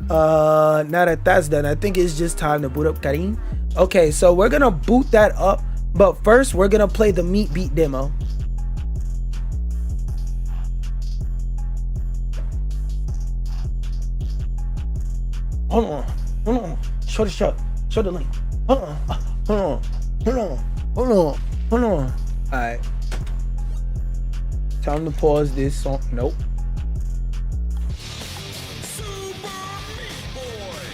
Now that that's done, I think it's just time to boot up Carin. Okay, so we're gonna boot that up, but first we're gonna play the Meat Beat demo. Hold on, show the link. Hold on. Alright. Time to pause this song. Nope.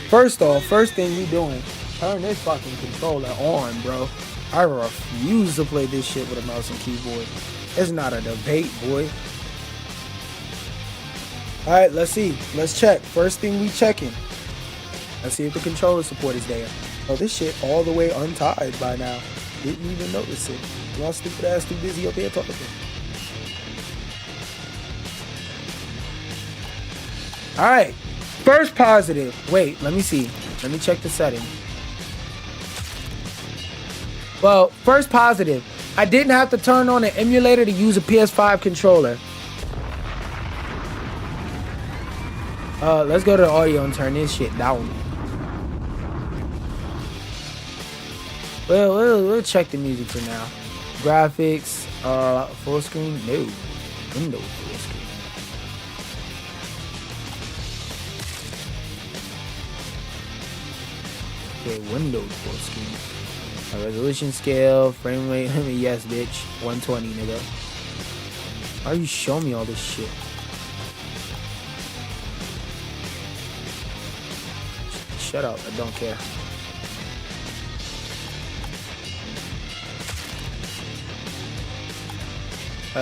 First off, first thing we doing, turn this fucking controller on, bro. I refuse to play this shit with a mouse and keyboard. It's not a debate, boy. Alright, let's see. Let's check. First thing we checking. Let's see if the controller support is there. Oh, this shit all the way untied by now. Didn't even notice it. Y'all stupid ass too busy up here talking. Alright. First positive. Wait, let me see. Let me check the setting. Well, first positive. I didn't have to turn on an emulator to use a PS5 controller. Let's go to the audio and turn this shit down. Well, we'll check the music for now. Graphics, full screen, no. Windows full screen. Okay, Windows full screen. Resolution scale, frame rate, yes, bitch. 120, nigga. Why are you showing me all this shit? shut up. I don't care.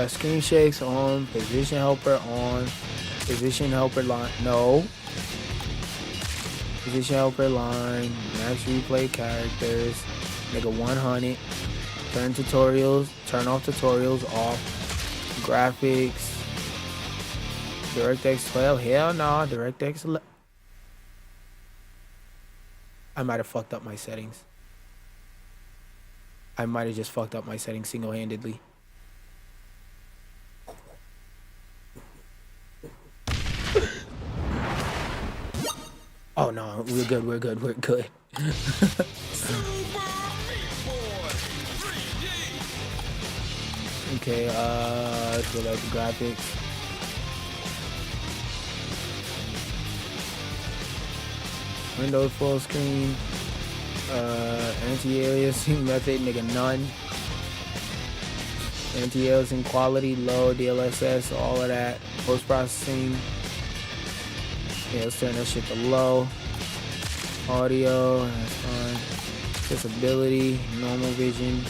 Screen shakes on. Position helper on. Position helper line. No. Position helper line. Max replay characters. Make a 100. Turn tutorials. Turn off tutorials off. Graphics. DirectX 12. Hell no. DirectX 11. I might have fucked up my settings. I might have just fucked up my settings single-handedly. Oh no, we're good, we're good, we're good. Okay, let's go back to graphics. Windows full screen. Anti-aliasing method, nigga, none. Anti-aliasing quality, low, DLSS, all of that. Post-processing. Yeah, let's turn that shit to low. Audio, that's fine. Accessibility, normal vision.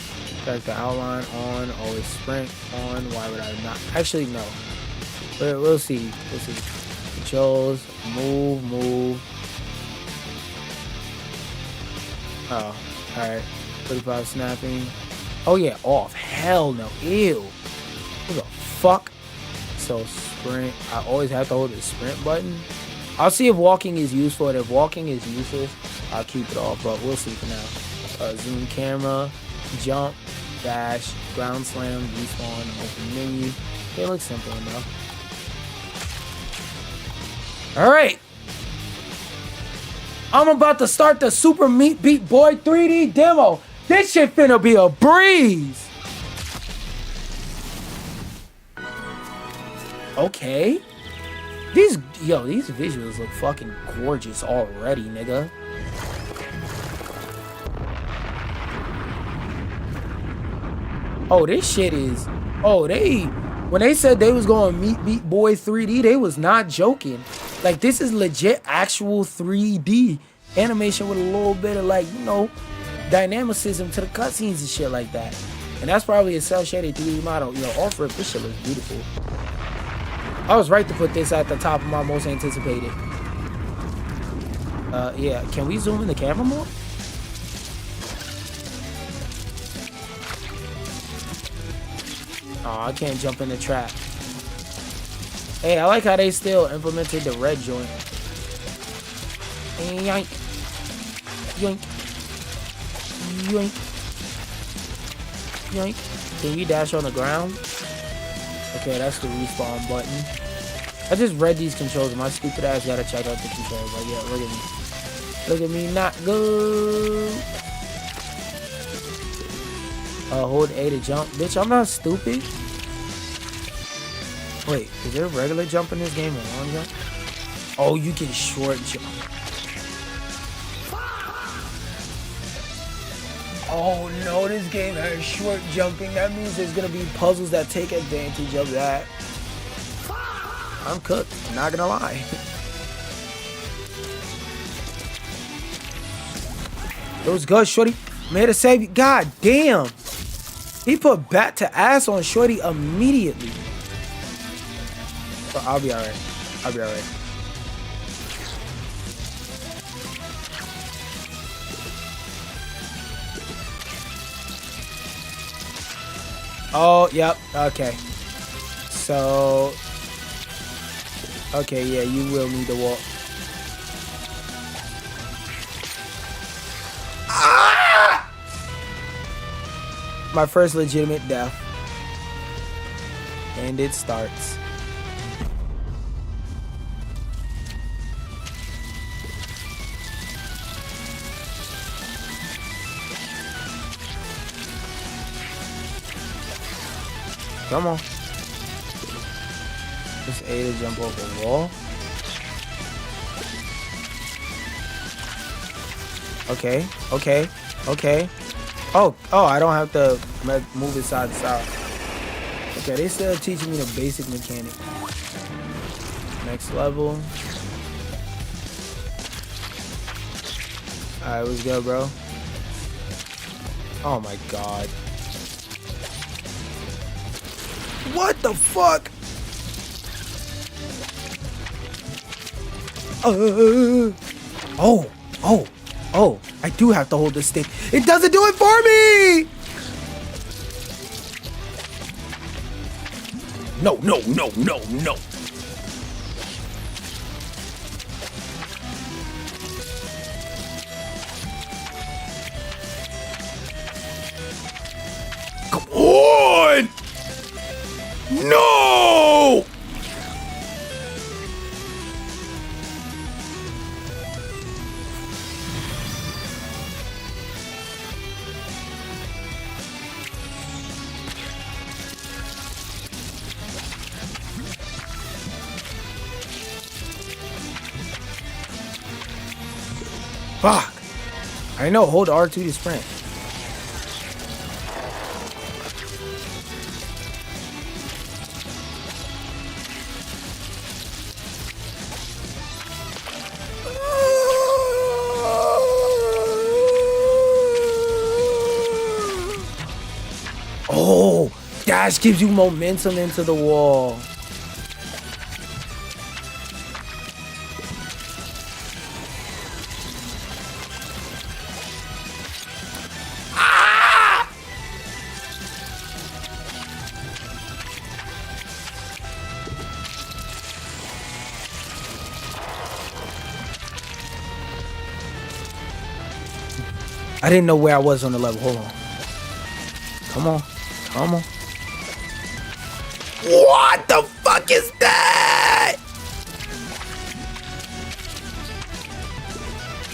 Character outline on, always sprint on. Why would I not? Actually, no. But we'll see. We'll see. Controls, move. Oh, alright. 45 snapping. Oh yeah, off. Hell no. Ew. What the fuck? So sprint. I always have to hold the sprint button. I'll see if walking is useful, and if walking is useless, I'll keep it off, but we'll see for now. Zoom camera, jump, dash, ground slam, respawn, open menu. They look simple enough. Alright. I'm about to start the Super Meat Beat Boy 3D demo. This shit finna be a breeze. Okay. These visuals look fucking gorgeous already, nigga. Oh, this shit is... Oh, when they said they was going Meat Beat Boy 3D, they was not joking. Like, this is legit actual 3D animation with a little bit of, like, you know, dynamicism to the cutscenes and shit like that. And that's probably a cel-shaded 3D model. You know, off rip, this shit looks beautiful. I was right to put this at the top of my most anticipated. Yeah, can we zoom in the camera more? Oh, I can't jump in the trap. Hey, I like how they still implemented the red joint. Yoink. Yoink. Yoink. Yoink. Can you dash on the ground? Okay, that's the respawn button. I just read these controls and my stupid ass gotta check out the controls. Like, yeah, look at me. Look at me, not good. Hold A to jump. Bitch, I'm not stupid. Wait, is there a regular jump in this game or long jump? Oh, you can short jump. Oh no, this game has short jumping. That means there's gonna be puzzles that take advantage of that. I'm cooked, I'm not gonna lie. It was good, shorty. I'm here to save you. God damn. He put bat to ass on shorty immediately. But I'll be alright. I'll be alright. Oh, yep. Okay. So. Okay, yeah, you will need to walk. Ah! My first legitimate death. And it starts. Come on. Just A to jump over the wall. Okay, okay, okay. Oh, I don't have to move it side to side. Okay, they still teaching me the basic mechanic. Next level. Alright, what's good, bro? Oh my god. What the fuck? Oh, I do have to hold this stick. It doesn't do it for me! No. Come on! No! Fuck. I know, hold R2 to sprint. Oh, dash gives you momentum into the wall. I didn't know where I was on the level. Hold on. Come on. What the fuck is that?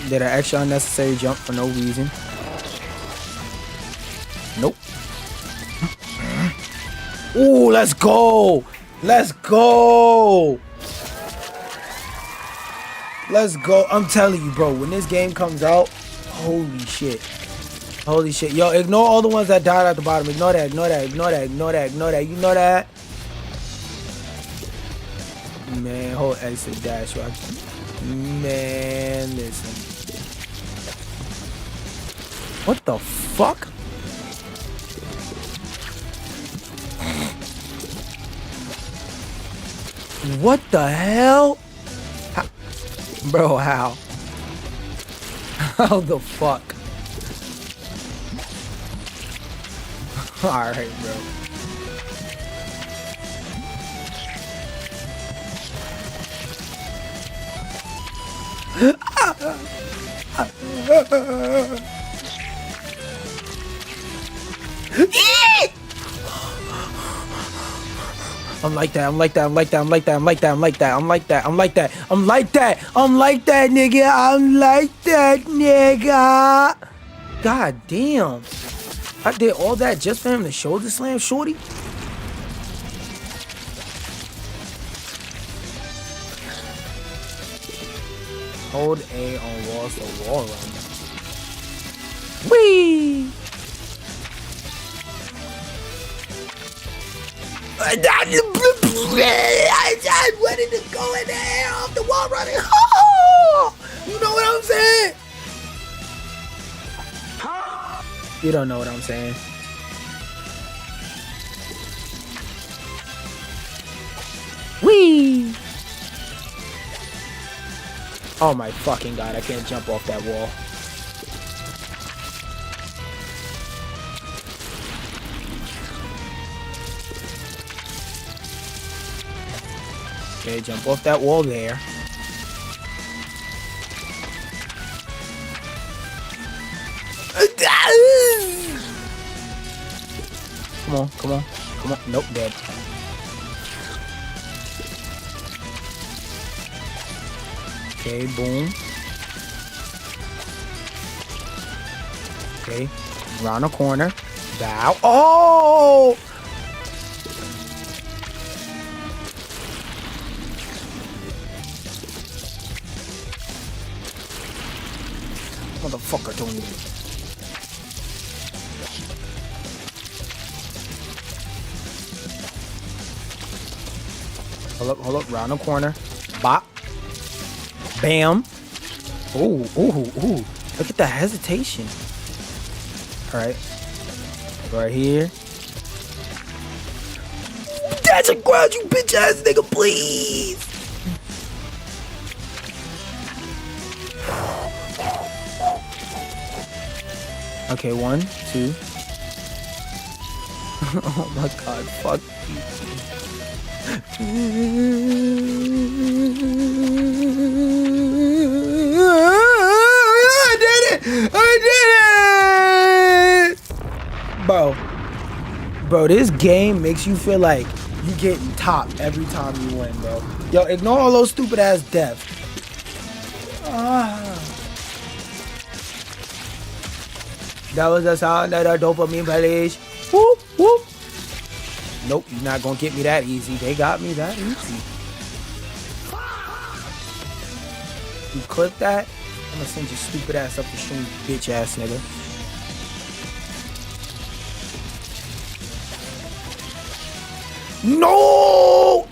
Did an extra unnecessary jump for no reason? Nope. Ooh, let's go. Let's go. I'm telling you, bro, when this game comes out, holy shit. Yo, ignore all the ones that died at the bottom. Ignore that. You know that? Man, hold exit dash, right? Man, listen. What the fuck? What the hell? Bro, how? How the fuck? Alright, bro. I'm like that, nigga. I'm like that, nigga. God damn. I did all that just for him to shoulder slam shorty? Hold A on walls to wall run. Whee! I just wanted to go in the air off the wall running. Oh! You know what I'm saying? You don't know what I'm saying. Whee! Oh my fucking god, I can't jump off that wall. Okay, jump off that wall there. Come on. Nope, dead. Okay, boom. Okay, round the corner. Bow. Oh! Motherfucker, don't need it. Hold up, round the corner. Bop. Bam. Ooh. Look at the hesitation. Alright. Right here. That's a crowd, you bitch ass nigga, please. Okay, 1, 2. Oh my god, fuck you. I did it! I did it! Bro, this game makes you feel like you getting top every time you win, bro. Yo, ignore all those stupid ass deaths. That was the sound of the dopamine village. Whoop, whoop. Nope, you're not gonna get me that easy. They got me that easy. You clip that, I'm gonna send your stupid ass up the stream, bitch ass nigga. No!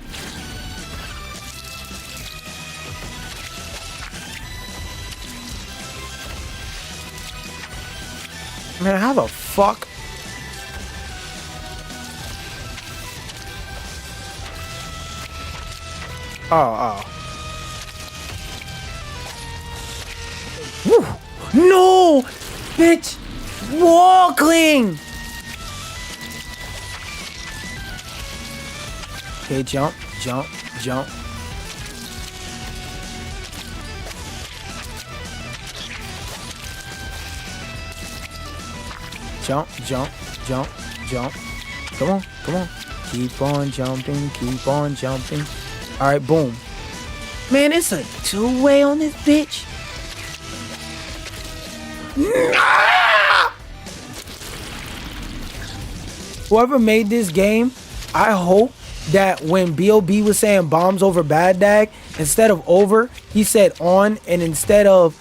Man, how the fuck? Oh. Woo. No! Bitch! Walking! Okay, jump. Jump. Come on. Keep on jumping. Alright, boom. Man, it's a two-way on this bitch. Nah! Whoever made this game, I hope that when B.O.B. was saying bombs over Baghdad, instead of over, he said on, and instead of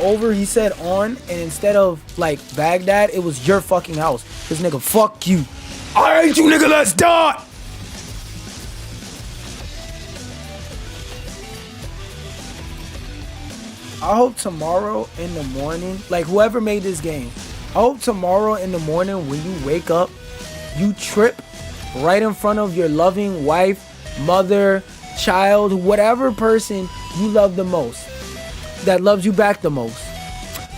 over, he said on, and instead of like Baghdad, it was your fucking house. This nigga, fuck you. I hate you, nigga, let's die! I hope tomorrow in the morning, like whoever made this game, I hope tomorrow in the morning when you wake up, you trip right in front of your loving wife, mother, child, whatever person you love the most, that loves you back the most.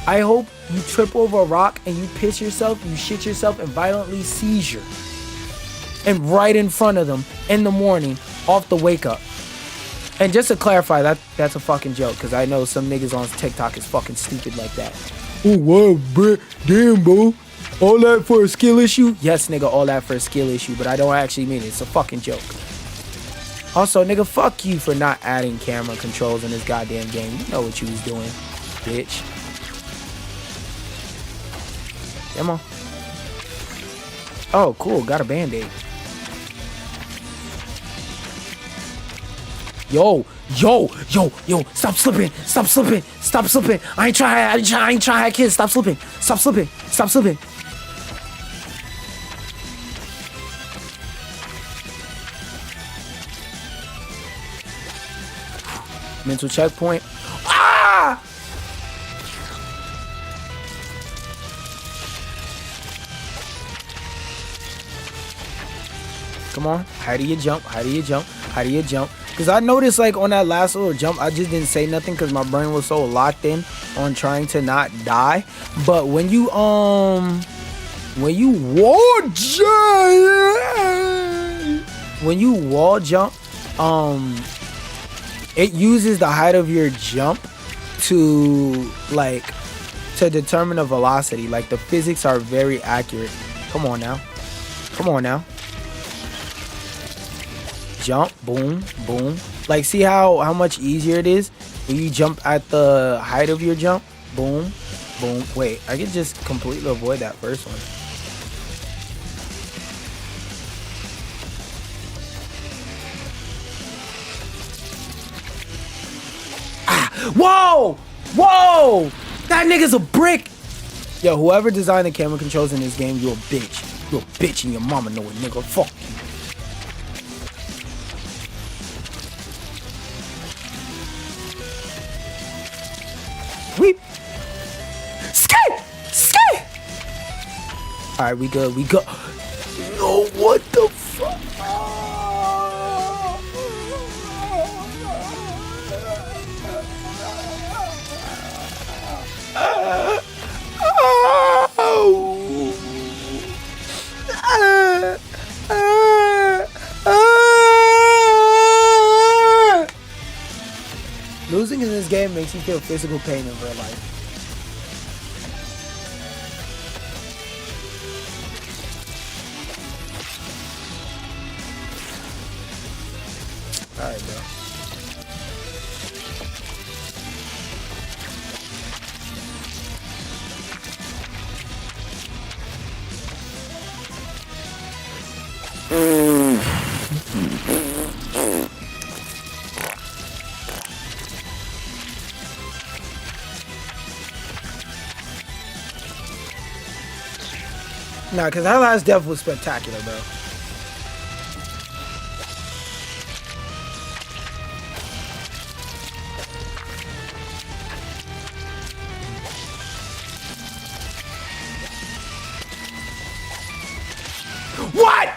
I hope you trip over a rock and you piss yourself, you shit yourself and violently seizure. And right in front of them in the morning off the wake up. And just to clarify, that's a fucking joke, because I know some niggas on TikTok is fucking stupid like that. Oh, wow, bro. Damn, bro. All that for a skill issue? Yes, nigga, all that for a skill issue, but I don't actually mean it. It's a fucking joke. Also, nigga, fuck you for not adding camera controls in this goddamn game. You know what you was doing, bitch. Come on. Oh, cool. Got a band-aid. Yo, stop slipping. I ain't trying to hack kids. Stop slipping. Mental checkpoint. Ah! Come on. How do you jump? Because I noticed, like, on that last little jump, I just didn't say nothing because my brain was so locked in on trying to not die. But when you wall jump, it uses the height of your jump to determine the velocity. Like, the physics are very accurate. Come on now. Jump, boom. Like, see how much easier it is when you jump at the height of your jump? Boom. Wait, I could just completely avoid that first one. Whoa! That nigga's a brick! Yo, whoever designed the camera controls in this game, you a bitch. You a bitch and your mama know it, nigga. Fuck you. Weep. Skate! Skate! Alright, we good. We go. No, what the fuck? Losing in this game makes you feel physical pain in real life. Alright, bro. Nah, because that last death was spectacular, bro. What?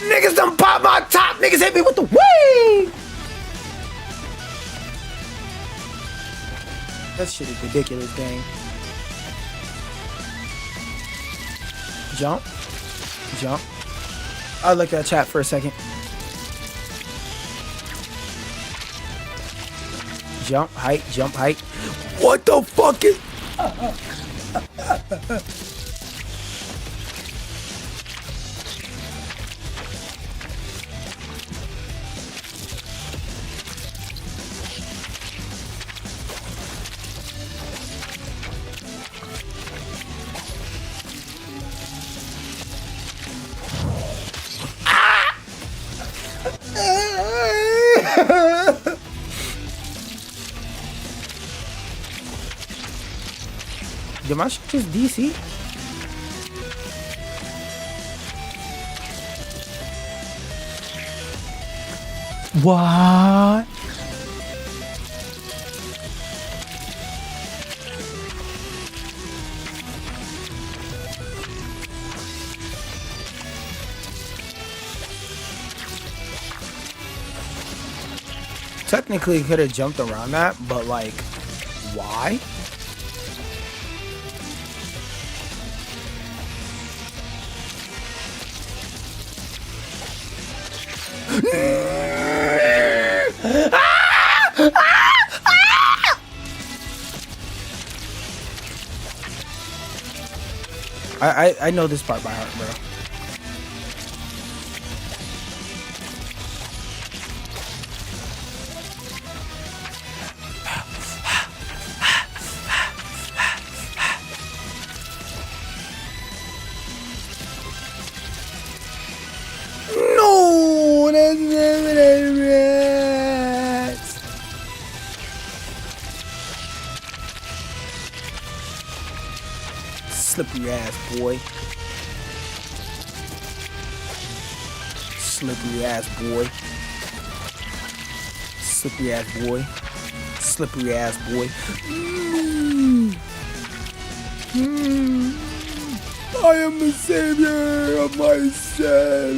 Niggas done pop my top. Niggas hit me with the wing. That shit is ridiculous, gang. Jump. Jump. I'll look at chat for a second. Jump, height, jump, height. What the fuck is... Did my shit just DC? What? Technically could have jumped around that, but like, why? I know this part by heart, bro. No, that's never that. Slippery ass boy. Slippery ass boy. Slippery ass boy. Slippery ass boy. I am the savior of myself.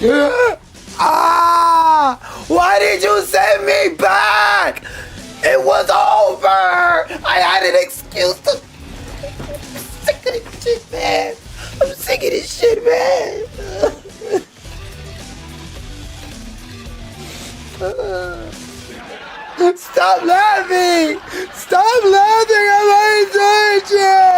No! Ah! Why did you send me back? It was over! I had an excuse to... I'm sick of this shit, man. I'm sick of this shit, man. Stop laughing! Stop laughing at my torture!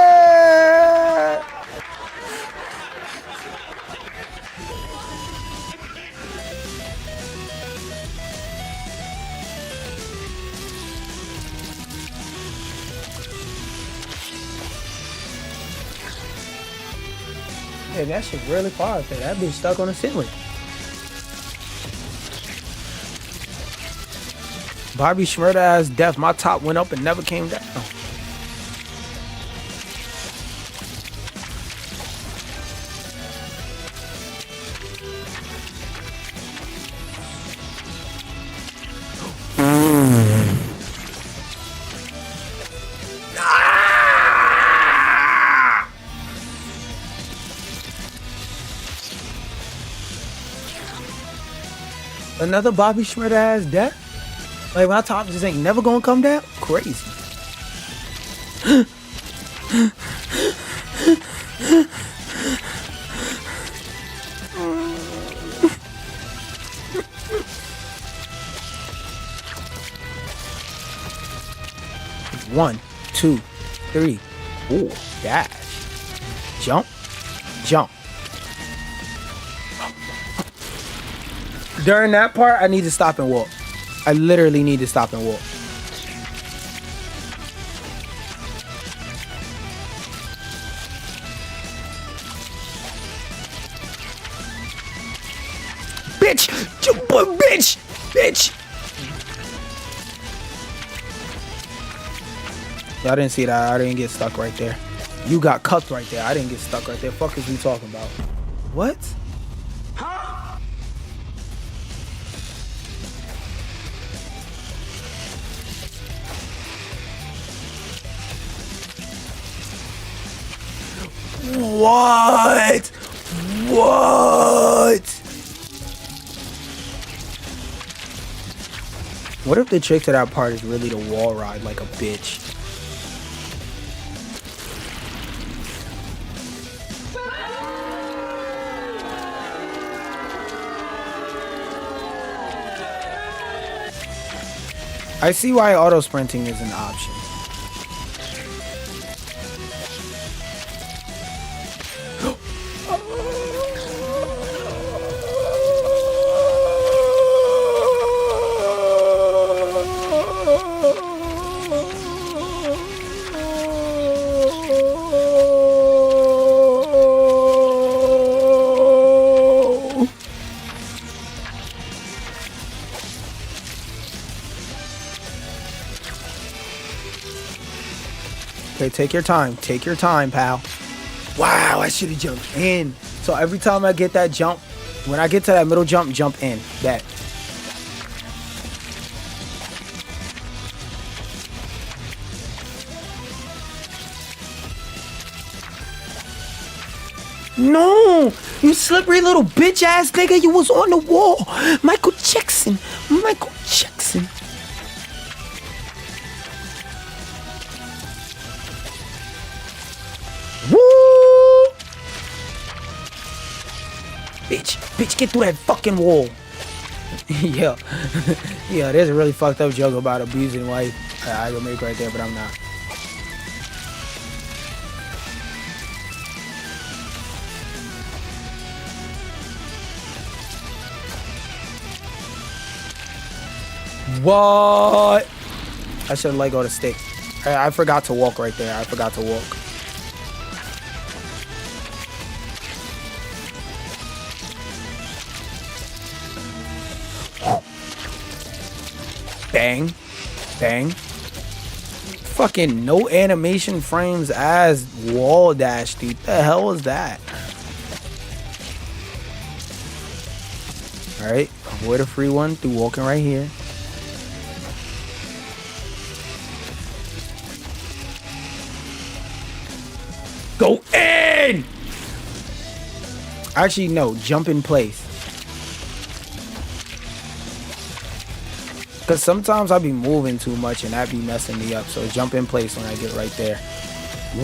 Yeah, that shit really far up there. That bitch stuck on the ceiling. Bobby Schmurda ass death. My top went up and never came down. Another Bobby Schmurda ass death? Like my top just ain't never gonna come down? Crazy. One, two, three. Ooh, dash. Jump. Jump. During that part, I need to stop and walk. I literally need to stop and walk. Bitch! Bitch! Bitch! Y'all didn't see that. I didn't get stuck right there. You got cuffed right there. I didn't get stuck right there. Fuck is we talking about? What? What? What? What if the trick to that part is really to wall ride like a bitch? I see why auto sprinting is an option. Okay, take your time. Take your time, pal. Wow, I should have jumped in. So every time I get that jump, when I get to that middle jump, jump in. That. No, you slippery little bitch ass nigga. You was on the wall. Michael Jackson. Michael Jackson. Woo! Bitch, get through that fucking wall. Yeah. Yeah, there's a really fucked up joke about abusing wife. I can make right there, but I'm not. What? I should have let go of the stick. I forgot to walk right there. I forgot to walk. Bang. Bang. Fucking no animation frames as wall dash, dude. The hell is that? Alright. Avoid a free one through walking right here. Go in! Actually, no. Jump in place. Because sometimes I be moving too much and that be messing me up. So jump in place when I get right there.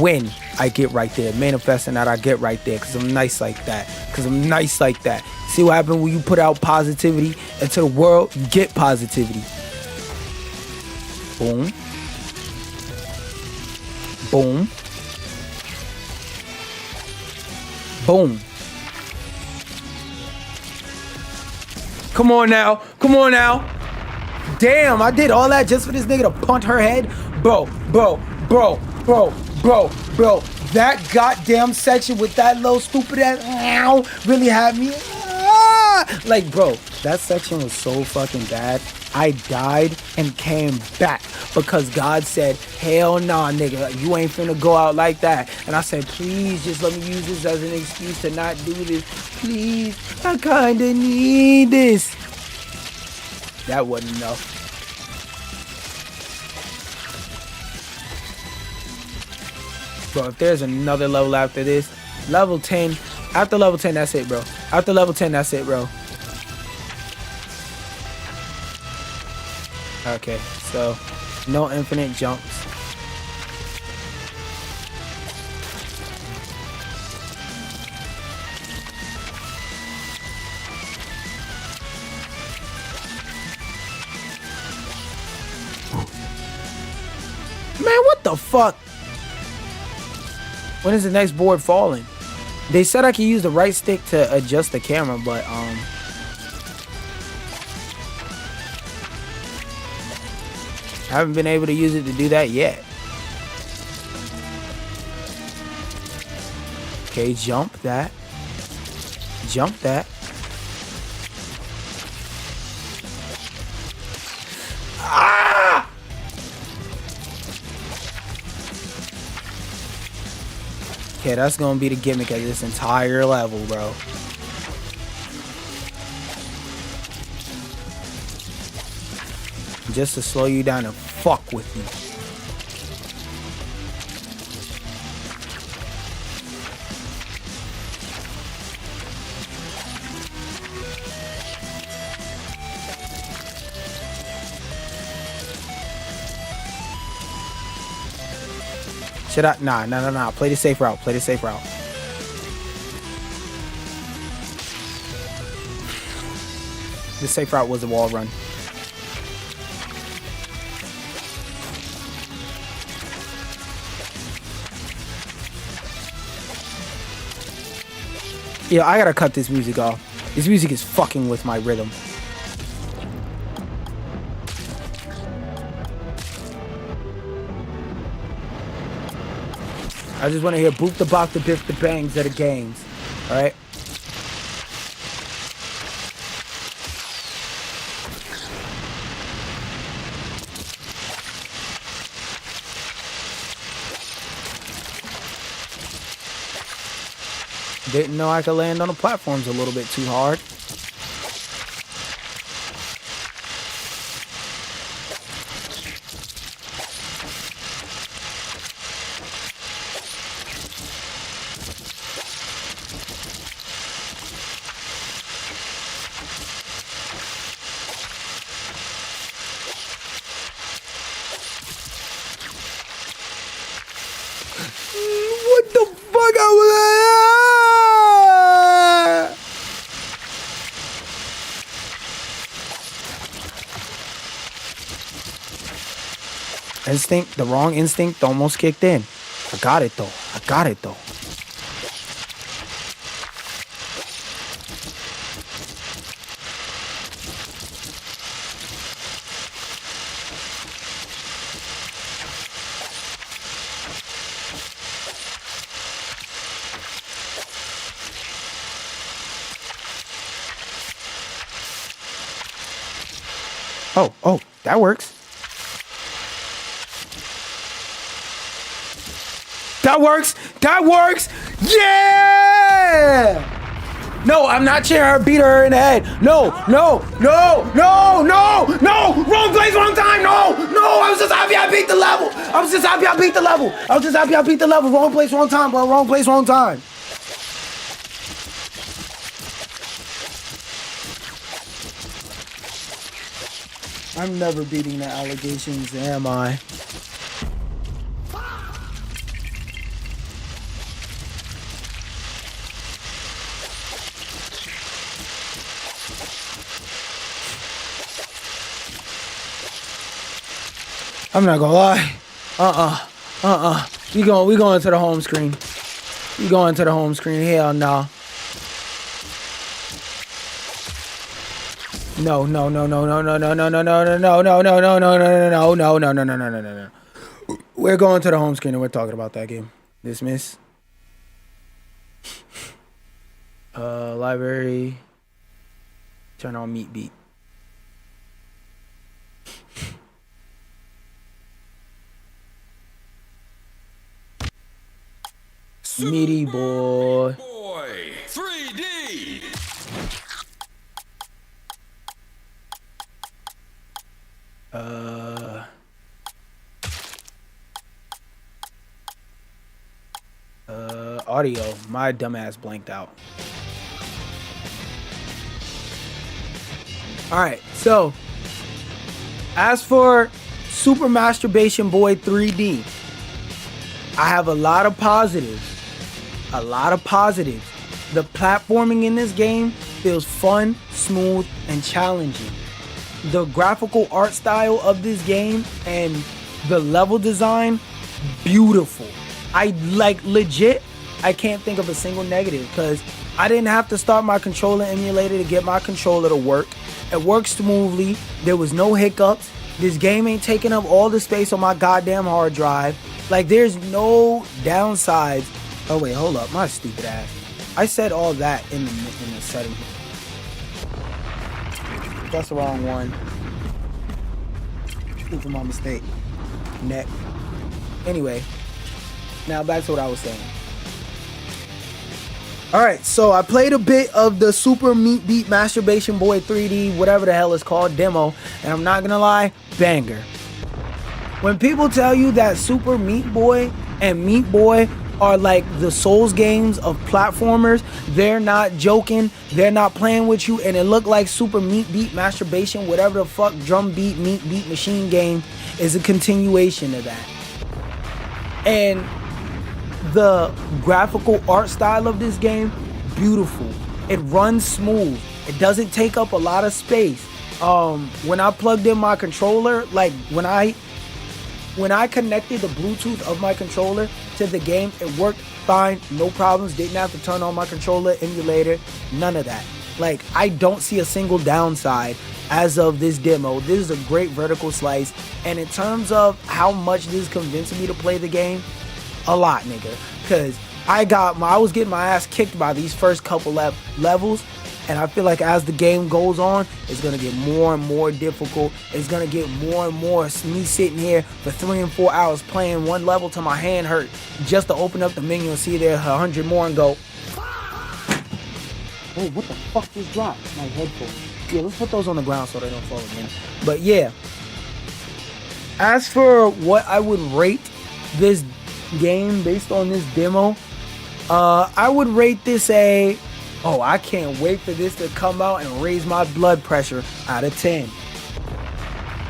When I get right there. Manifesting that I get right there. Because I'm nice like that. Because I'm nice like that. See what happens when you put out positivity into the world? You get positivity. Boom. Boom. Boom. Come on now. Come on now. Damn, I did all that just for this nigga to punt her head? Bro. That goddamn section with that little stupid ass really had me. Like, bro, that section was so fucking bad. I died and came back because God said, hell nah, nigga, you ain't finna go out like that. And I said, please just let me use this as an excuse to not do this. Please, I kinda need this. That wasn't enough. Bro, if there's another level after this, level 10, after level 10, that's it, bro. After level 10, that's it, bro. Okay, so no infinite jumps. Man, what the fuck? When is the next board falling? They said I could use the right stick to adjust the camera, but I haven't been able to use it to do that yet. Okay, jump that. Jump that. Ah! Okay, that's gonna be the gimmick of this entire level, bro. Just to slow you down and fuck with you. Should I? Nah. Play the safe route. Play the safe route. The safe route was a wall run. Yeah, I gotta cut this music off. This music is fucking with my rhythm. I just want to hear boop the bop the biff the bangs of the games. Alright? Didn't know I could land on the platforms a little bit too hard. What the fuck? Instinct, the wrong instinct almost kicked in. I got it though. Oh, that works. That works. Yeah! No, I'm not cheering her, beat her in the head. No. Wrong place, wrong time. No. I was just happy I beat the level. Wrong place, wrong time, bro. Wrong place, wrong time. I'm never beating the allegations, am I? I'm not gonna lie. We going to the home screen. Hell no. No. We're going to the home screen and we're talking about that game. Dismiss. Library. Turn on meat beat. Meaty boy. Boy 3D. Audio. My dumbass blanked out. Alright, so as for Super Masturbation Boy 3D, I have a lot of positives. A lot of positives. The platforming in this game feels fun, smooth, and challenging. The graphical art style of this game and the level design, beautiful. I like legit, I can't think of a single negative because I didn't have to start my controller emulator to get my controller to work. It works smoothly. There was no hiccups. This game ain't taking up all the space on my goddamn hard drive. Like, there's no downsides. Oh wait, hold up, my stupid ass. I said all that in the setting. That's the wrong one. This is my mistake. Neck. Anyway, now back to what I was saying. Alright, so I played a bit of the Super Meat Beat Masturbation Boy 3D, whatever the hell it's called, demo, and I'm not gonna lie, banger. When people tell you that Super Meat Boy and Meat Boy are like the Souls games of platformers, they're not joking, they're not playing with you, and it looked like Super Meat Beat Masturbation, whatever the fuck drum beat, meat beat machine game is a continuation of that. And the graphical art style of this game, beautiful. It runs smooth. It doesn't take up a lot of space. When I plugged in my controller, like when I connected the Bluetooth of my controller to the game, it worked fine, no problems. Didn't have to turn on my controller emulator, none of that. Like, I don't see a single downside as of this demo. This is a great vertical slice, and in terms of how much this is convincing me to play the game, a lot, nigga. Cause I was getting my ass kicked by these first couple levels, and I feel like as the game goes on, it's gonna get more and more difficult. It's gonna get more and more me sitting here for 3 and 4 hours playing one level till my hand hurt just to open up the menu and see there 100 more and go, oh, what the fuck just dropped? My headphones. Yeah, let's put those on the ground so they don't fall again. But yeah, as for what I would rate this game based on this demo, I would rate this I can't wait for this to come out and raise my blood pressure out of 10.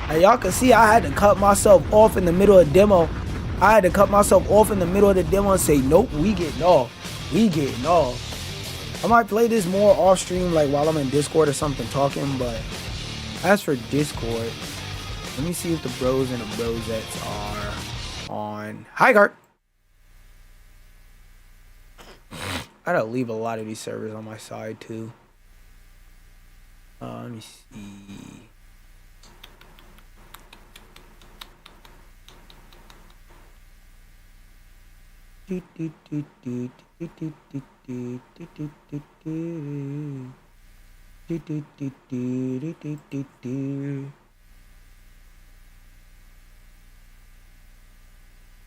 Now y'all can see I had to cut myself off in the middle of the demo. I had to cut myself off in the middle of the demo and say, nope, we getting off. We getting off. I might play this more off stream, like while I'm in Discord or something talking, but as for Discord, let me see if the bros and the brosettes are on. Hi, Gart. I gotta leave a lot of these servers on my side too. Let me see.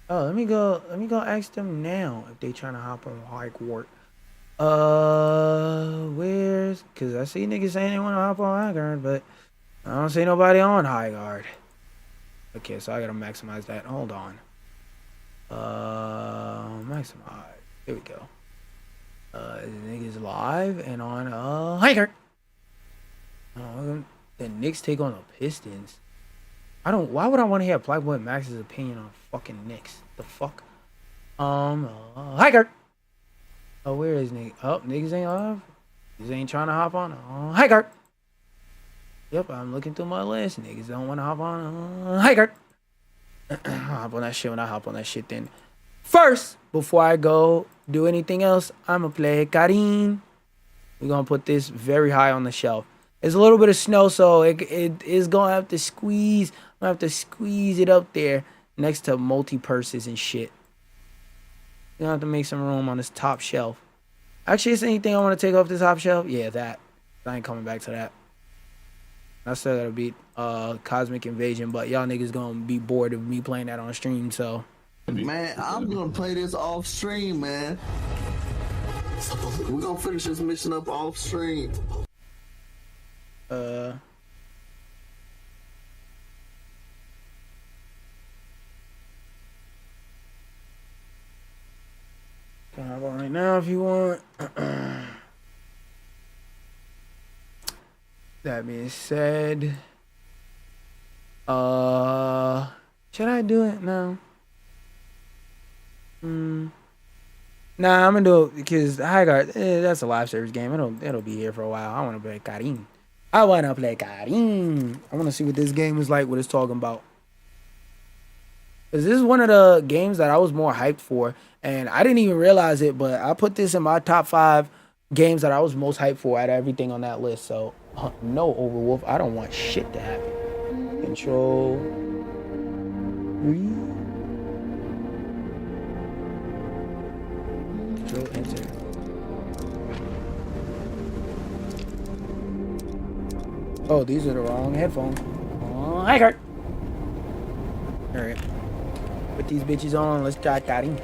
Oh, let me go ask them now if they trying to hop on High Court. Where's, cause I see niggas saying they want to hop on High Guard, but I don't see nobody on High Guard. Okay, so I gotta maximize that. Hold on. Maximize. There we go. Niggas live and on High Guard. The Knicks take on the Pistons. Why would I want to hear Playboy Max's opinion on fucking Knicks? The fuck? High Guard. Oh, where is niggas? Oh, niggas ain't live. Niggas ain't trying to hop on. High Guard. Yep, I'm looking through my list. Niggas don't want to hop on. High Guard. I'll hop on that shit when I hop on that shit then. First, before I go do anything else, I'm going to play Carin. We're going to put this very high on the shelf. It's a little bit of snow, so it is going to have to squeeze. I'm going to have to squeeze it up there next to multi-purses and shit. You're gonna have to make some room on this top shelf. Actually, is anything I want to take off the top shelf? Yeah, that. I ain't coming back to that. I still gotta beat Cosmic Invasion, but y'all niggas gonna be bored of me playing that on stream, so. Man, I'm gonna play this off stream, man. We're gonna finish this mission up off stream. Can I go right now if you want. That being said, should I do it now? Nah, I'm gonna do it because Highguard, that's a live service game. It'll be here for a while. I wanna play Carin. I wanna see what this game is like, what it's talking about. Cause this is one of the games that I was more hyped for, and I didn't even realize it, but I put this in my top 5 games that I was most hyped for out of everything on that list. So no Overwolf. I don't want shit to happen. Control. Control enter. Oh, these are the wrong headphones. Oh, hi, Kurt. Alright. Put these bitches on. Let's try Carin.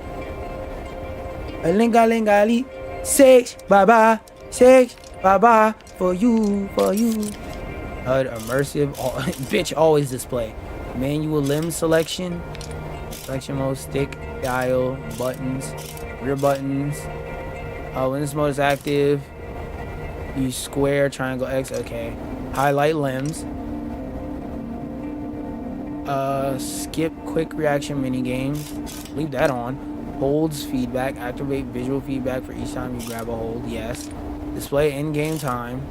Lingali. 6 bye-bye. 6 bye-bye. For you. HUD immersive. Bitch, always display. Manual limb selection. Selection mode, stick, dial, buttons, rear buttons. When this mode is active, use square, triangle, X. Okay. Highlight limbs. Skip quick reaction mini game. Leave that on. Holds feedback. Activate visual feedback for each time you grab a hold. Yes. Display in-game time.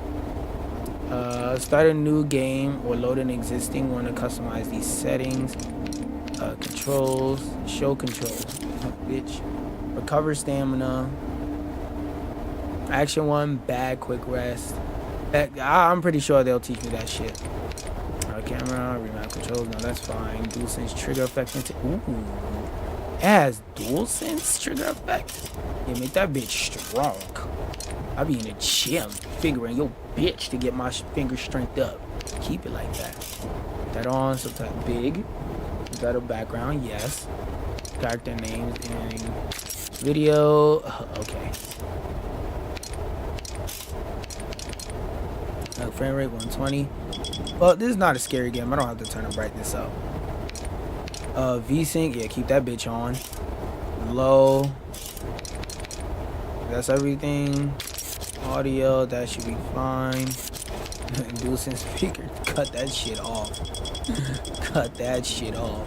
Start a new game or load an existing one to customize these settings. Controls. Show controls. Bitch. Recover stamina. Action 1. Bag quick rest. I'm pretty sure they'll teach me that shit. Camera, remap controls. No, that's fine. DualSense trigger effect. Ooh. It has DualSense trigger effect. Yeah, make that bitch strong. I be in the gym figuring your bitch to get my finger strength up. Keep it like that. Put that on. Sometimes big. Is that a background? Yes. Character names and video. Okay. Frame rate 120. Well, this is not a scary game. I don't have to turn the brightness up. VSync, yeah, keep that bitch on. Low. That's everything. Audio, that should be fine. DualSense speaker, cut that shit off. Cut that shit off.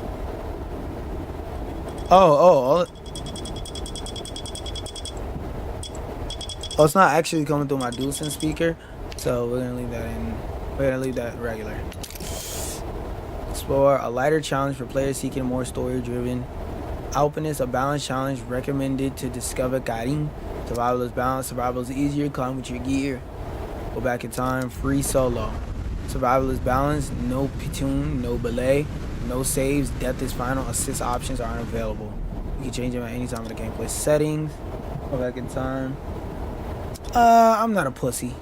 Oh, it's not actually coming through my DualSense speaker. So we're gonna leave that in. We're gonna leave that regular. Explore a lighter challenge for players seeking more story-driven. Alpinist, a balanced challenge recommended to discover Carin. Survival is balanced. Survival is easier. Climb with your gear. Go back in time. Free solo. Survival is balanced. No platoon. No belay. No saves. Death is final. Assist options are unavailable. You can change them at any time in the gameplay settings. Go back in time. I'm not a pussy.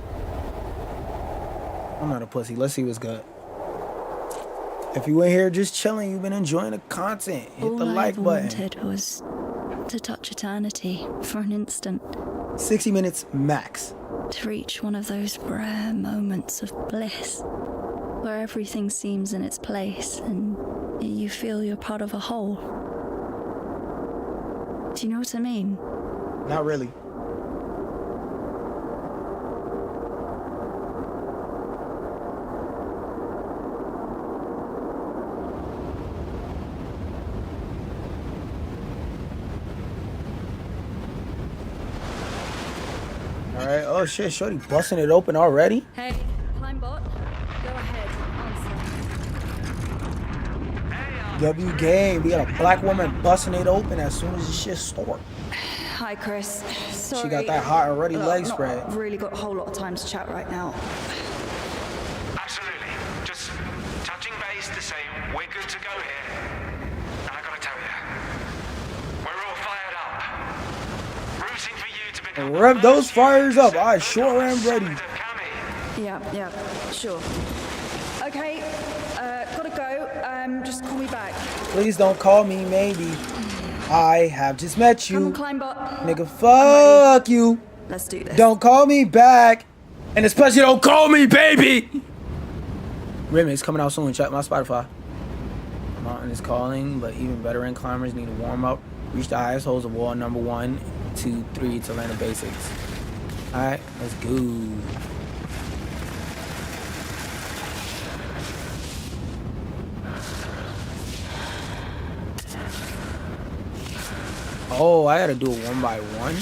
Let's see what's good. If you in here just chilling, you've been enjoying the content, hit the like button. All I wanted was to touch eternity for an instant. 60 minutes max. To reach one of those rare moments of bliss, where everything seems in its place and you feel you're part of a whole. Do you know what I mean? Not really. Alright, oh shit, shorty busting it open already? Hey, climb bot. Go ahead, answer. W game, we got a black woman busting it open as soon as the shit start. Hi Chris, sorry. She got that hot and ready leg spread. I've really got a whole lot of time to chat right now. Absolutely. Just touching base to say we're good to go here. And I gotta tell you, we're all fired up. Rev those fires up. I sure am ready. Yeah, sure. Okay, gotta go. Just call me back. Please don't call me maybe. I have just met you. Come and climb up. Nigga, fuck you. Let's do this. Don't call me back. And especially don't call me baby. Remix coming out soon. Check my Spotify. Mountain is calling, but even veteran climbers need to warm up. Reach the highest holes of wall number 1, 2, 3 to learn the basics. Alright, let's go. Oh, I gotta do it 1 by 1.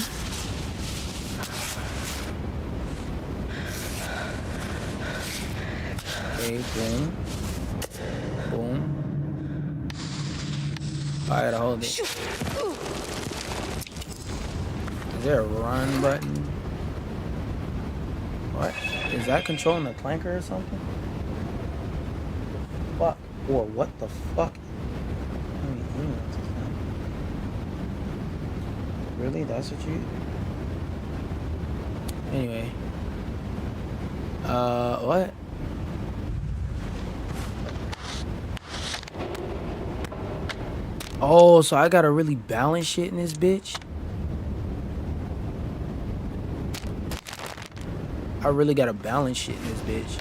Okay, boom. Boom. I gotta hold it. Is there a run button? What? Is that controlling the clanker or something? What? Or what the fuck? Really? That's what you... Anyway. What? Oh, so I gotta really balance shit in this bitch? I really gotta balance shit in this bitch.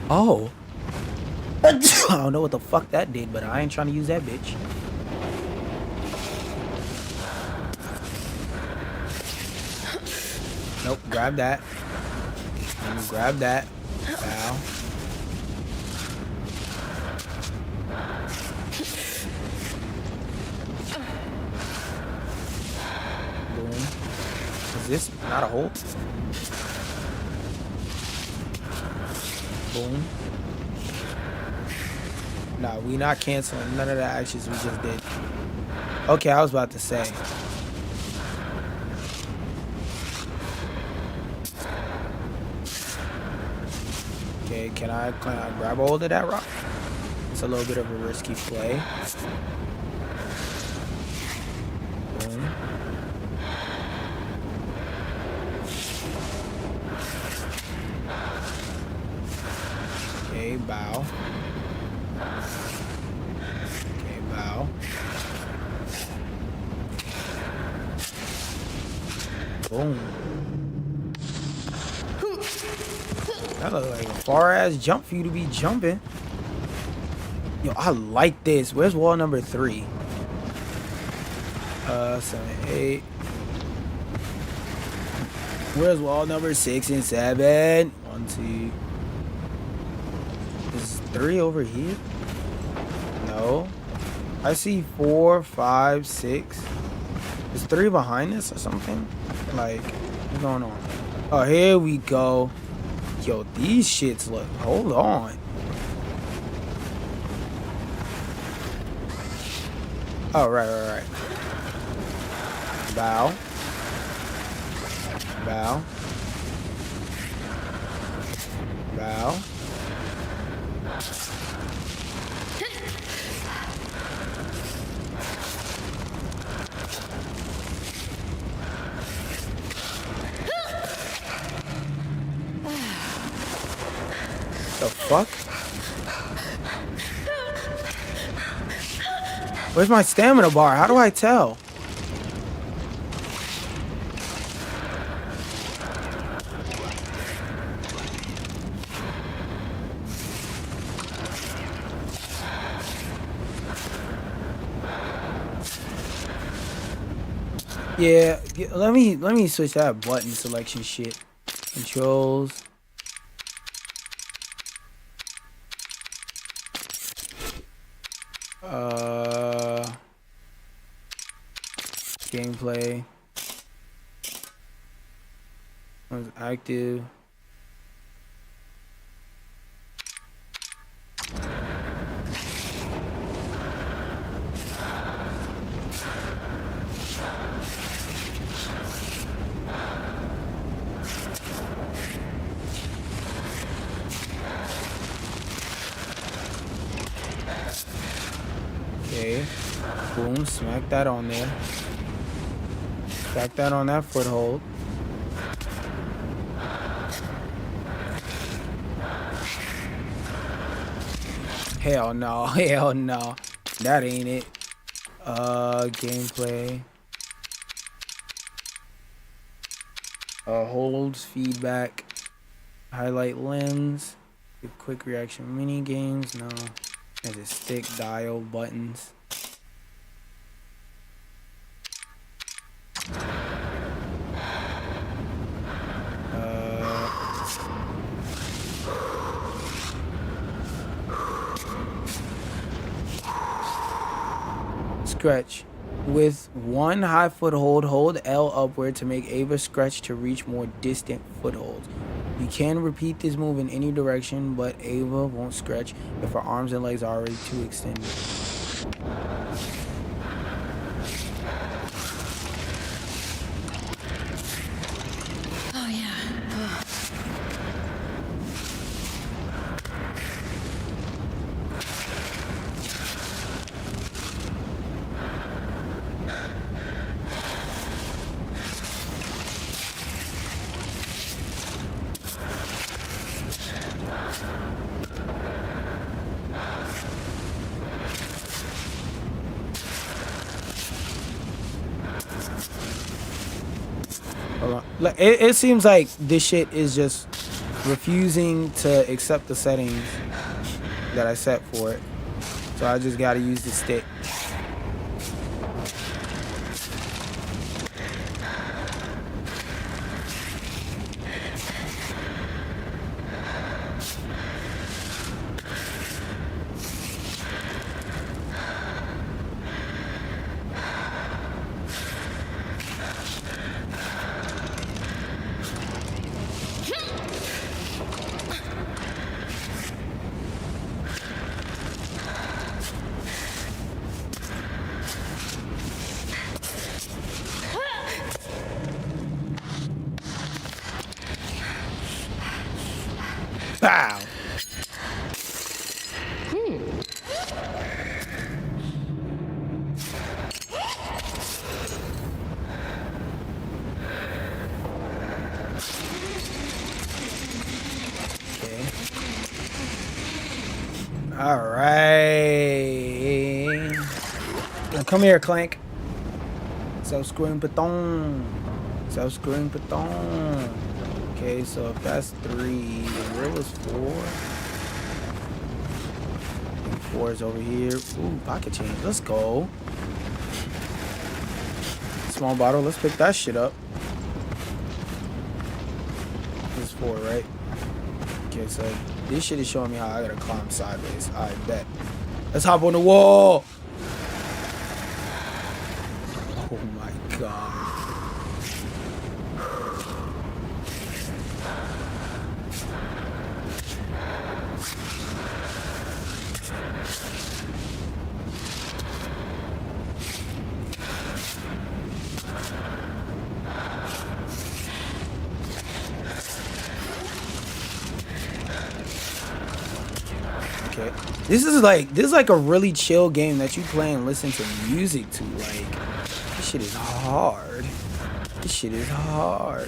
Oh. I don't know what the fuck that did, but I ain't trying to use that bitch. Nope, grab that. And grab that. Bow. Boom. Is this not a hole? Boom. Nah, we not canceling none of the actions we just did. Okay, I was about to say. Okay, can I grab a hold of that rock? It's a little bit of a risky play. Boom. Okay, bow. Okay, bow. Boom. That looks like a far ass jump for you to be jumping. Yo, I like this. Where's wall number 3? 7, 8. Where's wall number 6 and 7? 1, 2. Is 3 over here? No. I see 4, 5, 6. Is 3 behind this or something? Like, what's going on? Oh, here we go. Yo, these shits look. Hold on. Oh, right. Bow. Bow. Bow. The fuck? Where's my stamina bar? How do I tell? Yeah, let me switch that button selection shit. Controls. Gameplay. Was active. Okay. Boom, smack that on there. Smack that on that foothold. Hell no, hell no. That ain't it. Gameplay. Holds, feedback. Highlight limbs. Quick reaction mini games. No. There's a stick, dial, buttons. Scratch. With one high foothold, hold L upward to make Ava scratch to reach more distant footholds. You can repeat this move in any direction, but Ava won't scratch if her arms and legs are already too extended. Oh yeah. It seems like this shit is just refusing to accept the settings that I set for it. So I just gotta use the stick. Bow. Okay. All right. Now come here, Clank. Self-screwing Python. Self-screwing Python. Okay, so if that's 3, where was 4? I think 4 is over here. Ooh, pocket change. Let's go. Small bottle. Let's pick that shit up. This is 4, right? Okay, so this shit is showing me how I gotta climb sideways. I bet. Let's hop on the wall. Oh my god. Okay. This is like a really chill game that you play and listen to music to. Like, this shit is hard. This shit is hard.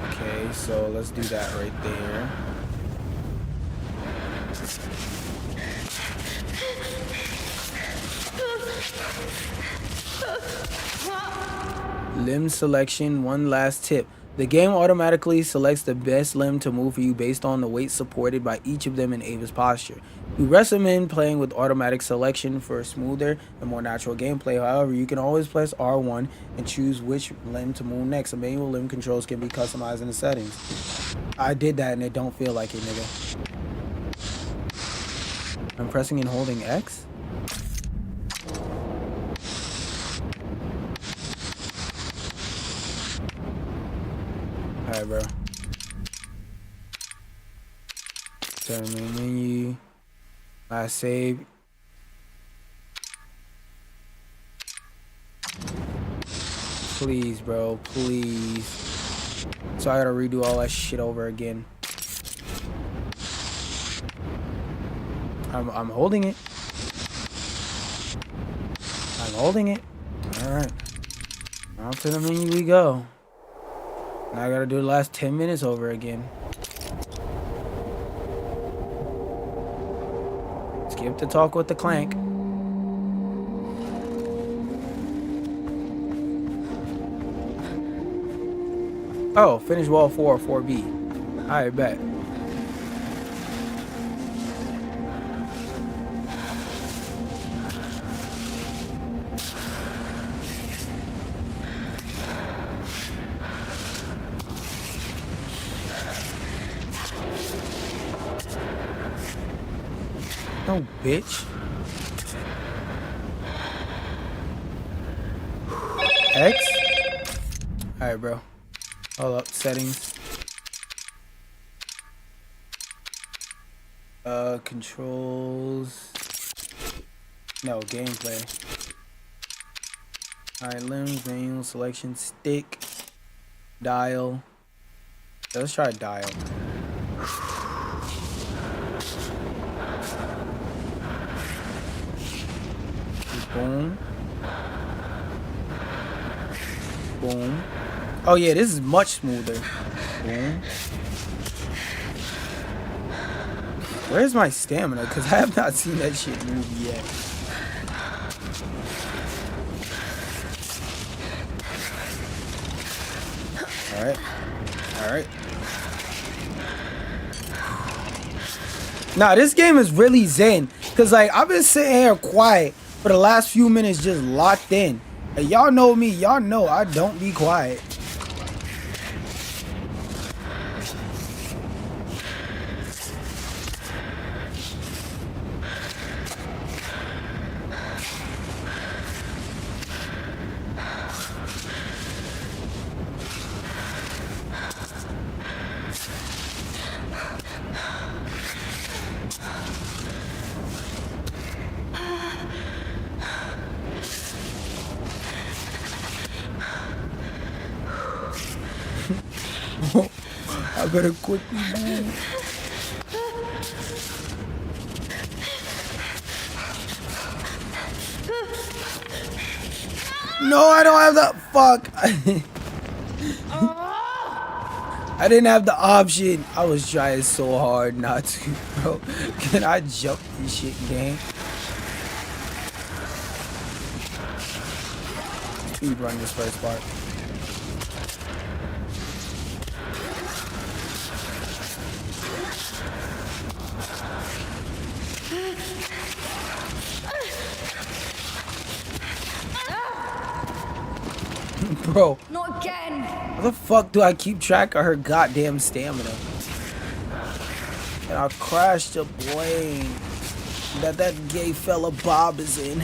Okay, so let's do that right there. Limb selection, one last tip. The game automatically selects the best limb to move for you based on the weight supported by each of them in Ava's posture. We recommend playing with automatic selection for a smoother and more natural gameplay. However, you can always press R1 and choose which limb to move next. The manual limb controls can be customized in the settings. I did that and it don't feel like it, nigga. I'm pressing and holding X. Alright, bro. Turn main menu. Last save. Please, bro. Please. So I gotta redo all that shit over again. I'm holding it. I'm holding it. Alright. On to the menu we go. Now I gotta do the last 10 minutes over again. Skip the talk with the clank. Oh, finish wall 4 or 4B. Alright, bet. No, bitch. X? Alright, bro. Hold up. Settings. Controls. No, gameplay. Alright, limbs, manual, selection, stick, dial. Let's try dial. Boom. Boom. Oh yeah, this is much smoother. Boom. Where's my stamina? Because I have not seen that shit move yet. Alright. Alright. Nah, this game is really zen. Because, like, I've been sitting here quiet for the last few minutes just locked in. And y'all know me. Y'all know I don't be quiet. I better quickly move. No, I don't have the fuck. I didn't have the option. I was trying so hard not to, bro. Can I jump this shit, gang? Speed run this first part. Bro, not again. How the fuck do I keep track of her goddamn stamina? And I crashed a plane that gay fella Bob is in.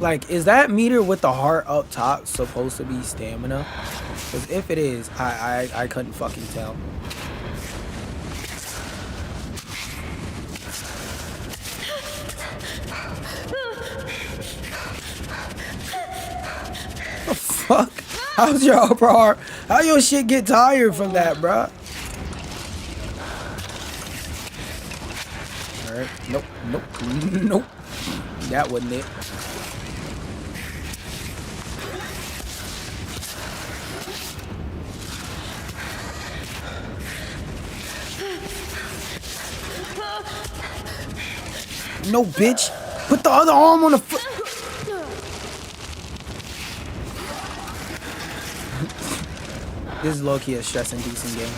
Like, is that meter with the heart up top supposed to be stamina? Because if it is, I couldn't fucking tell. Fuck. How's your upper arm? How your shit get tired from that, bruh? Alright. Nope. Nope. Nope. That wasn't it. No, bitch. Put the other arm on the foot. This is low-key a stress-inducing game.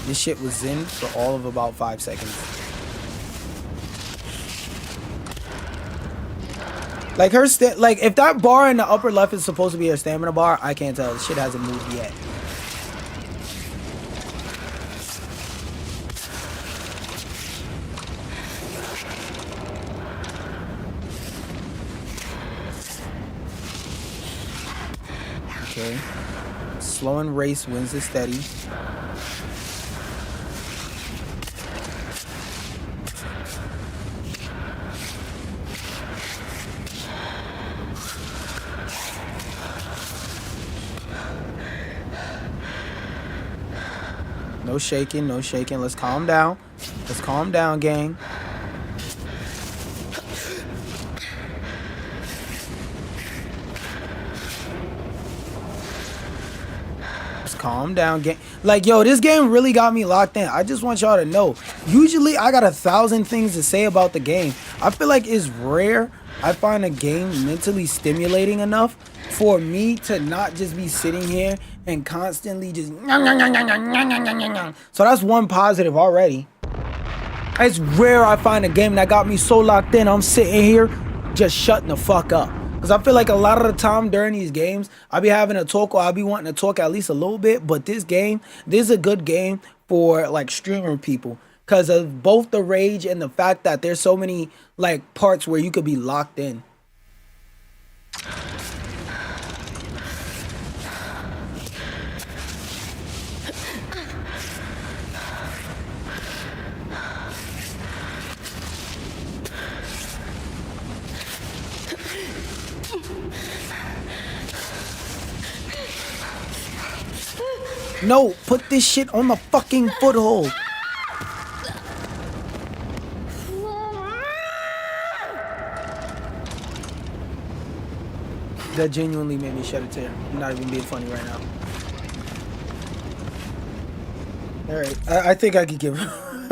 This shit was zen for all of about 5 seconds. Like her like if that bar in the upper left is supposed to be her stamina bar, I can't tell. This shit hasn't moved yet. Okay. Slow and race wins the steady. No shaking, no shaking. Let's calm down. Let's calm down, gang. Let's calm down, gang. Like, yo, this game really got me locked in. I just want y'all to know. Usually, I got 1,000 things to say about the game. I feel like it's rare I find a game mentally stimulating enough for me to not just be sitting here and constantly just... So that's one positive already. It's rare I find a game that got me so locked in, I'm sitting here just shutting the fuck up. Because I feel like a lot of the time during these games, I'll be having a talk or I'll be wanting to talk at least a little bit. But this is a good game for like streamer people. Because of both the rage and the fact that there's so many like parts where you could be locked in. No, put this shit on the fucking foothold. That genuinely made me shed a tear. I'm not even being funny right now. Alright, I think I could give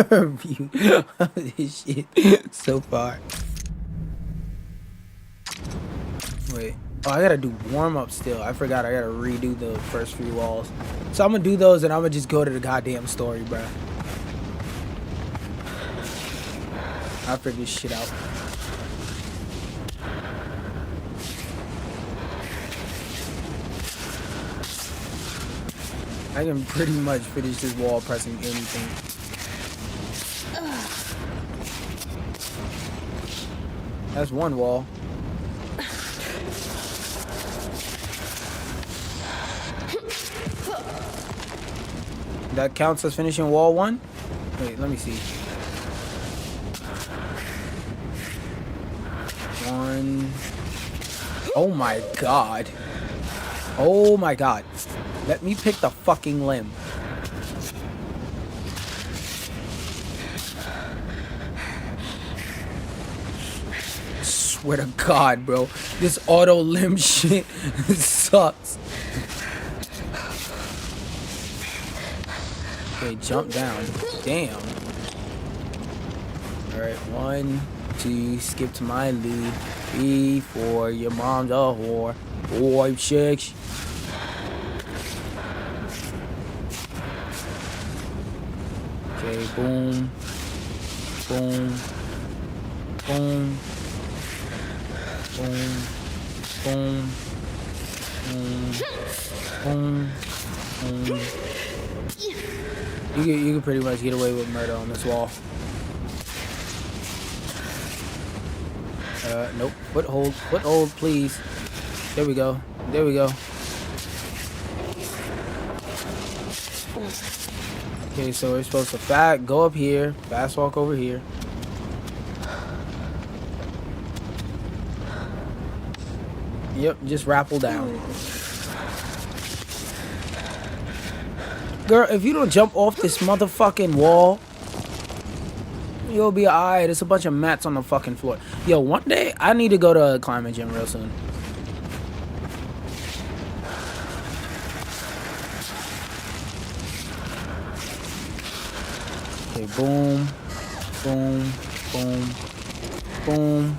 a review of this shit so far. Wait. Oh, I gotta do warm-up still. I forgot I gotta redo the first few walls. So I'm gonna do those and I'm gonna just go to the goddamn story, bruh. I'll figure this shit out. I can pretty much finish this wall pressing anything. That's one wall. That counts as finishing wall 1? Wait, let me see. 1. Oh my god. Oh my god. Let me pick the fucking limb. Swear to God, bro. This auto limb shit sucks. Okay, jump down. Damn. Alright, 1, 2, skip to my loot. 3, 4, your mom's a whore. 5, 6. Okay, boom. Boom. Boom. Boom. Boom. Boom. Boom. Boom. You can pretty much get away with murder on this wall. Nope. Foothold, please. There we go. There we go. Okay, so we're supposed to go up here, fast walk over here. Yep, just rappel down. Girl, if you don't jump off this motherfucking wall, you'll be alright. There's a bunch of mats on the fucking floor. Yo, one day, I need to go to a climbing gym real soon. Okay, boom. Boom. Boom. Boom.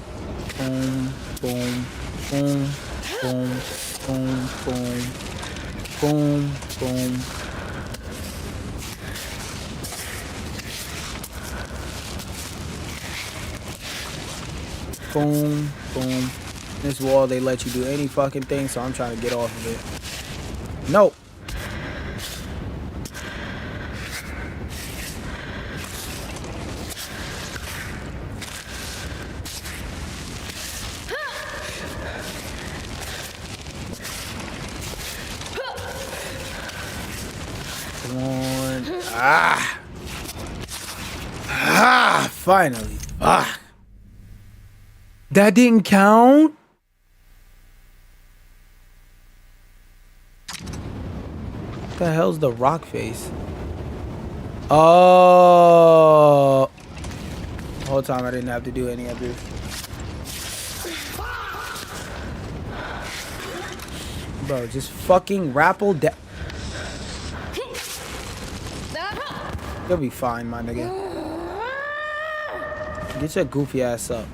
Boom. Boom. Boom. Boom. Boom. Boom. Boom. Boom. Boom, boom. This wall, they let you do any fucking thing, so I'm trying to get off of it. Nope. Come on. Finally. That didn't count? What the hell's the rock face? Oh. The whole time I didn't have to do any of this. Bro, just fucking rappel down. You'll be fine, my nigga. Get your goofy ass up.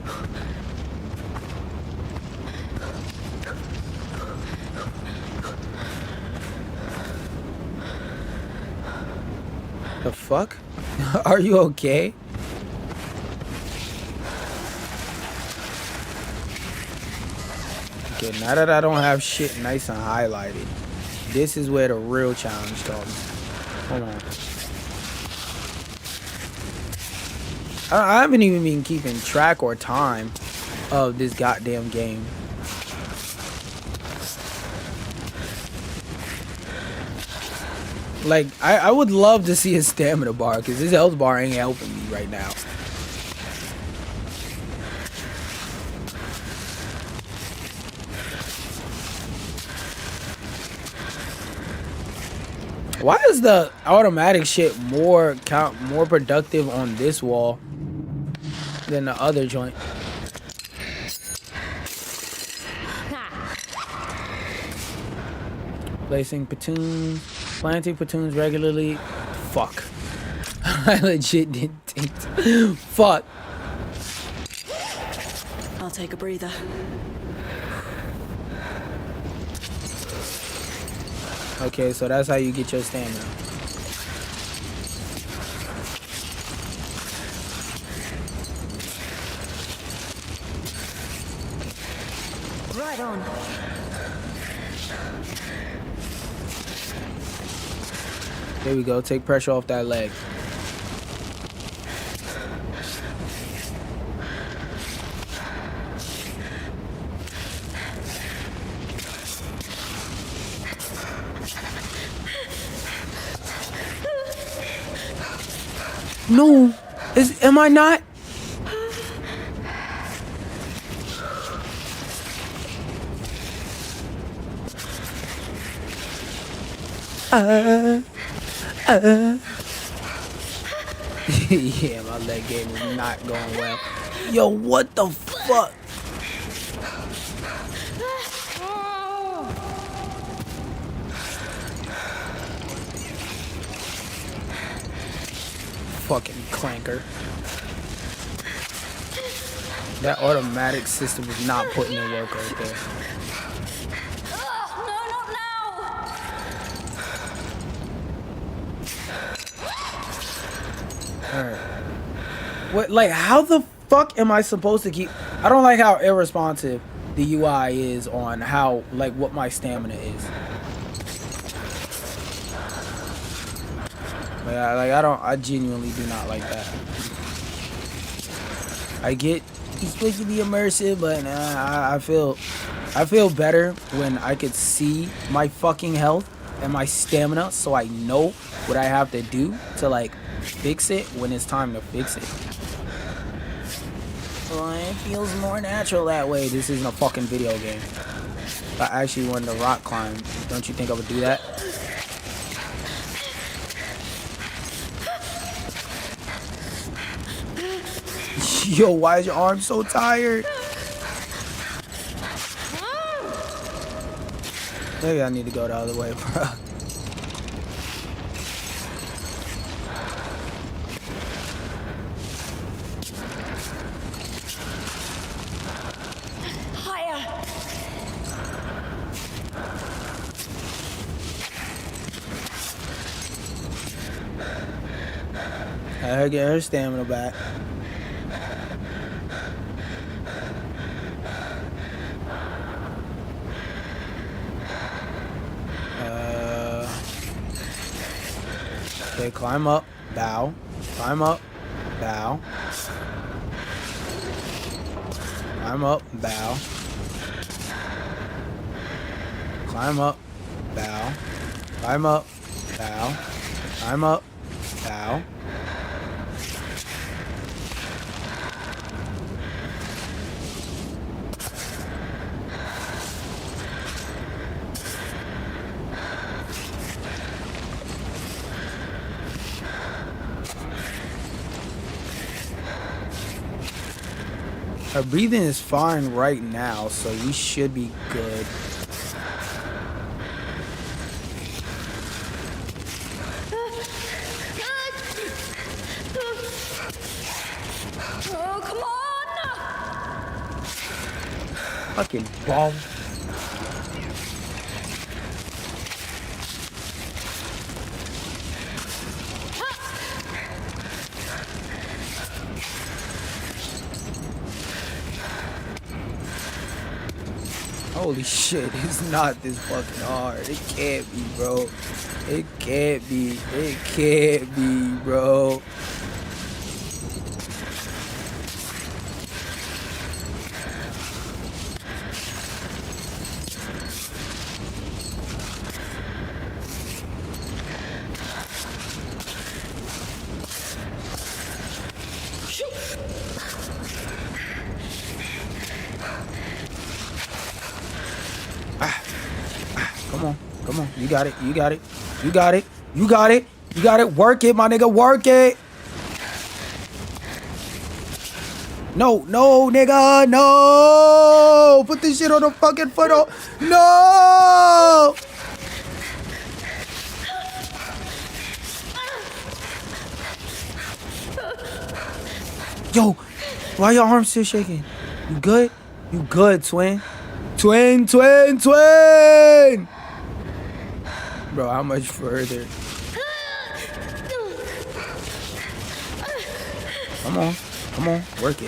The fuck? Are you okay? Okay, now that I don't have shit nice and highlighted, this is where the real challenge comes. Hold on. I haven't even been keeping track or time of this goddamn game. Like, I would love to see a stamina bar, because this health bar ain't helping me right now. Why is the automatic shit more productive on this wall than the other joint? Placing platoons, planting platoons regularly. Fuck. I legit didn't think. Fuck. I'll take a breather. Okay, so that's how you get your stamina. Right on. There we go. Take pressure off that leg. No, am I not? Yeah, my leg game is not going well. Yo, what the fuck? Fucking clanker. That automatic system is not putting in work right there. Alright. What, like, how the fuck am I supposed to keep... I don't like how irresponsive the UI is on how, like, what my stamina is. I genuinely do not like that. I get it's supposed to be immersive, but I feel better when I could see my fucking health and my stamina, so I know what I have to do to like fix it when it's time to fix it. Well, it feels more natural that way. This isn't a fucking video game. If I actually wanted to rock climb, don't you think I would do that? Yo, why is your arm so tired? Maybe I need to go the other way, bro. I her get her stamina back. Okay, climb up, bow, climb up, bow, climb up, bow, climb up, bow, climb up, bow, climb up, bow. Our breathing is fine right now, so we should be good. Oh, come on! Fucking bomb. Holy shit, it's not this fucking hard. It can't be, bro. It can't be. It can't be, bro. Come on, you got it, you got it, you got it, you got it, you got it, work it, my nigga, work it. No, no, nigga, no, put this shit on the fucking foot, no. Yo, why your arms still shaking? You good? You good, twin? Twin. Bro, how much further? Come on. Work it.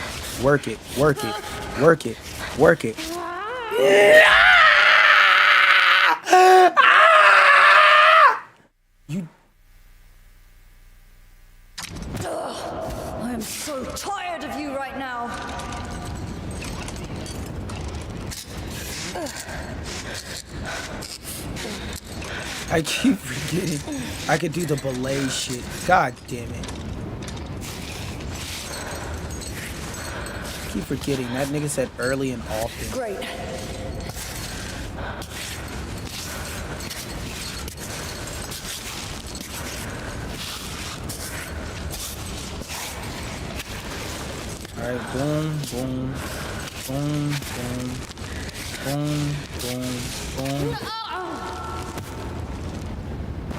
You. I am so tired of you right now. I keep forgetting I could do the belay shit. God damn it. I keep forgetting. That nigga said early and often. Great. Alright, boom.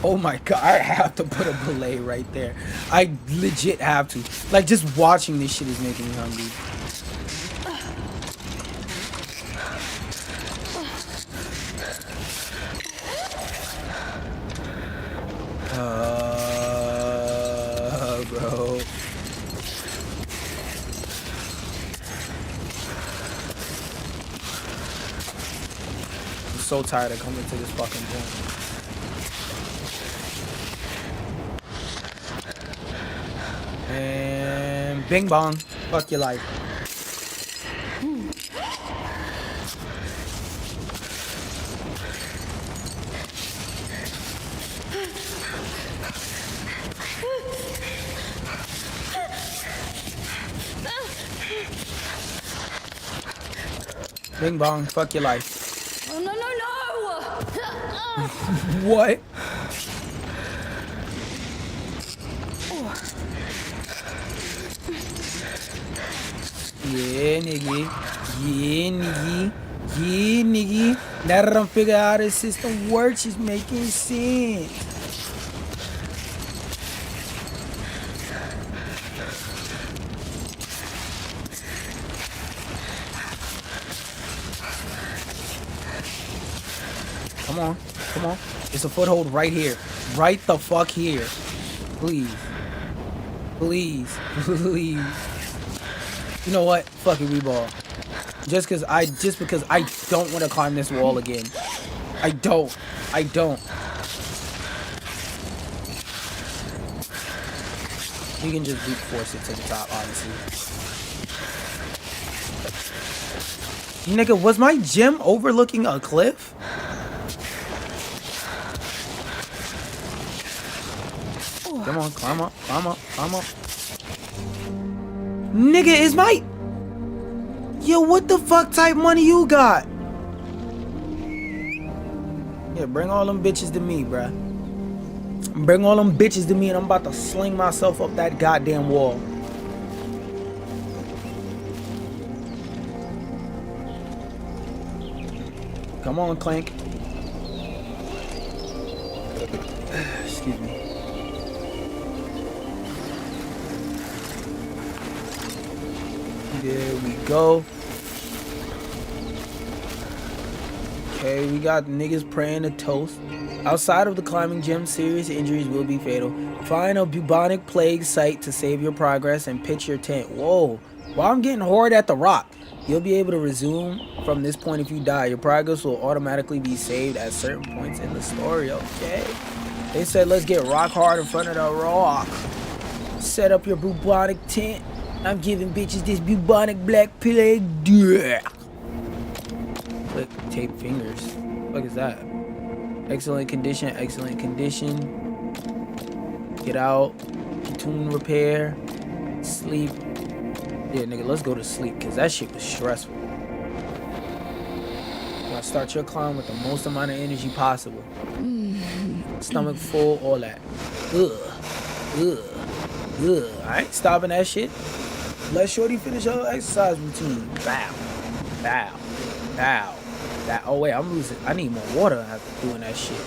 Oh my god, I have to put a belay right there. I legit have to. Like, just watching this shit is making me hungry. Bro. I'm so tired of coming to this fucking point. And bing bong, fuck your life. Bing bong, fuck your life. Oh, no. What? Yeah, nigga. Now that I don't figure out how this system works, it's making sense. Come on. It's a foothold right here. Right the fuck here. Please. You know what? Fuck it, we ball. Just because I don't want to climb this wall again. I don't. You can just brute force it to the top, honestly. Nigga, was my gym overlooking a cliff? Come on, climb up. Nigga, is my... Yo, what the fuck type money you got? Yeah, bring all them bitches to me, bruh. Bring all them bitches to me and I'm about to sling myself up that goddamn wall. Come on, Clank. Excuse me. There we go. Okay, we got niggas praying to toast. Outside of the climbing gym, serious injuries will be fatal. Find a bubonic plague site to save your progress and pitch your tent. Whoa. While I'm getting hoard at the rock, you'll be able to resume from this point if you die. Your progress will automatically be saved at certain points in the story. Okay. They said let's get rock hard in front of the rock. Set up your bubonic tent. I'm giving bitches this bubonic black plague. Click tape fingers. What is that? Excellent condition, excellent condition. Get out. Tune repair. Sleep. Yeah, nigga, let's go to sleep because that shit was stressful. Now start your climb with the most amount of energy possible. Stomach full, all that. I ain't stopping that shit. Let Shorty finish her exercise routine. Bow. Bow. Bow. That, oh wait, I'm losing. I need more water after doing that shit.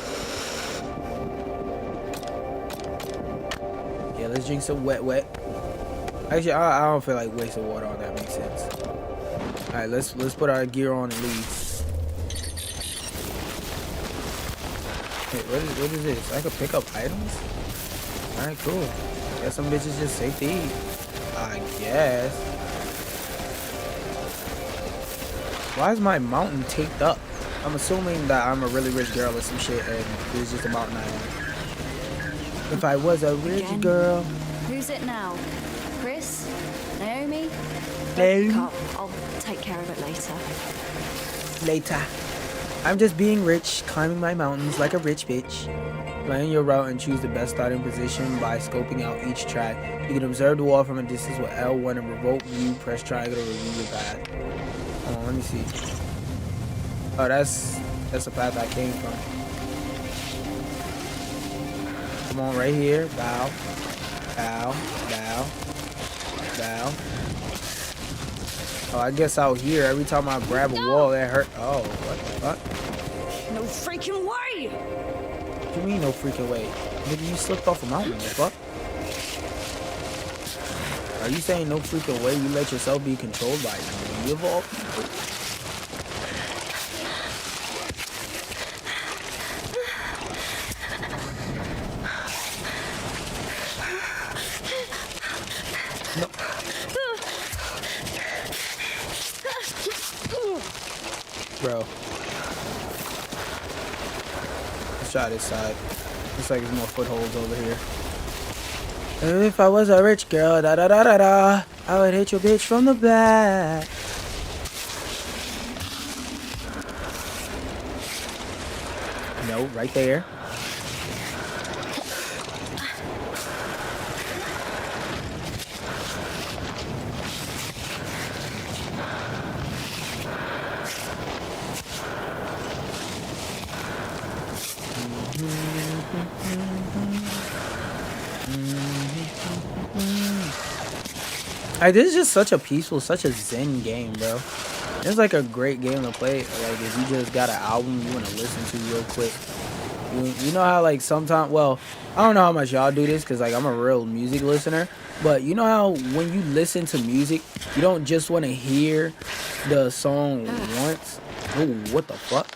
Yeah, let's drink some wet. Actually, I don't feel like wasting water on that. Makes sense. All right, let's put our gear on and leave. Wait, what is this? I can pick up items? All right, cool. Guess some bitches just safe to eat. I guess. Why is my mountain taped up? I'm assuming that I'm a really rich girl or some shit and it's just a mountain I own. If I was a rich girl. Who's it now? Chris? Naomi? Naomi? I'll take care of it later. I'm just being rich, climbing my mountains like a rich bitch. Plan your route and choose the best starting position by scoping out each track. You can observe the wall from a distance with L1 and remote view. Press triangle to review your path. Hold on, let me see. Oh, that's the path I came from. Come on, right here. Bow. Bow. Bow. Bow. Oh, I guess out here, every time I grab a wall, that hurt. Oh, what the fuck? No freaking way! What do you mean, no freaking way? Nigga, you slipped off a mountain, what the fuck? Are you saying no freaking way you let yourself be controlled by evil? No. Bro. Let's try this side. Looks like there's more footholds over here. If I was a rich girl, I would hit your bitch from the back. No, right there. This is just such a peaceful, such a zen game, bro. It's like a great game to play. Like if you just got an album you want to listen to real quick. You know how like sometimes, well, I don't know how much y'all do this because like I'm a real music listener. But you know how when you listen to music, you don't just want to hear the song once. Oh, what the fuck?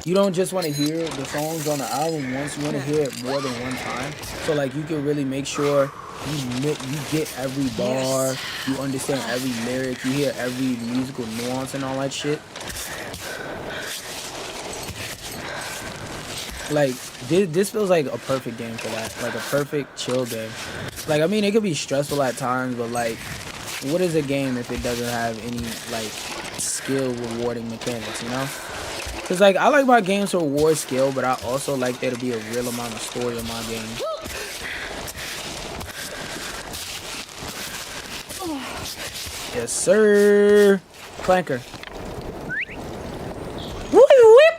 You don't just want to hear the songs on the album once. You want to hear it more than one time. So like you can really make sure you get every bar, you understand every lyric, you hear every musical nuance and all that shit. Like this feels like a perfect game for that, like a perfect chill game. Like I mean, it could be stressful at times, but like, what is a game if it doesn't have any like skill rewarding mechanics, you know? Cause like I like my games to reward skill, but I also like there to be a real amount of story in my game. Yes, sir. Clanker. Woo whip.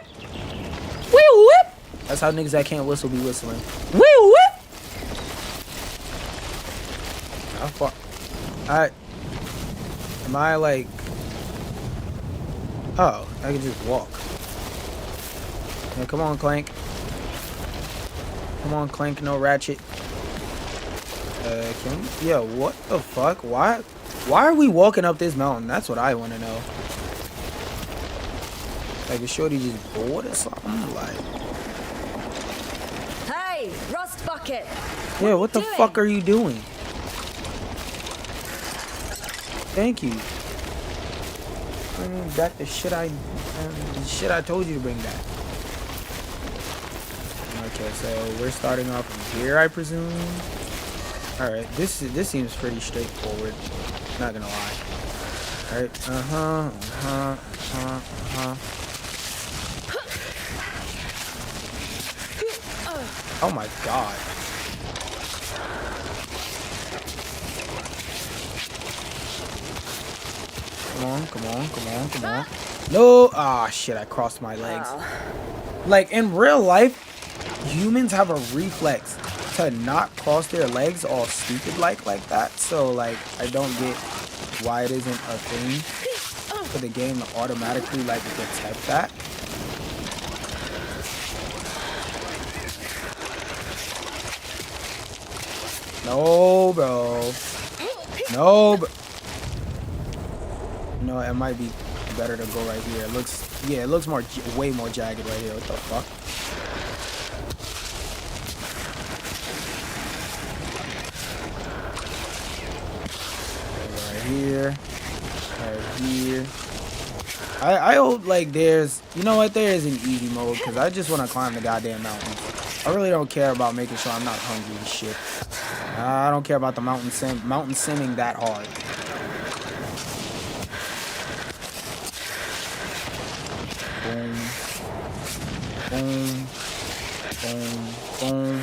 Woo whip. That's how niggas that can't whistle be whistling. Woo whip. How far? Am I like? Oh, I can just walk. Yeah, come on, Clank. Come on, Clank, no Ratchet. Can we? Yeah, what the fuck? Why are we walking up this mountain? That's what I want to know. Like, is Shorty just bored or something? Like, Hey, Rust Bucket! yeah, what the fuck are you doing? Thank you. Bring back the shit I told you to bring back. Okay, so we're starting off from here, I presume. All right, this seems pretty straightforward. Not gonna lie. All right, Oh my god. Come on. No! Ah, shit, I crossed my legs. Like, in real life, humans have a reflex to not cross their legs all stupid like that. So, like, I don't get why it isn't a thing for the game to automatically, like, detect that. No, bro. No, bro. No, it might be better to go right here. It looks way more jagged right here. What the fuck? Right here. Right here. I hope, like, there's, you know what, there is an easy mode, because I just want to climb the goddamn mountain. I really don't care about making sure I'm not hungry and shit. I don't care about the mountain simming that hard. Boom. Boom. Boom. Boom.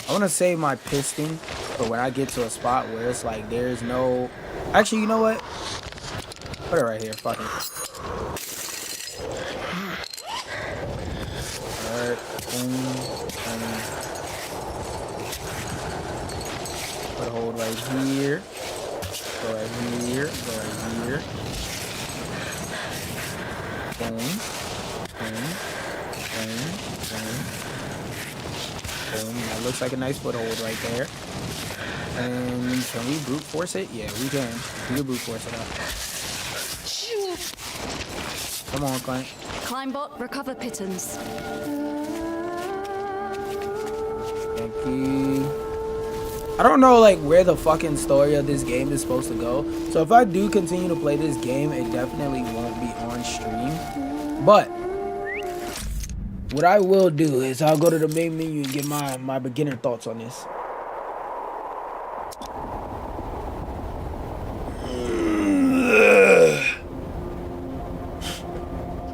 I want to save my piston for when I get to a spot where it's like there's no... Actually, you know what? Put it right here. Fuck it. Alright. Boom. Boom. Put a hold right here. Go right here. Go right here. Boom. Boom. Boom. Boom. Boom. That looks like a nice foothold right there. And can we brute force it? Yeah, we can. We can brute force it up. Come on, Clank. Climbot, recover pittance. Thank you. I don't know, like, where the fucking story of this game is supposed to go. So if I do continue to play this game, it definitely won't be on stream. But what I will do is I'll go to the main menu and get my beginner thoughts on this.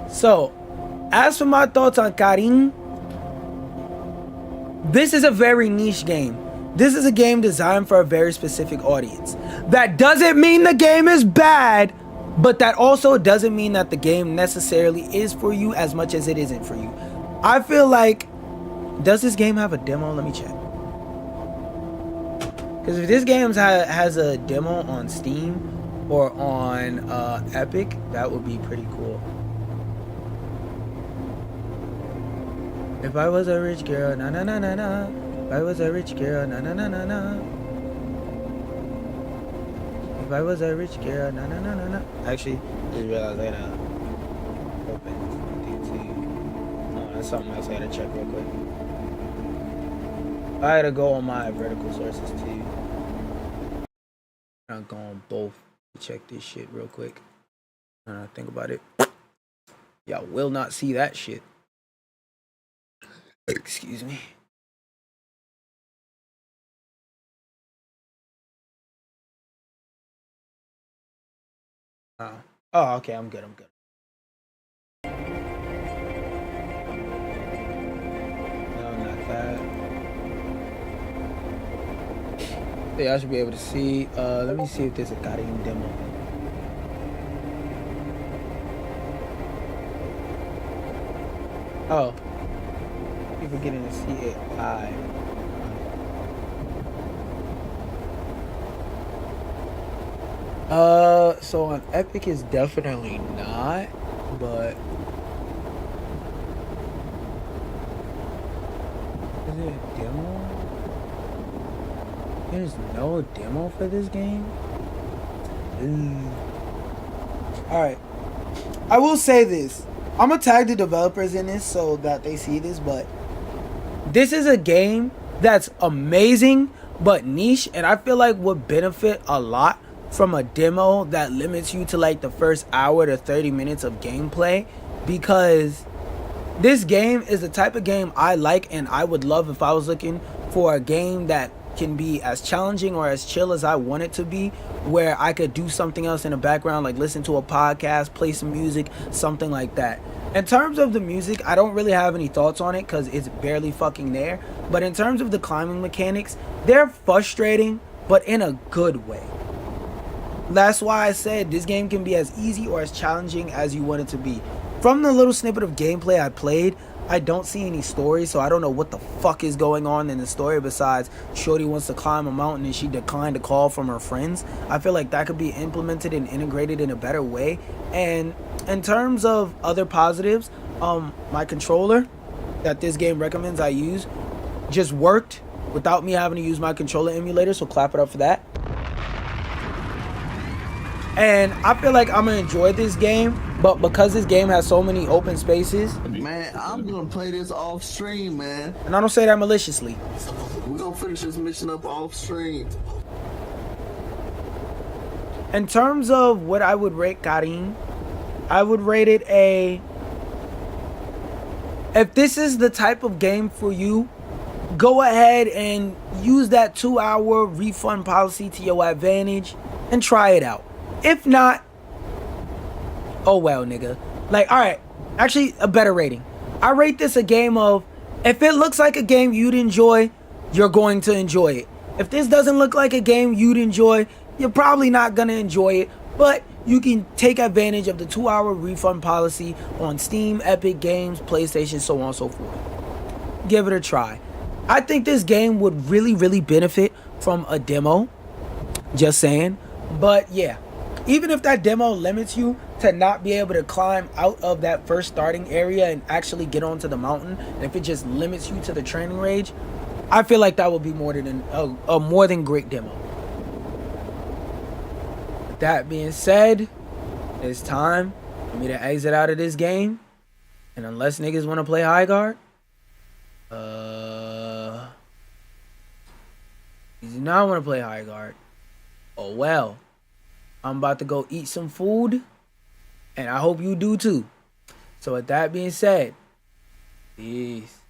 So, as for my thoughts on Carin, this is a very niche game. This is a game designed for a very specific audience. That doesn't mean the game is bad, but that also doesn't mean that the game necessarily is for you as much as it isn't for you. I feel like, does this game have a demo? Let me check. Because if this game has a demo on Steam or on Epic, that would be pretty cool. If I was a rich girl, na na na na na. If I was a rich girl, na na na na na. If I was a rich girl, na na na na na. Actually, I just realized I gotta open. No, that's something else I gotta check real quick. I gotta go on my vertical sources too. I'm going both to check this shit real quick. Think about it. Y'all will not see that shit. Excuse me. Oh, okay, I'm good. No, not that. Yeah, I should be able to see. Let me see if there's a Carin demo. Oh. People getting to see it live. So on Epic is definitely not, but Is there a demo? There's no demo for this game? Alright. I will say this. I'm gonna tag the developers in this so that they see this, but this is a game that's amazing but niche, and I feel like would benefit a lot from a demo that limits you to like the first hour to 30 minutes of gameplay, because this game is the type of game I like, and I would love if I was looking for a game that can be as challenging or as chill as I want it to be, where I could do something else in the background, like listen to a podcast, play some music, something like that. In terms of the music, I don't really have any thoughts on it because it's barely fucking there. But in terms of the climbing mechanics, they're frustrating, but in a good way. That's why I said this game can be as easy or as challenging as you want it to be. From the little snippet of gameplay I played, I don't see any story, so I don't know what the fuck is going on in the story besides Shorty wants to climb a mountain and she declined a call from her friends. I feel like that could be implemented and integrated in a better way. And in terms of other positives, my controller that this game recommends I use just worked without me having to use my controller emulator, so clap it up for that. And I feel like I'm gonna enjoy this game, but because this game has so many open spaces, man, I'm gonna play this off stream, man. And I don't say that maliciously. We're gonna finish this mission up off stream. In terms of what I would rate Carin, I would rate it a... If this is the type of game for you, go ahead and use that 2-hour refund policy to your advantage and try it out. If not, oh well, nigga. Like, alright, actually a better rating. I rate this a game of, if it looks like a game you'd enjoy, you're going to enjoy it. If this doesn't look like a game you'd enjoy, you're probably not gonna enjoy it, but you can take advantage of the 2-hour refund policy on Steam, Epic Games, PlayStation, so on and so forth. Give it a try. I think this game would really benefit from a demo. Just saying. But yeah, even if that demo limits you to not be able to climb out of that first starting area and actually get onto the mountain, and if it just limits you to the training range, I feel like that would be more than a more than great demo. With that being said, it's time for me to exit out of this game. And unless niggas want to play high guard, you do not want to play high guard. Oh well. I'm about to go eat some food, and I hope you do too. So with that being said, peace.